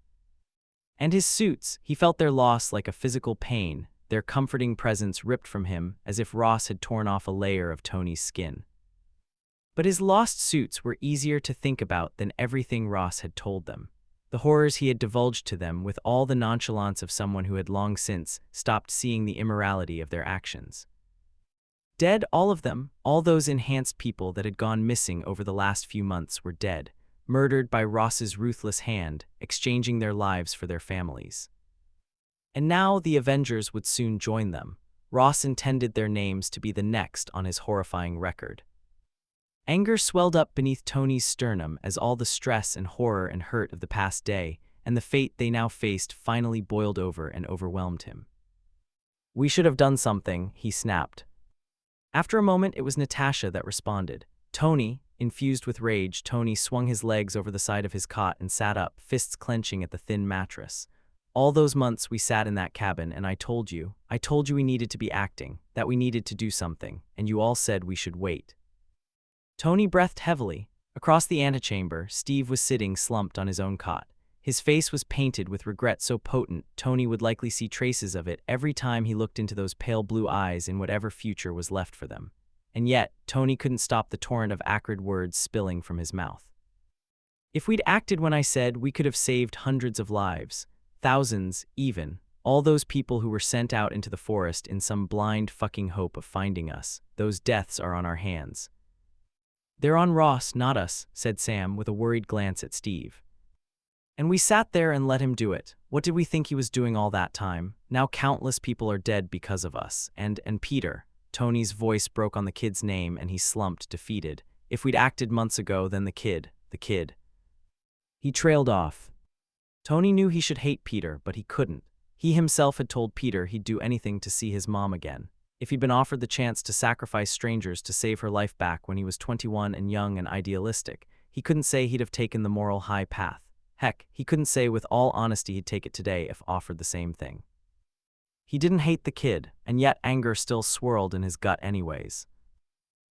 And his suits, he felt their loss like a physical pain, their comforting presence ripped from him as if Ross had torn off a layer of Tony's skin. But his lost suits were easier to think about than everything Ross had told them. The horrors he had divulged to them with all the nonchalance of someone who had long since stopped seeing the immorality of their actions. Dead, all of them, all those enhanced people that had gone missing over the last few months were dead, murdered by Ross's ruthless hand, exchanging their lives for their families. And now the Avengers would soon join them. Ross intended their names to be the next on his horrifying record. Anger swelled up beneath Tony's sternum as all the stress and horror and hurt of the past day and the fate they now faced finally boiled over and overwhelmed him. "We should have done something," he snapped. After a moment, it was Natasha that responded. Tony, infused with rage, Tony swung his legs over the side of his cot and sat up, fists clenching at the thin mattress. "All those months we sat in that cabin and I told you we needed to be acting, that we needed to do something, and you all said we should wait." Tony breathed heavily. Across the antechamber, Steve was sitting slumped on his own cot. His face was painted with regret so potent, Tony would likely see traces of it every time he looked into those pale blue eyes in whatever future was left for them. And yet, Tony couldn't stop the torrent of acrid words spilling from his mouth. "If we'd acted when I said, we could have saved hundreds of lives. Thousands, even. All those people who were sent out into the forest in some blind fucking hope of finding us. Those deaths are on our hands." "They're on Ross, not us," said Sam with a worried glance at Steve. "And we sat there and let him do it. What did we think he was doing all that time? Now countless people are dead because of us. And Peter." Tony's voice broke on the kid's name and he slumped, defeated. "If we'd acted months ago, then the kid. He trailed off. Tony knew he should hate Peter, but he couldn't. He himself had told Peter he'd do anything to see his mom again. If he'd been offered the chance to sacrifice strangers to save her life back when he was 21 and young and idealistic, he couldn't say he'd have taken the moral high path. Heck, he couldn't say with all honesty he'd take it today if offered the same thing. He didn't hate the kid, and yet anger still swirled in his gut anyways.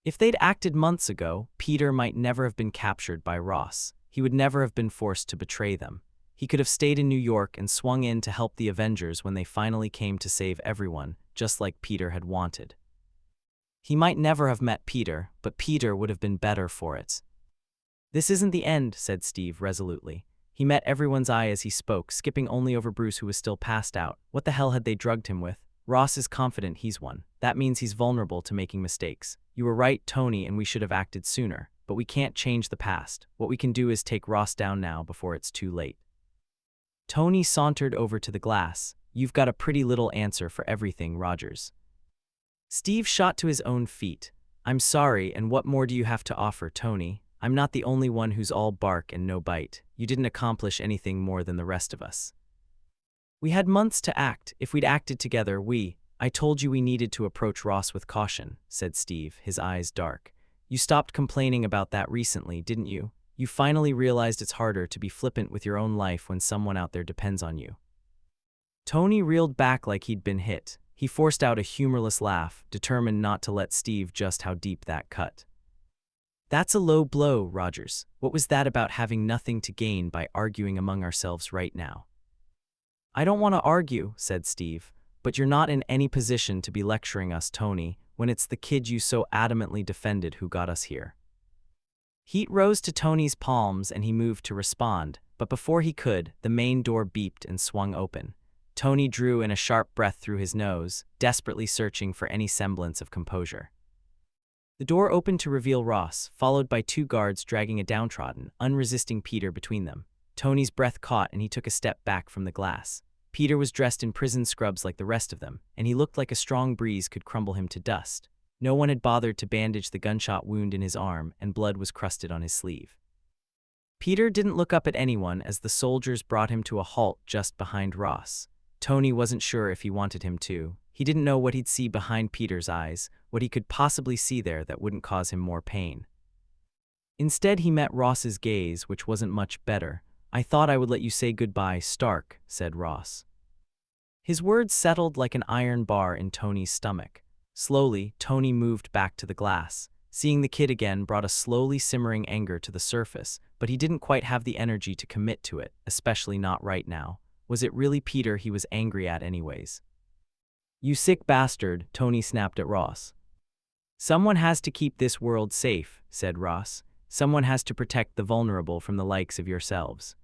If they'd acted months ago, Peter might never have been captured by Ross. He would never have been forced to betray them. He could have stayed in New York and swung in to help the Avengers when they finally came to save everyone, just like Peter had wanted. He might never have met Peter, but Peter would have been better for it. "This isn't the end," said Steve resolutely. He met everyone's eye as he spoke, skipping only over Bruce, who was still passed out. What the hell had they drugged him with? "Ross is confident he's won. That means he's vulnerable to making mistakes. You were right, Tony, and we should have acted sooner. But we can't change the past. What we can do is take Ross down now before it's too late." Tony sauntered over to the glass. "You've got a pretty little answer for everything, Rogers." Steve shot to his own feet. "I'm sorry, and what more do you have to offer, Tony? I'm not the only one who's all bark and no bite. You didn't accomplish anything more than the rest of us." "We had months to act. If we'd acted together, I told you we needed to approach Ross with caution," said Steve, his eyes dark. "You stopped complaining about that recently, didn't you? You finally realized it's harder to be flippant with your own life when someone out there depends on you." Tony reeled back like he'd been hit. He forced out a humorless laugh, determined not to let Steve just how deep that cut. "That's a low blow, Rogers. What was that about having nothing to gain by arguing among ourselves right now?" "I don't want to argue," said Steve, "but you're not in any position to be lecturing us, Tony, when it's the kid you so adamantly defended who got us here." Heat rose to Tony's palms and he moved to respond, but before he could, the main door beeped and swung open. Tony drew in a sharp breath through his nose, desperately searching for any semblance of composure. The door opened to reveal Ross, followed by two guards dragging a downtrodden, unresisting Peter between them. Tony's breath caught and he took a step back from the glass. Peter was dressed in prison scrubs like the rest of them, and he looked like a strong breeze could crumble him to dust. No one had bothered to bandage the gunshot wound in his arm, and blood was crusted on his sleeve. Peter didn't look up at anyone as the soldiers brought him to a halt just behind Ross. Tony wasn't sure if he wanted him to. He didn't know what he'd see behind Peter's eyes, what he could possibly see there that wouldn't cause him more pain. Instead, he met Ross's gaze, which wasn't much better. "I thought I would let you say goodbye, Stark," said Ross. His words settled like an iron bar in Tony's stomach. Slowly, Tony moved back to the glass. Seeing the kid again brought a slowly simmering anger to the surface, but he didn't quite have the energy to commit to it, especially not right now. Was it really Peter he was angry at anyways? "You sick bastard," Tony snapped at Ross. "Someone has to keep this world safe," said Ross. "Someone has to protect the vulnerable from the likes of yourselves."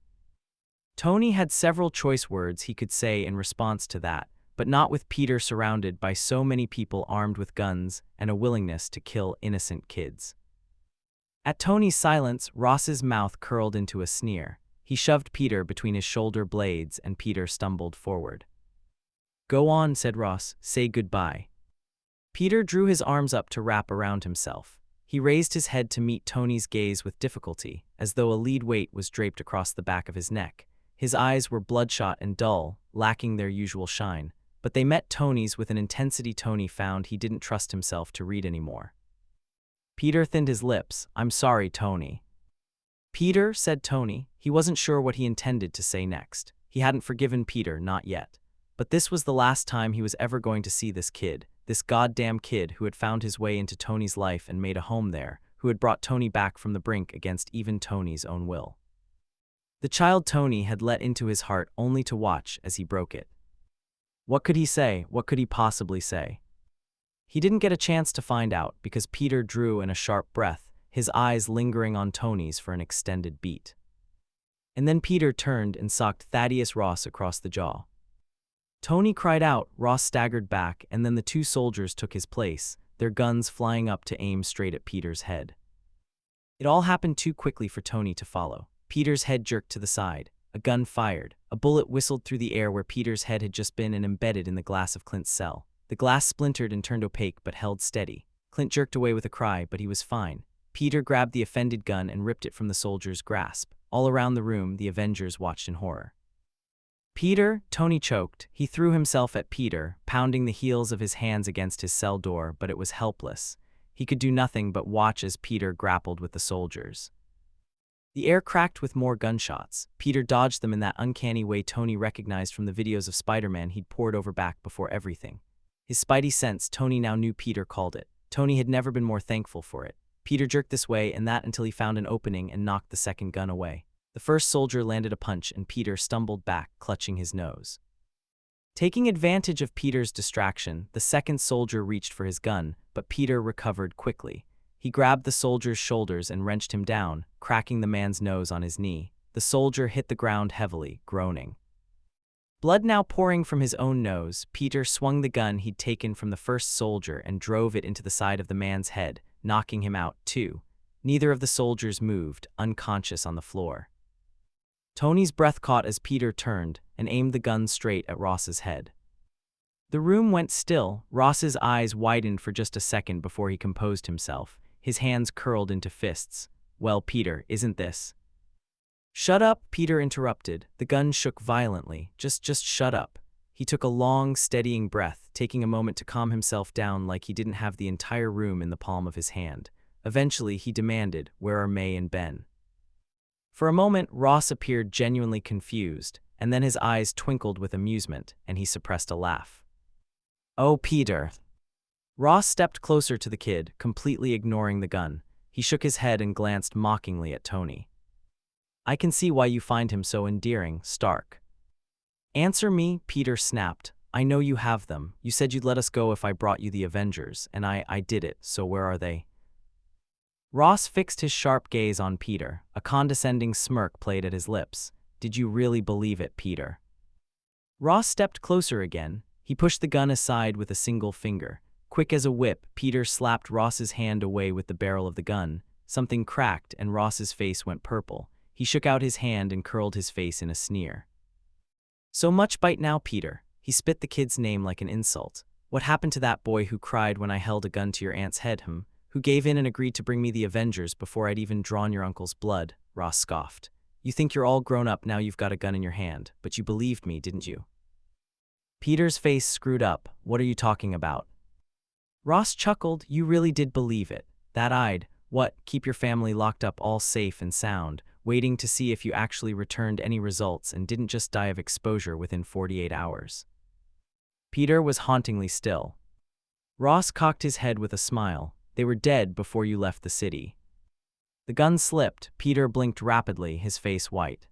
Tony had several choice words he could say in response to that, but not with Peter surrounded by so many people armed with guns and a willingness to kill innocent kids. At Tony's silence, Ross's mouth curled into a sneer. He shoved Peter between his shoulder blades, and Peter stumbled forward. "Go on," said Ross. "Say goodbye." Peter drew his arms up to wrap around himself. He raised his head to meet Tony's gaze with difficulty, as though a lead weight was draped across the back of his neck. His eyes were bloodshot and dull, lacking their usual shine, but they met Tony's with an intensity Tony found he didn't trust himself to read anymore. Peter thinned his lips. "I'm sorry, Tony." "Peter," said Tony. He wasn't sure what he intended to say next. He hadn't forgiven Peter, not yet. But this was the last time he was ever going to see this kid, this goddamn kid who had found his way into Tony's life and made a home there, who had brought Tony back from the brink against even Tony's own will. The child Tony had let into his heart only to watch as he broke it. What could he say? What could he possibly say? He didn't get a chance to find out because Peter drew in a sharp breath, his eyes lingering on Tony's for an extended beat. And then Peter turned and socked Thaddeus Ross across the jaw. Tony cried out, Ross staggered back, and then the two soldiers took his place, their guns flying up to aim straight at Peter's head. It all happened too quickly for Tony to follow. Peter's head jerked to the side. A gun fired. A bullet whistled through the air where Peter's head had just been and embedded in the glass of Clint's cell. The glass splintered and turned opaque but held steady. Clint jerked away with a cry, but he was fine. Peter grabbed the offended gun and ripped it from the soldier's grasp. All around the room, the Avengers watched in horror. "Peter," Tony choked. He threw himself at Peter, pounding the heels of his hands against his cell door, but it was helpless. He could do nothing but watch as Peter grappled with the soldiers. The air cracked with more gunshots. Peter dodged them in that uncanny way Tony recognized from the videos of Spider-Man he'd pored over back before everything. His spidey sense, Tony now knew Peter called it. Tony had never been more thankful for it. Peter jerked this way and that until he found an opening and knocked the second gun away. The first soldier landed a punch and Peter stumbled back, clutching his nose. Taking advantage of Peter's distraction, the second soldier reached for his gun, but Peter recovered quickly. He grabbed the soldier's shoulders and wrenched him down, cracking the man's nose on his knee. The soldier hit the ground heavily, groaning. Blood now pouring from his own nose, Peter swung the gun he'd taken from the first soldier and drove it into the side of the man's head, knocking him out, too. Neither of the soldiers moved, unconscious on the floor. Tony's breath caught as Peter turned and aimed the gun straight at Ross's head. The room went still. Ross's eyes widened for just a second before he composed himself. His hands curled into fists. "Well, Peter, isn't this?" "Shut up," Peter interrupted. The gun shook violently. Just shut up." He took a long, steadying breath, taking a moment to calm himself down like he didn't have the entire room in the palm of his hand. Eventually, he demanded, "Where are May and Ben?" For a moment, Ross appeared genuinely confused, and then his eyes twinkled with amusement, and he suppressed a laugh. "Oh, Peter." Ross stepped closer to the kid, completely ignoring the gun. He shook his head and glanced mockingly at Tony. "I can see why you find him so endearing, Stark." "Answer me," Peter snapped. "I know you have them. You said you'd let us go if I brought you the Avengers, and I did it, so where are they?" Ross fixed his sharp gaze on Peter. A condescending smirk played at his lips. "Did you really believe it, Peter?" Ross stepped closer again. He pushed the gun aside with a single finger. Quick as a whip, Peter slapped Ross's hand away with the barrel of the gun. Something cracked and Ross's face went purple. He shook out his hand and curled his face in a sneer. So much bite now, Peter. He spit the kid's name like an insult. What happened to that boy who cried when I held a gun to your aunt's head, who gave in and agreed to bring me the Avengers before I'd even drawn your uncle's blood? Ross scoffed. You think you're all grown up now you've got a gun in your hand, but you believed me, didn't you? Peter's face screwed up. What are you talking about? Ross chuckled. You really did believe it. That I'd, keep your family locked up all safe and sound, waiting to see if you actually returned any results and didn't just die of exposure within 48 hours. Peter was hauntingly still. Ross cocked his head with a smile. They were dead before you left the city. The gun slipped. Peter blinked rapidly, his face white.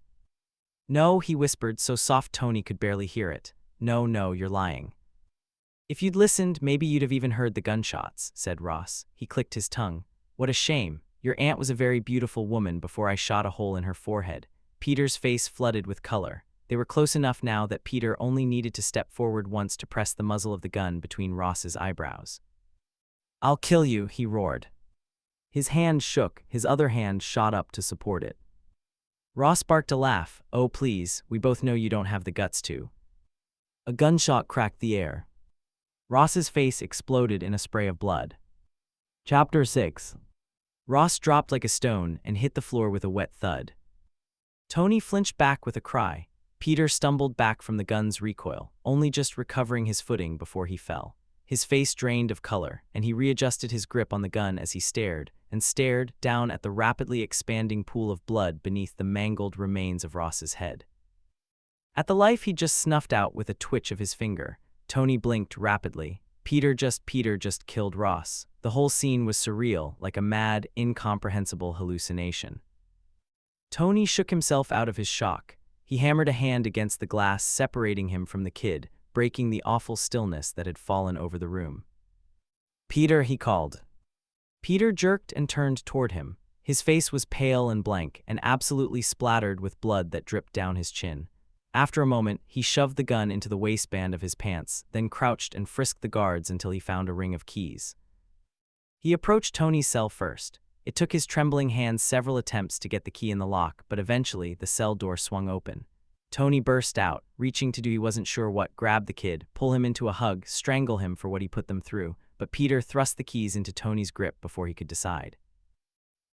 No, he whispered so soft Tony could barely hear it. No, you're lying. If you'd listened, maybe you'd have even heard the gunshots, said Ross. He clicked his tongue. What a shame. Your aunt was a very beautiful woman before I shot a hole in her forehead. Peter's face flooded with color. They were close enough now that Peter only needed to step forward once to press the muzzle of the gun between Ross's eyebrows. I'll kill you, he roared. His hand shook, his other hand shot up to support it. Ross barked a laugh. Oh please, we both know you don't have the guts to. A gunshot cracked the air. Ross's face exploded in a spray of blood. Chapter 6. Ross dropped like a stone and hit the floor with a wet thud. Tony flinched back with a cry. Peter stumbled back from the gun's recoil, only just recovering his footing before he fell. His face drained of color, and he readjusted his grip on the gun as he stared down at the rapidly expanding pool of blood beneath the mangled remains of Ross's head. At the life he'd just snuffed out with a twitch of his finger, Tony blinked rapidly. Peter just killed Ross. The whole scene was surreal, like a mad, incomprehensible hallucination. Tony shook himself out of his shock. He hammered a hand against the glass separating him from the kid, breaking the awful stillness that had fallen over the room. Peter, he called. Peter jerked and turned toward him. His face was pale and blank, and absolutely splattered with blood that dripped down his chin. After a moment, he shoved the gun into the waistband of his pants, then crouched and frisked the guards until he found a ring of keys. He approached Tony's cell first. It took his trembling hands several attempts to get the key in the lock, but eventually the cell door swung open. Tony burst out, reaching to do he wasn't sure what, grab the kid, pull him into a hug, strangle him for what he put them through, but Peter thrust the keys into Tony's grip before he could decide.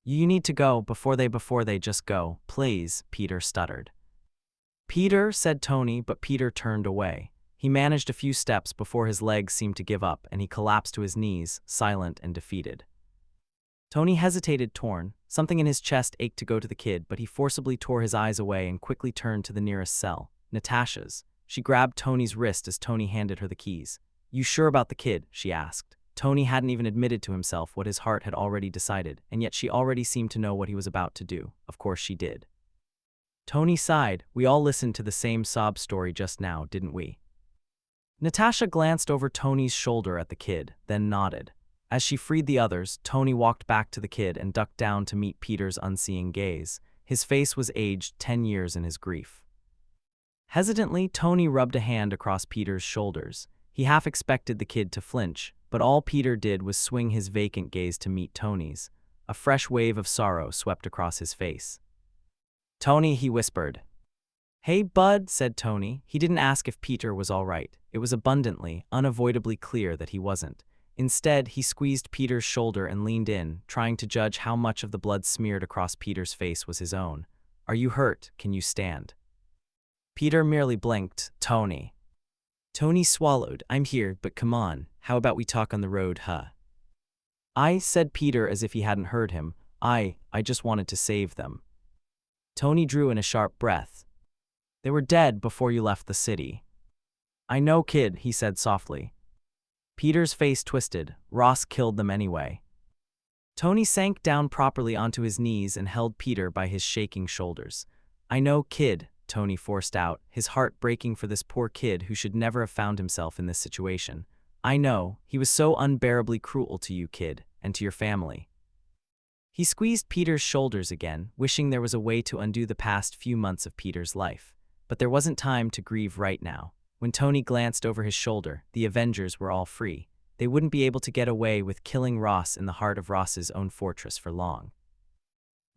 You need to go before they just go, please, Peter stuttered. Peter, said Tony, but Peter turned away. He managed a few steps before his legs seemed to give up and he collapsed to his knees, silent and defeated. Tony hesitated, torn. Something in his chest ached to go to the kid, but he forcibly tore his eyes away and quickly turned to the nearest cell, Natasha's. She grabbed Tony's wrist as Tony handed her the keys. You sure about the kid? She asked. Tony hadn't even admitted to himself what his heart had already decided, and yet she already seemed to know what he was about to do. Of course she did. Tony sighed. We all listened to the same sob story just now, didn't we? Natasha glanced over Tony's shoulder at the kid, then nodded. As she freed the others, Tony walked back to the kid and ducked down to meet Peter's unseeing gaze. His face was aged 10 years in his grief. Hesitantly, Tony rubbed a hand across Peter's shoulders. He half expected the kid to flinch, but all Peter did was swing his vacant gaze to meet Tony's. A fresh wave of sorrow swept across his face. Tony, he whispered. Hey, bud, said Tony. He didn't ask if Peter was all right. It was abundantly, unavoidably clear that he wasn't. Instead, he squeezed Peter's shoulder and leaned in, trying to judge how much of the blood smeared across Peter's face was his own. Are you hurt? Can you stand? Peter merely blinked. Tony. Tony swallowed. I'm here, but come on. How about we talk on the road, huh? Said Peter as if he hadn't heard him. I just wanted to save them. Tony drew in a sharp breath. They were dead before you left the city. I know, kid, he said softly. Peter's face twisted. Ross killed them anyway. Tony sank down properly onto his knees and held Peter by his shaking shoulders. I know, kid, Tony forced out, his heart breaking for this poor kid who should never have found himself in this situation. I know, he was so unbearably cruel to you, kid, and to your family. He squeezed Peter's shoulders again, wishing there was a way to undo the past few months of Peter's life. But there wasn't time to grieve right now. When Tony glanced over his shoulder, the Avengers were all free. They wouldn't be able to get away with killing Ross in the heart of Ross's own fortress for long.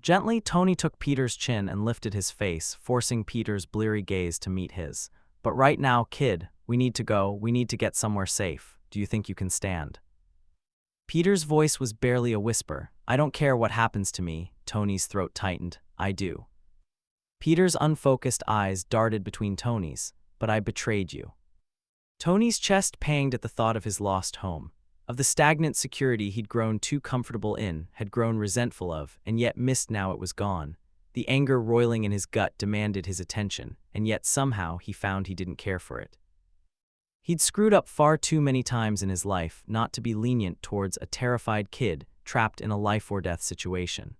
Gently, Tony took Peter's chin and lifted his face, forcing Peter's bleary gaze to meet his. But right now, kid, we need to go. We need to get somewhere safe. Do you think you can stand? Peter's voice was barely a whisper. I don't care what happens to me. Tony's throat tightened. I do. Peter's unfocused eyes darted between Tony's. But I betrayed you. Tony's chest panged at the thought of his lost home, of the stagnant security he'd grown too comfortable in, had grown resentful of, and yet missed now it was gone. The anger roiling in his gut demanded his attention, and yet somehow he found he didn't care for it. He'd screwed up far too many times in his life not to be lenient towards a terrified kid trapped in a life-or-death situation.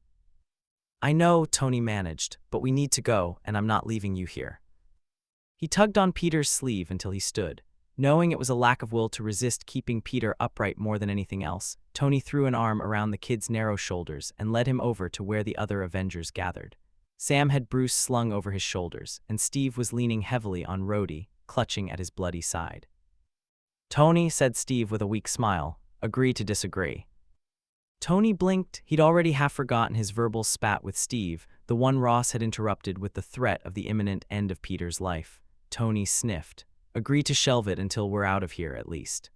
I know, Tony managed, but we need to go, and I'm not leaving you here. He tugged on Peter's sleeve until he stood. Knowing it was a lack of will to resist keeping Peter upright more than anything else, Tony threw an arm around the kid's narrow shoulders and led him over to where the other Avengers gathered. Sam had Bruce slung over his shoulders, and Steve was leaning heavily on Rhodey, clutching at his bloody side. Tony, said Steve with a weak smile, agree to disagree. Tony blinked. He'd already half forgotten his verbal spat with Steve, the one Ross had interrupted with the threat of the imminent end of Peter's life. Tony sniffed. Agree to shelve it until we're out of here, at least.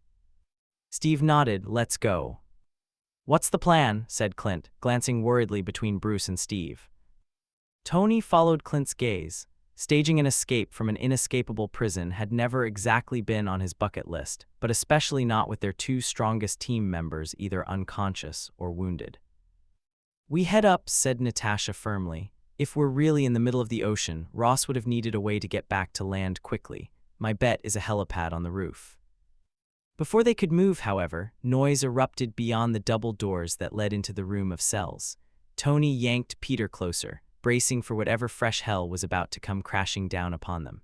Steve nodded. Let's go. What's the plan? Said Clint, glancing worriedly between Bruce and Steve. Tony followed Clint's gaze. Staging an escape from an inescapable prison had never exactly been on his bucket list, but especially not with their two strongest team members either unconscious or wounded. We head up, said Natasha firmly. If we're really in the middle of the ocean, Ross would have needed a way to get back to land quickly. My bet is a helipad on the roof. Before they could move, however, noise erupted beyond the double doors that led into the room of cells. Tony yanked Peter closer, bracing for whatever fresh hell was about to come crashing down upon them.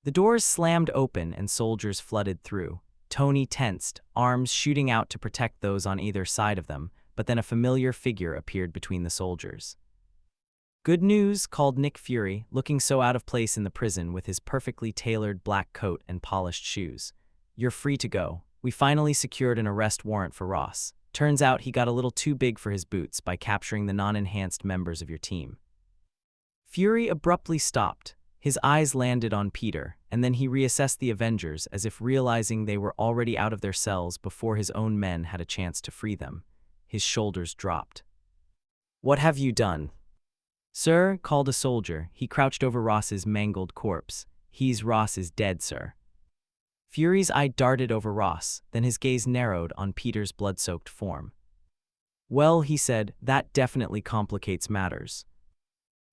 The doors slammed open and soldiers flooded through. Tony tensed, arms shooting out to protect those on either side of them, but then a familiar figure appeared between the soldiers. Good news, called Nick Fury, looking so out of place in the prison with his perfectly tailored black coat and polished shoes. You're free to go. We finally secured an arrest warrant for Ross. Turns out he got a little too big for his boots by capturing the non-enhanced members of your team. Fury abruptly stopped. His eyes landed on Peter, and then he reassessed the Avengers as if realizing they were already out of their cells before his own men had a chance to free them. His shoulders dropped. What have you done? Sir, called a soldier. He crouched over Ross's mangled corpse. Ross is dead, sir. Fury's eye darted over Ross, then his gaze narrowed on Peter's blood-soaked form. Well, he said, that definitely complicates matters.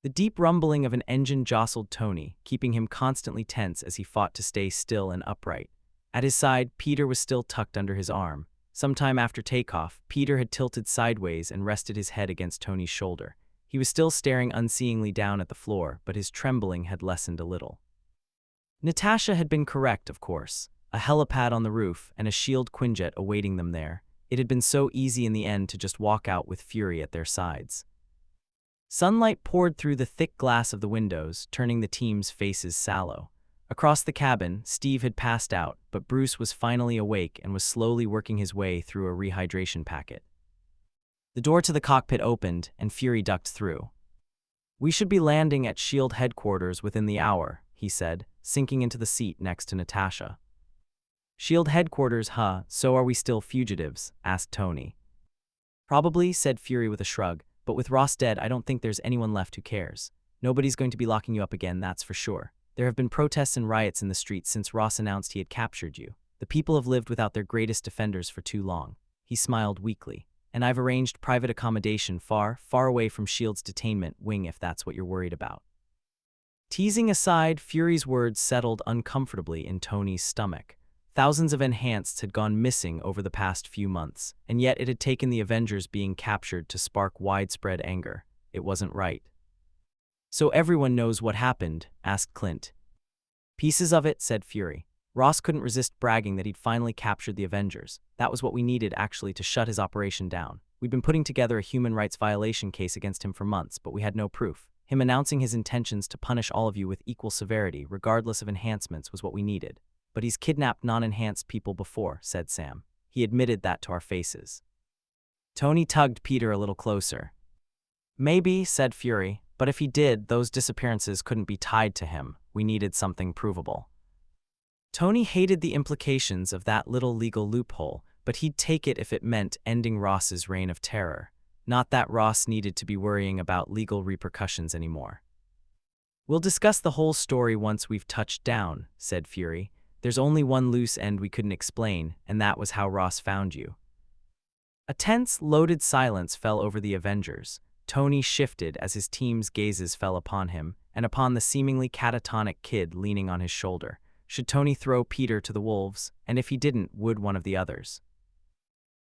The deep rumbling of an engine jostled Tony, keeping him constantly tense as he fought to stay still and upright. At his side, Peter was still tucked under his arm. Sometime after takeoff, Peter had tilted sideways and rested his head against Tony's shoulder. He was still staring unseeingly down at the floor, but his trembling had lessened a little. Natasha had been correct, of course. A helipad on the roof and a shield Quinjet awaiting them there. It had been so easy in the end to just walk out with Fury at their sides. Sunlight poured through the thick glass of the windows, turning the team's faces sallow. Across the cabin, Steve had passed out, but Bruce was finally awake and was slowly working his way through a rehydration packet. The door to the cockpit opened, and Fury ducked through. We should be landing at SHIELD headquarters within the hour, he said, sinking into the seat next to Natasha. SHIELD headquarters, huh? So are we still fugitives? Asked Tony. Probably, said Fury with a shrug, but with Ross dead, I don't think there's anyone left who cares. Nobody's going to be locking you up again, that's for sure. There have been protests and riots in the streets since Ross announced he had captured you. The people have lived without their greatest defenders for too long. He smiled weakly. And I've arranged private accommodation far away from SHIELD's detainment wing if that's what you're worried about. Teasing aside, Fury's words settled uncomfortably in Tony's stomach. Thousands of Enhanceds had gone missing over the past few months, and yet it had taken the Avengers being captured to spark widespread anger. It wasn't right. So everyone knows what happened? Asked Clint. Pieces of it, said Fury. Ross couldn't resist bragging that he'd finally captured the Avengers. That was what we needed, actually, to shut his operation down. We'd been putting together a human rights violation case against him for months, but we had no proof. Him announcing his intentions to punish all of you with equal severity, regardless of enhancements, was what we needed. But he's kidnapped non-enhanced people before, said Sam. He admitted that to our faces. Tony tugged Peter a little closer. Maybe, said Fury, but if he did, those disappearances couldn't be tied to him. we needed something provable. Tony hated the implications of that little legal loophole, but he'd take it if it meant ending Ross's reign of terror. Not that Ross needed to be worrying about legal repercussions anymore. "We'll discuss the whole story once we've touched down," said Fury. "There's only one loose end we couldn't explain, and that was how Ross found you." A tense, loaded silence fell over the Avengers. Tony shifted as his team's gazes fell upon him, and upon the seemingly catatonic kid leaning on his shoulder. Should Tony throw Peter to the wolves, and if he didn't, would one of the others?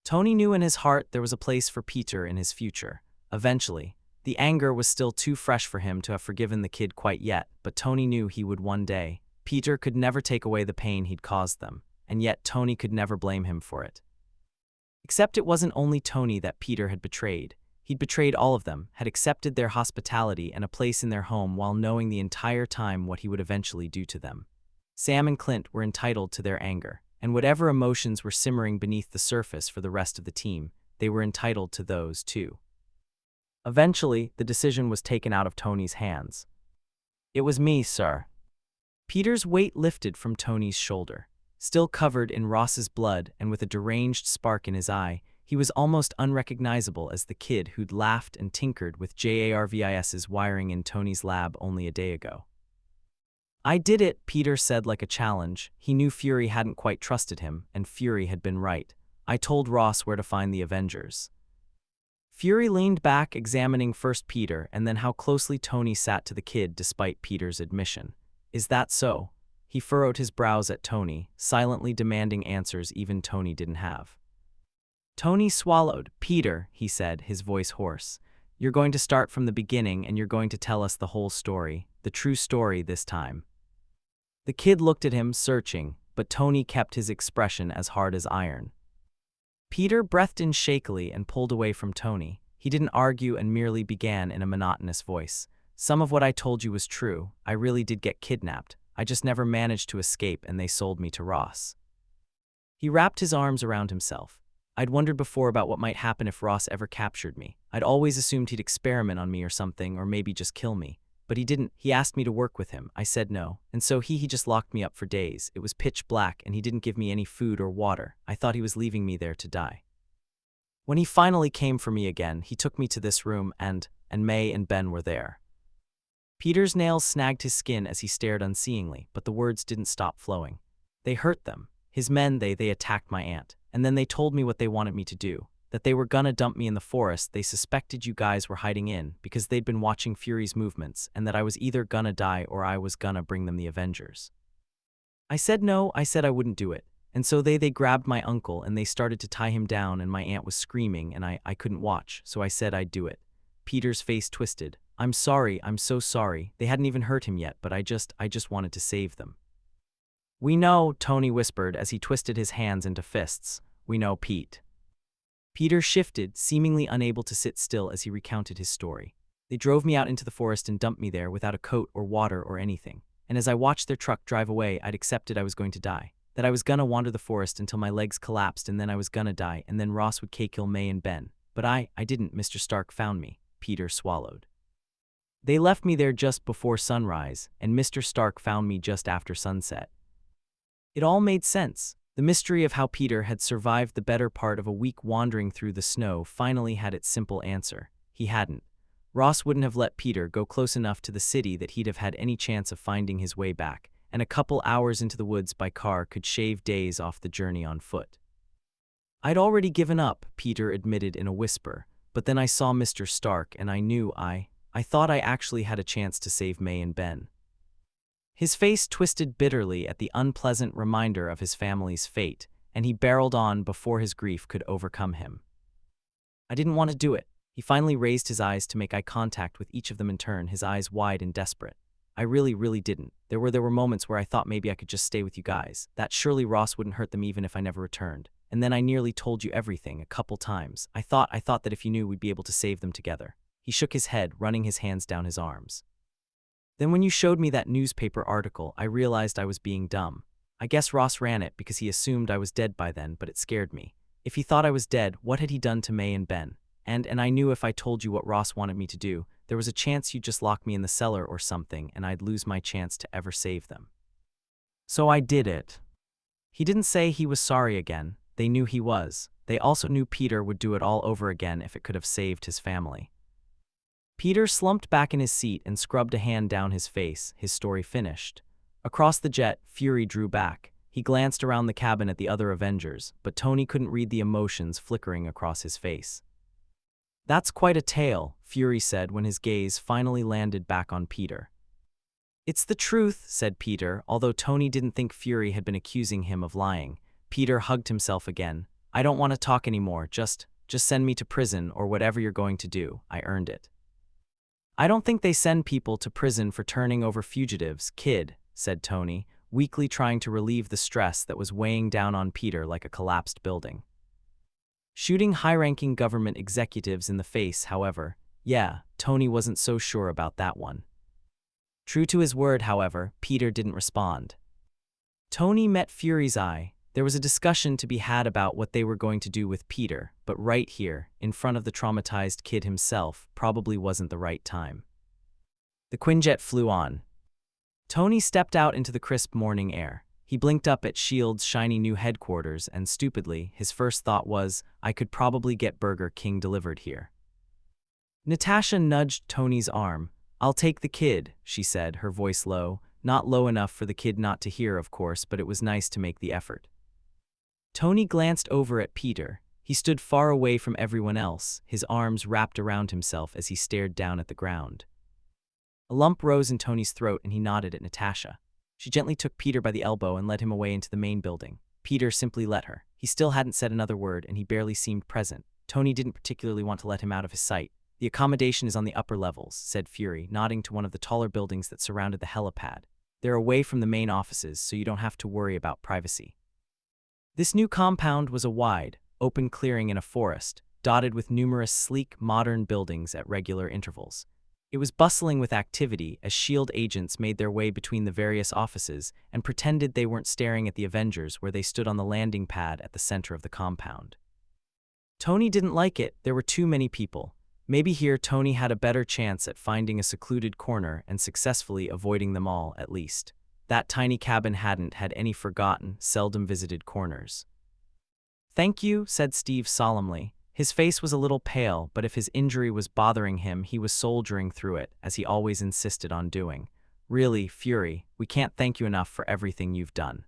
Tony knew in his heart there was a place for Peter in his future. Eventually. The anger was still too fresh for him to have forgiven the kid quite yet, but Tony knew he would one day. Peter could never take away the pain he'd caused them, and yet Tony could never blame him for it. Except it wasn't only Tony that Peter had betrayed. He'd betrayed all of them, had accepted their hospitality and a place in their home while knowing the entire time what he would eventually do to them. Sam and Clint were entitled to their anger, and whatever emotions were simmering beneath the surface for the rest of the team, they were entitled to those too. Eventually, the decision was taken out of Tony's hands. "It was me, sir." Peter's weight lifted from Tony's shoulder. Still covered in Ross's blood and with a deranged spark in his eye, he was almost unrecognizable as the kid who'd laughed and tinkered with JARVIS's wiring in Tony's lab only a day ago. "I did it," Peter said like a challenge. He knew Fury hadn't quite trusted him, and Fury had been right. "I told Ross where to find the Avengers." Fury leaned back, examining first Peter and then how closely Tony sat to the kid despite Peter's admission. "Is that so?" He furrowed his brows at Tony, silently demanding answers even Tony didn't have. Tony swallowed. "Peter," he said, his voice hoarse, "you're going to start from the beginning and you're going to tell us the whole story, the true story this time." The kid looked at him, searching, but Tony kept his expression as hard as iron. Peter breathed in shakily and pulled away from Tony. He didn't argue and merely began in a monotonous voice. "Some of what I told you was true. I really did get kidnapped. I just never managed to escape and they sold me to Ross." He wrapped his arms around himself. "I'd wondered before about what might happen if Ross ever captured me. I'd always assumed he'd experiment on me or something, or maybe just kill me. But he didn't. He asked me to work with him. I said no. And so he just locked me up for days. It was pitch black and he didn't give me any food or water. I thought he was leaving me there to die. When he finally came for me again, he took me to this room and May and Ben were there." Peter's nails snagged his skin as he stared unseeingly, but the words didn't stop flowing. "They hurt them. His men, they attacked my aunt. And then they told me what they wanted me to do. That they were gonna dump me in the forest. They suspected you guys were hiding in because they'd been watching Fury's movements and that I was either gonna die or I was gonna bring them the Avengers. I said no, I said I wouldn't do it. And so they grabbed my uncle and they started to tie him down and my aunt was screaming and I couldn't watch, so I said I'd do it." Peter's face twisted. "I'm sorry, I'm so sorry. They hadn't even hurt him yet, but I just wanted to save them." "We know," Tony whispered as he twisted his hands into fists. "We know, Pete." Peter shifted, seemingly unable to sit still as he recounted his story. "They drove me out into the forest and dumped me there without a coat or water or anything. And as I watched their truck drive away, I'd accepted I was going to die. That I was gonna wander the forest until my legs collapsed and then I was gonna die and then Ross would kill May and Ben. But I didn't. Mr. Stark found me." Peter swallowed. "They left me there just before sunrise, and Mr. Stark found me just after sunset." It all made sense. The mystery of how Peter had survived the better part of a week wandering through the snow finally had its simple answer. He hadn't. Ross wouldn't have let Peter go close enough to the city that he'd have had any chance of finding his way back, and a couple hours into the woods by car could shave days off the journey on foot. "I'd already given up," Peter admitted in a whisper, "but then I saw Mr. Stark and I knew I thought I actually had a chance to save May and Ben." His face twisted bitterly at the unpleasant reminder of his family's fate, and he barreled on before his grief could overcome him. "I didn't want to do it." He finally raised his eyes to make eye contact with each of them in turn, his eyes wide and desperate. "I really didn't. There were moments where I thought maybe I could just stay with you guys, that surely Ross wouldn't hurt them even if I never returned. And then I nearly told you everything a couple times. I thought that if you knew we'd be able to save them together." He shook his head, running his hands down his arms. "Then when you showed me that newspaper article, I realized I was being dumb. I guess Ross ran it because he assumed I was dead by then, but it scared me. If he thought I was dead, what had he done to May and Ben? And I knew if I told you what Ross wanted me to do, There was a chance you'd just lock me in the cellar or something, and I'd lose my chance to ever save them. So I did it. He didn't say he was sorry again. They knew he was. They also knew Peter would do it all over again if it could have saved his family. Peter slumped back in his seat and scrubbed a hand down his face, his story finished. Across the jet, Fury drew back. He glanced around the cabin at the other Avengers, but Tony couldn't read the emotions flickering across his face. That's quite a tale, Fury said when his gaze finally landed back on Peter. It's the truth, said Peter, although Tony didn't think Fury had been accusing him of lying. Peter hugged himself again. I don't want to talk anymore, just send me to prison or whatever you're going to do. I earned it. I don't think they send people to prison for turning over fugitives, kid, said Tony, weakly trying to relieve the stress that was weighing down on Peter like a collapsed building. Shooting high-ranking government executives in the face, however, yeah, Tony wasn't so sure about that one. True to his word, however, Peter didn't respond. Tony met Fury's eye. There was a discussion to be had about what they were going to do with Peter, but right here, in front of the traumatized kid himself, probably wasn't the right time. The Quinjet flew on. Tony stepped out into the crisp morning air. He blinked up at S.H.I.E.L.D.'s shiny new headquarters, and stupidly, his first thought was, I could probably get Burger King delivered here. Natasha nudged Tony's arm. I'll take the kid, she said, her voice low. Not low enough for the kid not to hear, of course, but it was nice to make the effort. Tony glanced over at Peter. He stood far away from everyone else, his arms wrapped around himself as he stared down at the ground. A lump rose in Tony's throat and he nodded at Natasha. She gently took Peter by the elbow and led him away into the main building. Peter simply let her. He still hadn't said another word and he barely seemed present. Tony didn't particularly want to let him out of his sight. The accommodation is on the upper levels, said Fury, nodding to one of the taller buildings that surrounded the helipad. They're away from the main offices, so you don't have to worry about privacy. This new compound was a wide, open clearing in a forest, dotted with numerous sleek, modern buildings at regular intervals. It was bustling with activity as S.H.I.E.L.D. agents made their way between the various offices and pretended they weren't staring at the Avengers where they stood on the landing pad at the center of the compound. Tony didn't like it. There were too many people. Maybe here Tony had a better chance at finding a secluded corner and successfully avoiding them all, at least. That tiny cabin hadn't had any forgotten, seldom visited corners. Thank you, said Steve solemnly. His face was a little pale, but if his injury was bothering him, he was soldiering through it, as he always insisted on doing. Really, Fury, we can't thank you enough for everything you've done.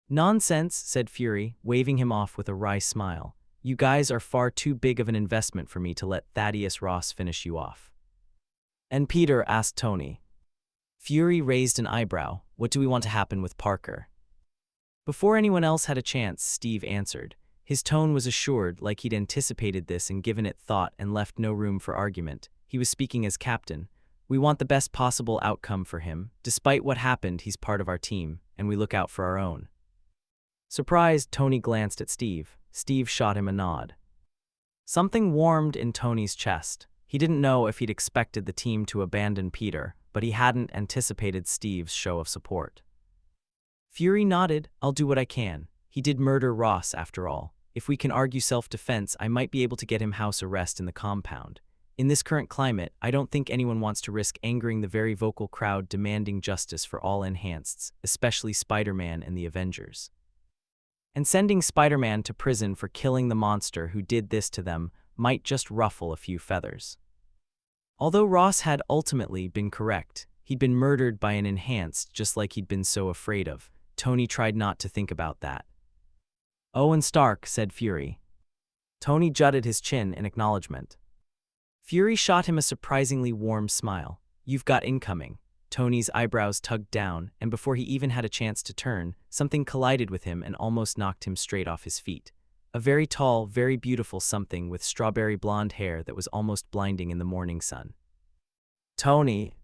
Nonsense, said Fury, waving him off with a wry smile. You guys are far too big of an investment for me to let Thaddeus Ross finish you off. And Peter, asked Tony. Fury raised an eyebrow. What do we want to happen with Parker? Before anyone else had a chance, Steve answered. His tone was assured, like he'd anticipated this and given it thought and left no room for argument. He was speaking as captain. We want the best possible outcome for him. Despite what happened, he's part of our team, and we look out for our own. Surprised, Tony glanced at Steve. Steve shot him a nod. Something warmed in Tony's chest. He didn't know if he'd expected the team to abandon Peter, but he hadn't anticipated Steve's show of support. Fury nodded. I'll do what I can. He did murder Ross, after all. If we can argue self-defense, I might be able to get him house arrest in the compound. In this current climate, I don't think anyone wants to risk angering the very vocal crowd demanding justice for all enhanceds, especially Spider-Man and the Avengers. And sending Spider-Man to prison for killing the monster who did this to them might just ruffle a few feathers. Although Ross had ultimately been correct, he'd been murdered by an enhanced just like he'd been so afraid of. Tony tried not to think about that. Owen Stark, said Fury. Tony jutted his chin in acknowledgement. Fury shot him a surprisingly warm smile. You've got incoming. Tony's eyebrows tugged down, and before he even had a chance to turn, something collided with him and almost knocked him straight off his feet. A very tall, very beautiful something with strawberry blonde hair that was almost blinding in the morning sun. Tony!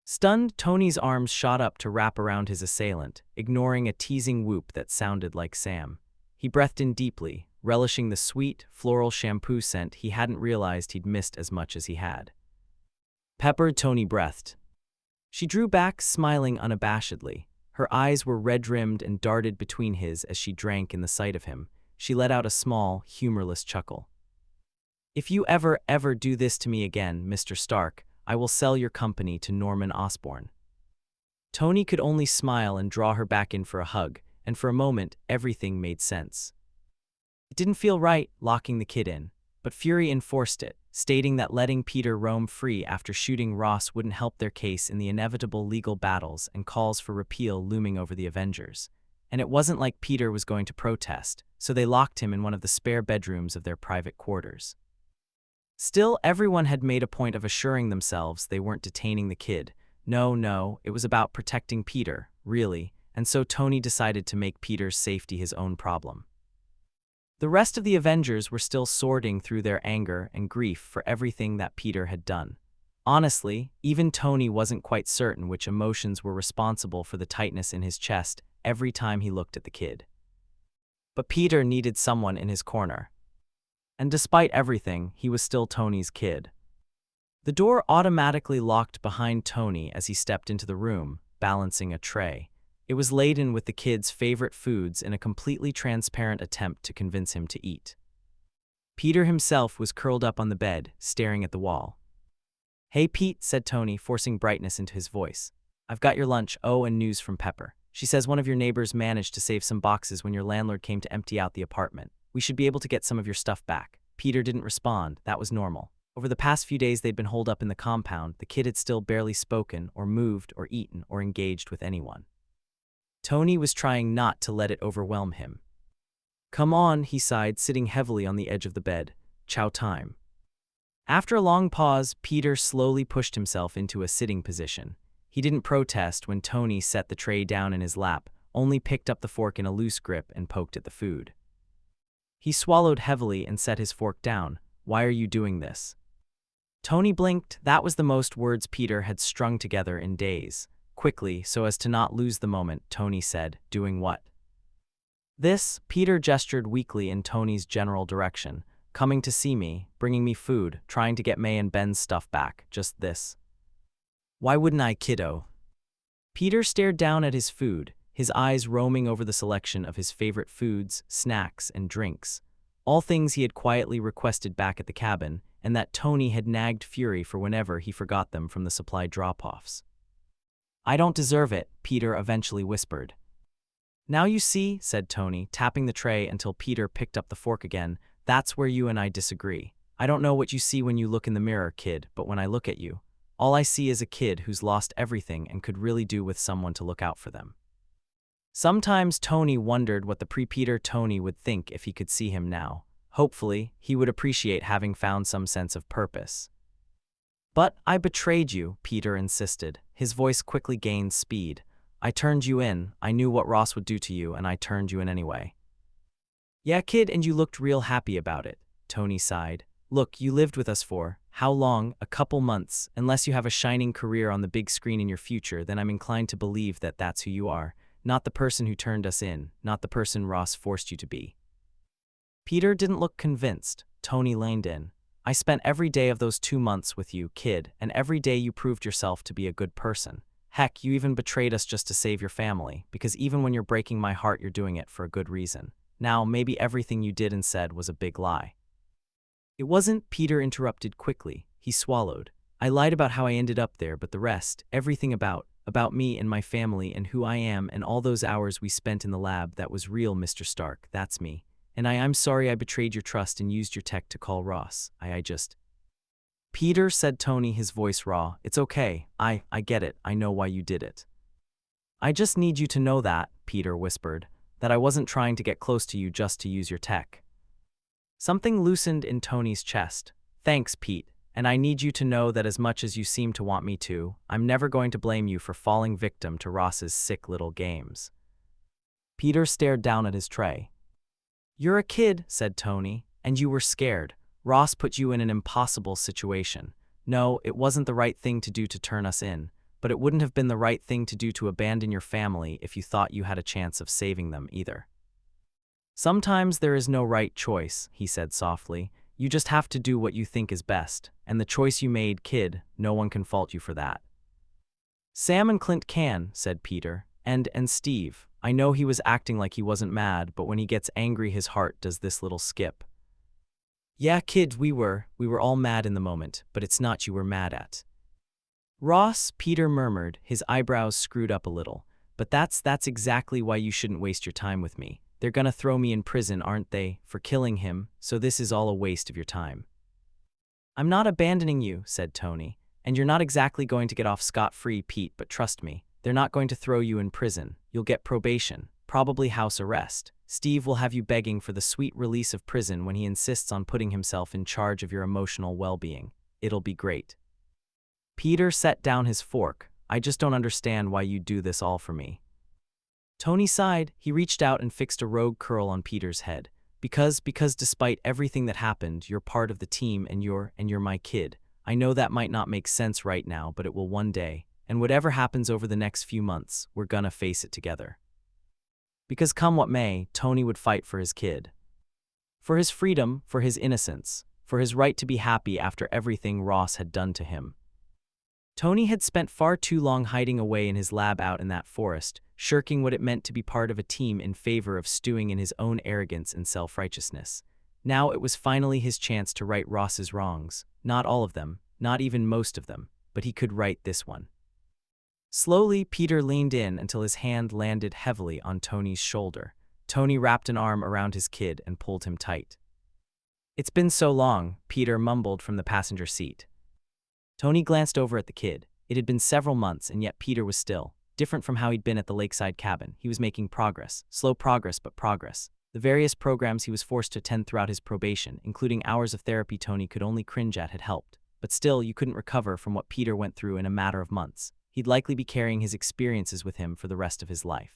Stunned, Tony's arms shot up to wrap around his assailant, ignoring a teasing whoop that sounded like Sam. He breathed in deeply, relishing the sweet, floral shampoo scent he hadn't realized he'd missed as much as he had. Peppered, Tony breathed. She drew back, smiling unabashedly. Her eyes were red-rimmed and darted between his as she drank in the sight of him. She let out a small, humorless chuckle. If you ever do this to me again, Mr. Stark, I will sell your company to Norman Osborn." Tony could only smile and draw her back in for a hug, and for a moment, everything made sense. It didn't feel right, locking the kid in, but Fury enforced it, stating that letting Peter roam free after shooting Ross wouldn't help their case in the inevitable legal battles and calls for repeal looming over the Avengers. And it wasn't like Peter was going to protest, so they locked him in one of the spare bedrooms of their private quarters. Still, everyone had made a point of assuring themselves they weren't detaining the kid. No, it was about protecting Peter, really, and so Tony decided to make Peter's safety his own problem. The rest of the Avengers were still sorting through their anger and grief for everything that Peter had done. Honestly, even Tony wasn't quite certain which emotions were responsible for the tightness in his chest every time he looked at the kid. But Peter needed someone in his corner. And despite everything, he was still Tony's kid. The door automatically locked behind Tony as he stepped into the room, balancing a tray. It was laden with the kid's favorite foods in a completely transparent attempt to convince him to eat. Peter himself was curled up on the bed, staring at the wall. "Hey Pete," said Tony, forcing brightness into his voice. "I've got your lunch, and news from Pepper. She says one of your neighbors managed to save some boxes when your landlord came to empty out the apartment. We should be able to get some of your stuff back." Peter didn't respond. That was normal. Over the past few days they'd been holed up in the compound. The kid had still barely spoken or moved or eaten or engaged with anyone. Tony was trying not to let it overwhelm him. "Come on," he sighed, sitting heavily on the edge of the bed. "Chow time." After a long pause, Peter slowly pushed himself into a sitting position. He didn't protest when Tony set the tray down in his lap, only picked up the fork in a loose grip and poked at the food. He swallowed heavily and set his fork down. "Why are you doing this?" Tony blinked. That was the most words Peter had strung together in days. Quickly, so as to not lose the moment, Tony said, "Doing what?" "This," Peter gestured weakly in Tony's general direction. "Coming to see me, bringing me food, trying to get May and Ben's stuff back, just this." "Why wouldn't I, kiddo?" Peter stared down at his food, his eyes roaming over the selection of his favorite foods, snacks, and drinks. All things he had quietly requested back at the cabin, and that Tony had nagged Fury for whenever he forgot them from the supply drop-offs. "I don't deserve it," Peter eventually whispered. "Now you see," said Tony, tapping the tray until Peter picked up the fork again, "that's where you and I disagree. I don't know what you see when you look in the mirror, kid, but when I look at you, all I see is a kid who's lost everything and could really do with someone to look out for them." Sometimes Tony wondered what the pre-Peter Tony would think if he could see him now. Hopefully, he would appreciate having found some sense of purpose. "But I betrayed you," Peter insisted. His voice quickly gained speed. "I turned you in. I knew what Ross would do to you, and I turned you in anyway." "Yeah, kid, and you looked real happy about it," Tony sighed. "Look, you lived with us for, how long? A couple months. Unless you have a shining career on the big screen in your future, then I'm inclined to believe that that's who you are. Not the person who turned us in, not the person Ross forced you to be." Peter didn't look convinced. Tony leaned in. "I spent every day of those 2 months with you, kid, and every day you proved yourself to be a good person. Heck, you even betrayed us just to save your family, because even when you're breaking my heart, you're doing it for a good reason. Now, maybe everything you did and said was a big lie." "It wasn't," Peter interrupted quickly. He swallowed. "I lied about how I ended up there, but the rest, everything about me and my family and who I am and all those hours we spent in the lab, that was real, Mr. Stark, that's me. And I'm sorry I betrayed your trust and used your tech to call Ross. I just—" "Peter," said Tony, his voice raw, "it's okay. I get it. I know why you did it." "I just need you to know that," Peter whispered, "that I wasn't trying to get close to you just to use your tech." Something loosened in Tony's chest. "Thanks, Pete. And I need you to know that as much as you seem to want me to, I'm never going to blame you for falling victim to Ross's sick little games." Peter stared down at his tray. "You're a kid," said Tony, "and you were scared. Ross put you in an impossible situation. No, it wasn't the right thing to do to turn us in, but it wouldn't have been the right thing to do to abandon your family if you thought you had a chance of saving them either." "Sometimes there is no right choice," he said softly. "You just have to do what you think is best, and the choice you made, kid, no one can fault you for that." "Sam and Clint can," said Peter, and Steve. I know he was acting like he wasn't mad, but when he gets angry his heart does this little skip." Yeah, kid, we were all mad in the moment, but it's not you we're mad at. Ross, Peter murmured, his eyebrows screwed up a little. But that's exactly why you shouldn't waste your time with me. They're gonna throw me in prison, aren't they, for killing him, so this is all a waste of your time. I'm not abandoning you, said Tony. And you're not exactly going to get off scot-free, Pete, but trust me, they're not going to throw you in prison. You'll get probation, probably house arrest. Steve will have you begging for the sweet release of prison when he insists on putting himself in charge of your emotional well-being. It'll be great. Peter set down his fork. I just don't understand why you do this all for me. Tony sighed. He reached out and fixed a rogue curl on Peter's head. Because despite everything that happened, you're part of the team and you're my kid. I know that might not make sense right now, but it will one day. And whatever happens over the next few months, we're gonna face it together. Because come what may, Tony would fight for his kid. For his freedom, for his innocence, for his right to be happy after everything Ross had done to him. Tony had spent far too long hiding away in his lab out in that forest, shirking what it meant to be part of a team in favor of stewing in his own arrogance and self-righteousness. Now it was finally his chance to right Ross's wrongs. Not all of them, not even most of them, but he could right this one. Slowly, Peter leaned in until his hand landed heavily on Tony's shoulder. Tony wrapped an arm around his kid and pulled him tight. It's been so long, Peter mumbled from the passenger seat. Tony glanced over at the kid. It had been several months, and yet Peter was still different from how he'd been at the lakeside cabin. He was making progress. Slow progress, but progress. The various programs he was forced to attend throughout his probation, including hours of therapy Tony could only cringe at, had helped. But still, you couldn't recover from what Peter went through in a matter of months. He'd likely be carrying his experiences with him for the rest of his life.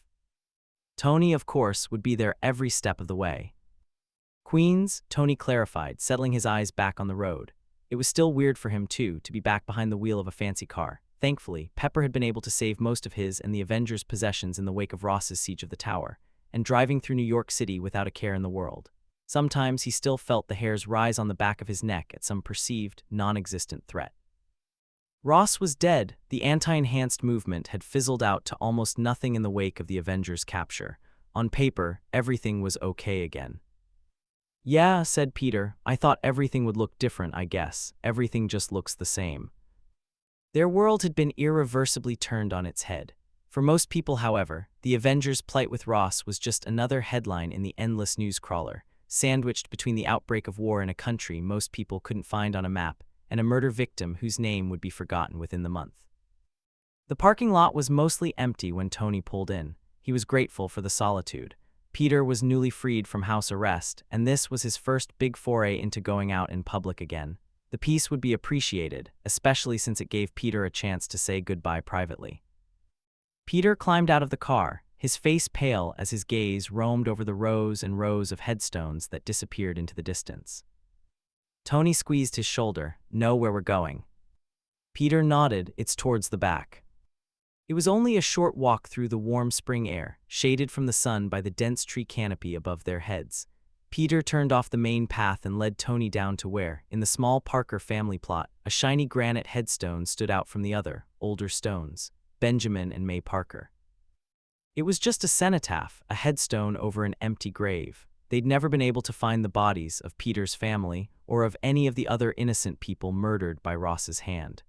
Tony, of course, would be there every step of the way. Queens, Tony clarified, settling his eyes back on the road. It was still weird for him, too, to be back behind the wheel of a fancy car. Thankfully, Pepper had been able to save most of his and the Avengers' possessions in the wake of Ross's siege of the tower, and driving through New York City without a care in the world. Sometimes he still felt the hairs rise on the back of his neck at some perceived, non-existent threat. Ross was dead. The anti-enhanced movement had fizzled out to almost nothing in the wake of the Avengers' capture. On paper, everything was okay again. Yeah, said Peter, I thought everything would look different, I guess. Everything just looks the same. Their world had been irreversibly turned on its head. For most people, however, the Avengers' plight with Ross was just another headline in the endless news crawler, sandwiched between the outbreak of war in a country most people couldn't find on a map and a murder victim whose name would be forgotten within the month. The parking lot was mostly empty when Tony pulled in. He was grateful for the solitude. Peter was newly freed from house arrest, and this was his first big foray into going out in public again. The peace would be appreciated, especially since it gave Peter a chance to say goodbye privately. Peter climbed out of the car, his face pale as his gaze roamed over the rows and rows of headstones that disappeared into the distance. Tony squeezed his shoulder. Know where we're going? Peter nodded. It's towards the back. It was only a short walk through the warm spring air, shaded from the sun by the dense tree canopy above their heads. Peter turned off the main path and led Tony down to where, in the small Parker family plot, a shiny granite headstone stood out from the other, older stones, Benjamin and May Parker. It was just a cenotaph, a headstone over an empty grave. They'd never been able to find the bodies of Peter's family or of any of the other innocent people murdered by Ross's hand.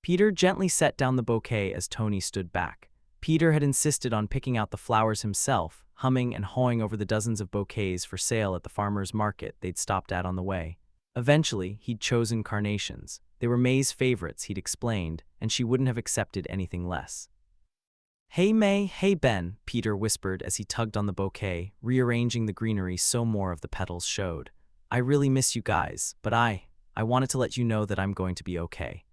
Peter gently set down the bouquet as Tony stood back. Peter had insisted on picking out the flowers himself, humming and hawing over the dozens of bouquets for sale at the farmer's market they'd stopped at on the way. Eventually, he'd chosen carnations. They were May's favorites, he'd explained, and she wouldn't have accepted anything less. Hey May, hey Ben, Peter whispered as he tugged on the bouquet, rearranging the greenery so more of the petals showed. I really miss you guys, but I wanted to let you know that I'm going to be okay.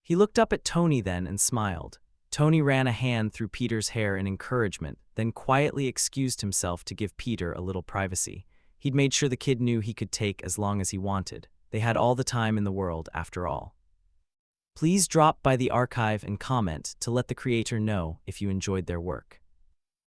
He looked up at Tony then and smiled. Tony ran a hand through Peter's hair in encouragement, then quietly excused himself to give Peter a little privacy. He'd made sure the kid knew he could take as long as he wanted. They had all the time in the world, after all. Please drop by the archive and comment to let the creator know if you enjoyed their work.